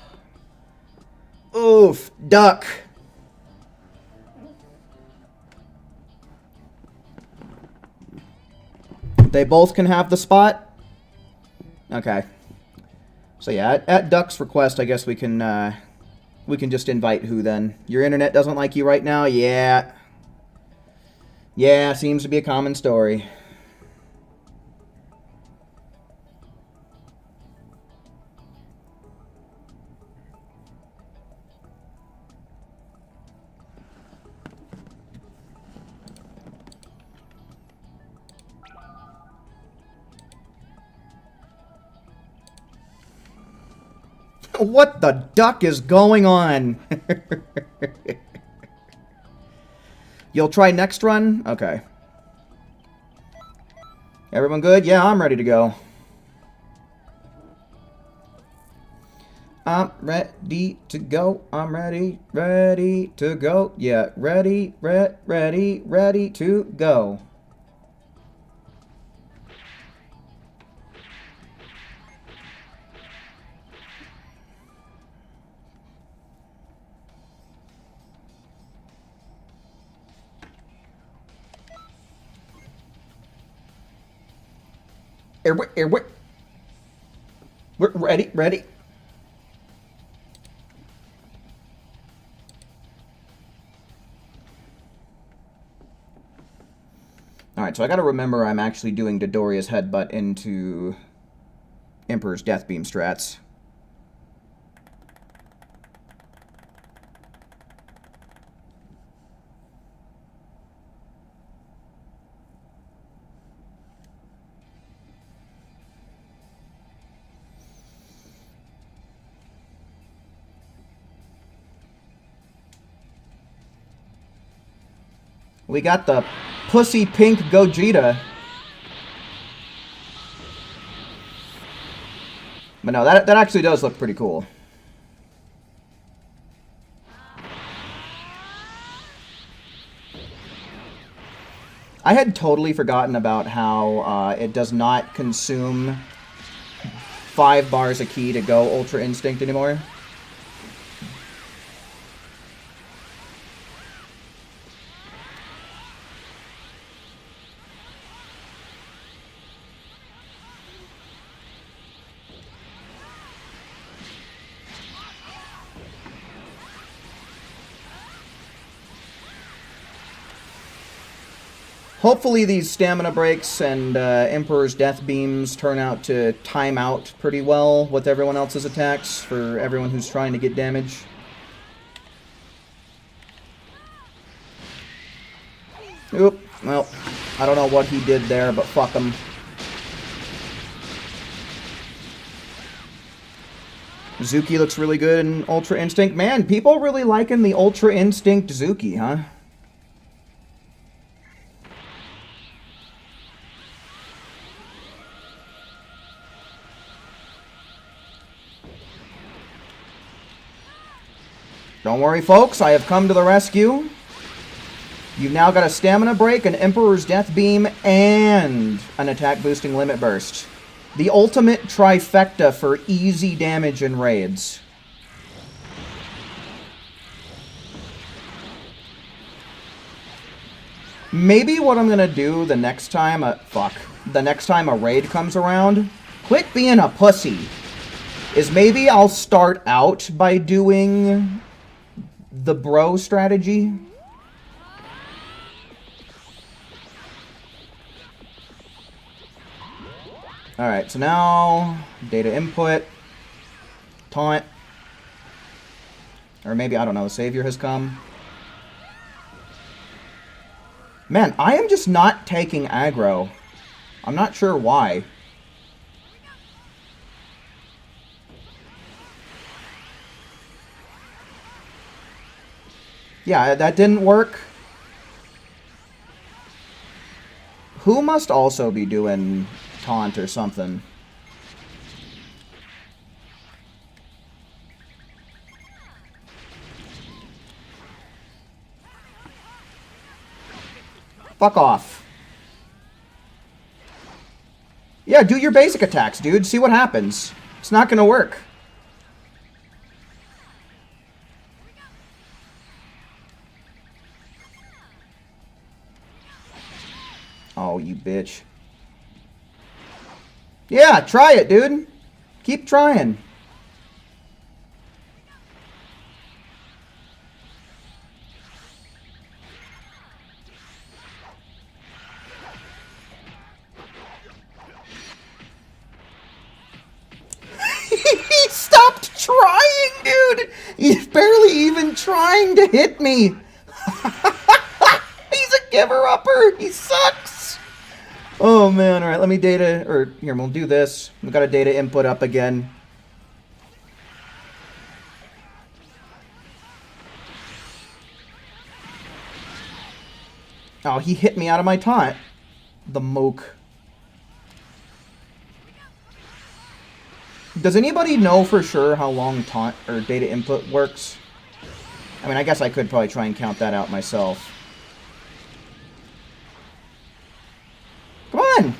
Oof. Duck. They both can have the spot? Okay. So yeah, at Duck's request, I guess we can just invite who then? Your internet doesn't like you right now? Yeah. Yeah, seems to be a common story. What the duck is going on? You'll try next run? Okay. Everyone good? Yeah, I'm ready to go. I'm ready to go. I'm ready to go. Yeah, ready to go. We're ready. Alright, so I gotta remember I'm actually doing Dodoria's headbutt into Emperor's Death Beam strats. We got the pussy pink Gogeta. But no, that actually does look pretty cool. I had totally forgotten about how it does not consume 5 bars of ki to go Ultra Instinct anymore. Hopefully these stamina breaks and Emperor's Death Beams turn out to time out pretty well with everyone else's attacks for everyone who's trying to get damage. Oop, well, I don't know what he did there, but fuck him. Zuki looks really good in Ultra Instinct. Man, people really liking the Ultra Instinct Zuki, huh? Don't worry, folks, I have come to the rescue. You've now got a stamina break, an Emperor's Death Beam, and an attack boosting limit burst. The ultimate trifecta for easy damage in raids. Maybe what I'm gonna do the next time the next time a raid comes around, quit being a pussy, is maybe I'll start out by doing the bro strategy. Alright, so now data input, taunt, or maybe, I don't know, the savior has come. Man, I am just not taking aggro. I'm not sure why. Yeah, that didn't work. Who must also be doing taunt or something? Fuck off. Yeah, do your basic attacks, dude. See what happens. It's not gonna work. Oh, you bitch. Yeah, try it, dude. Keep trying. He stopped trying, dude! He's barely even trying to hit me! He's a giver-upper! He sucks! Oh, man. Alright, let me data... Or, here, we'll do this. We've got a data input up again. Oh, he hit me out of my taunt. The moke. Does anybody know for sure how long taunt or data input works? I mean, I guess I could probably try and count that out myself. Come on!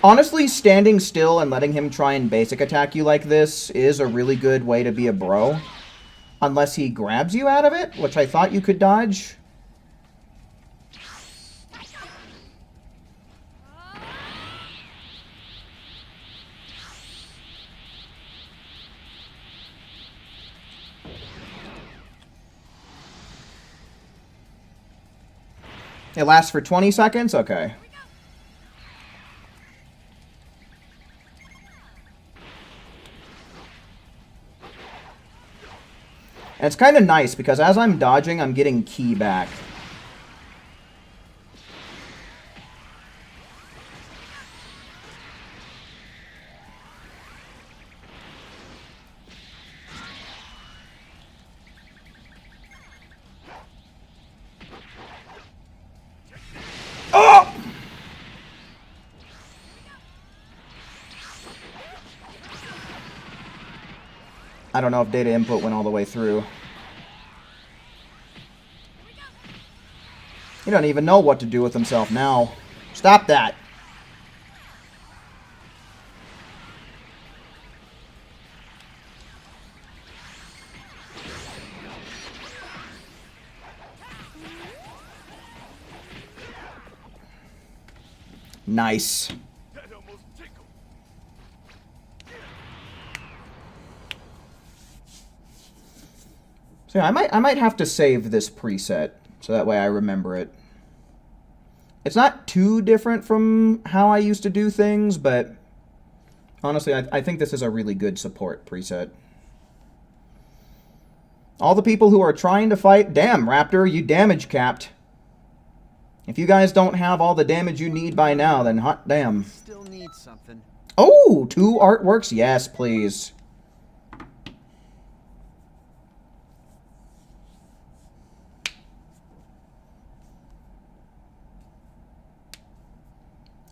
Honestly, standing still and letting him try and basic attack you like this is a really good way to be a bro. Unless he grabs you out of it, which I thought you could dodge. It lasts for 20 seconds? Okay. And it's kind of nice, because as I'm dodging, I'm getting ki back. Oh! I don't know if data input went all the way through. He doesn't even know what to do with himself now. Stop that. Nice. So yeah, I might have to save this preset so that way I remember it. It's not too different from how I used to do things, but honestly, I think this is a really good support preset. All the people who are trying to fight, damn, Raptor, you damage capped. If you guys don't have all the damage you need by now, then hot damn. Still need something. Oh, 2 artworks? Yes, please.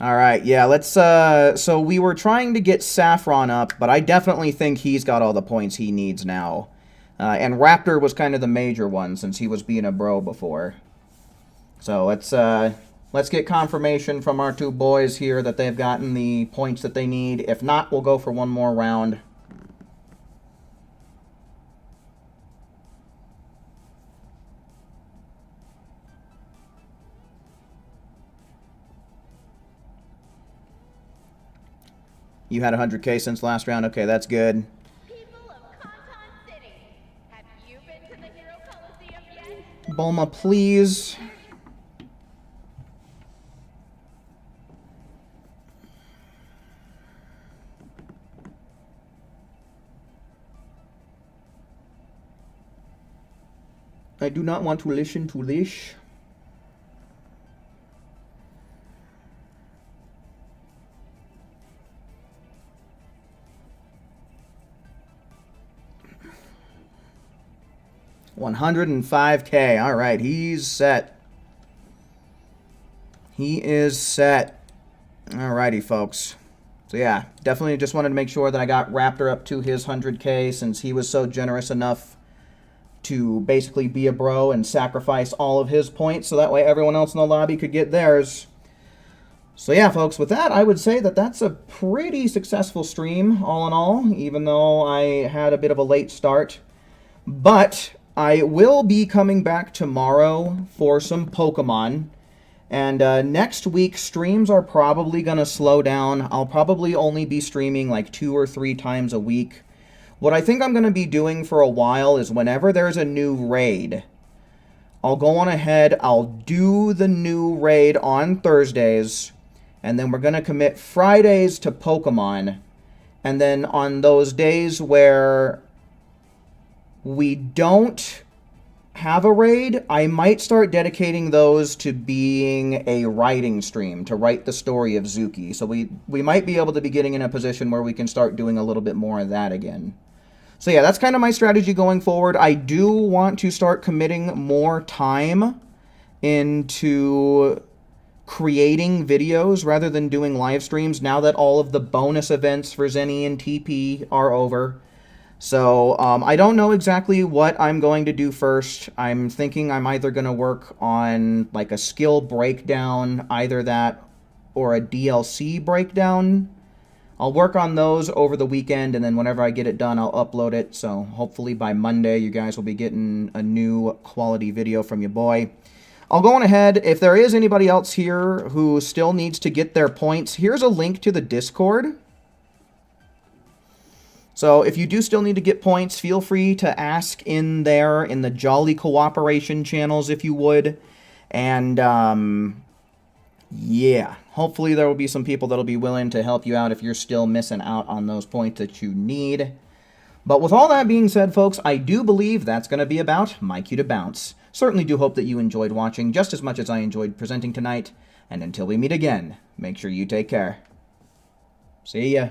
Alright, yeah, let's, so we were trying to get Saffron up, but I definitely think he's got all the points he needs now. And Raptor was kind of the major one, since he was being a bro before. So let's Let's get confirmation from our two boys here that they've gotten the points that they need. If not, we'll go for one more round. You had 100K since last round. Okay, that's good. Bulma, please. I do not want to listen to this. $105K. All right, he's set. He is set. All righty, folks. So yeah, definitely just wanted to make sure that I got Raptor up to his 100K since he was so generous enough to basically be a bro and sacrifice all of his points so that way everyone else in the lobby could get theirs. So yeah, folks, with that, I would say that that's a pretty successful stream, all in all, even though I had a bit of a late start. But I will be coming back tomorrow for some Pokemon. And next week's streams are probably going to slow down. I'll probably only be streaming like 2 or 3 times a week. What I think I'm going to be doing for a while is whenever there's a new raid, I'll go on ahead, I'll do the new raid on Thursdays, and then we're going to commit Fridays to Pokemon. And then on those days where we don't have a raid, I might start dedicating those to being a writing stream, to write the story of Zuki. So we might be able to be getting in a position where we can start doing a little bit more of that again. So yeah, that's kind of my strategy going forward. I do want to start committing more time into creating videos rather than doing live streams now that all of the bonus events for Zenny and TP are over. So I don't know exactly what I'm going to do first. I'm thinking I'm either going to work on like a skill breakdown, either that or a DLC breakdown. I'll work on those over the weekend, and then whenever I get it done, I'll upload it. So hopefully by Monday, you guys will be getting a new quality video from your boy. I'll go on ahead. If there is anybody else here who still needs to get their points, here's a link to the Discord. So if you do still need to get points, feel free to ask in there in the Jolly Cooperation channels if you would. And yeah, hopefully there will be some people that will be willing to help you out if you're still missing out on those points that you need. But with all that being said, folks, I do believe that's going to be about my cue to bounce. Certainly do hope that you enjoyed watching just as much as I enjoyed presenting tonight. And until we meet again, make sure you take care. See ya.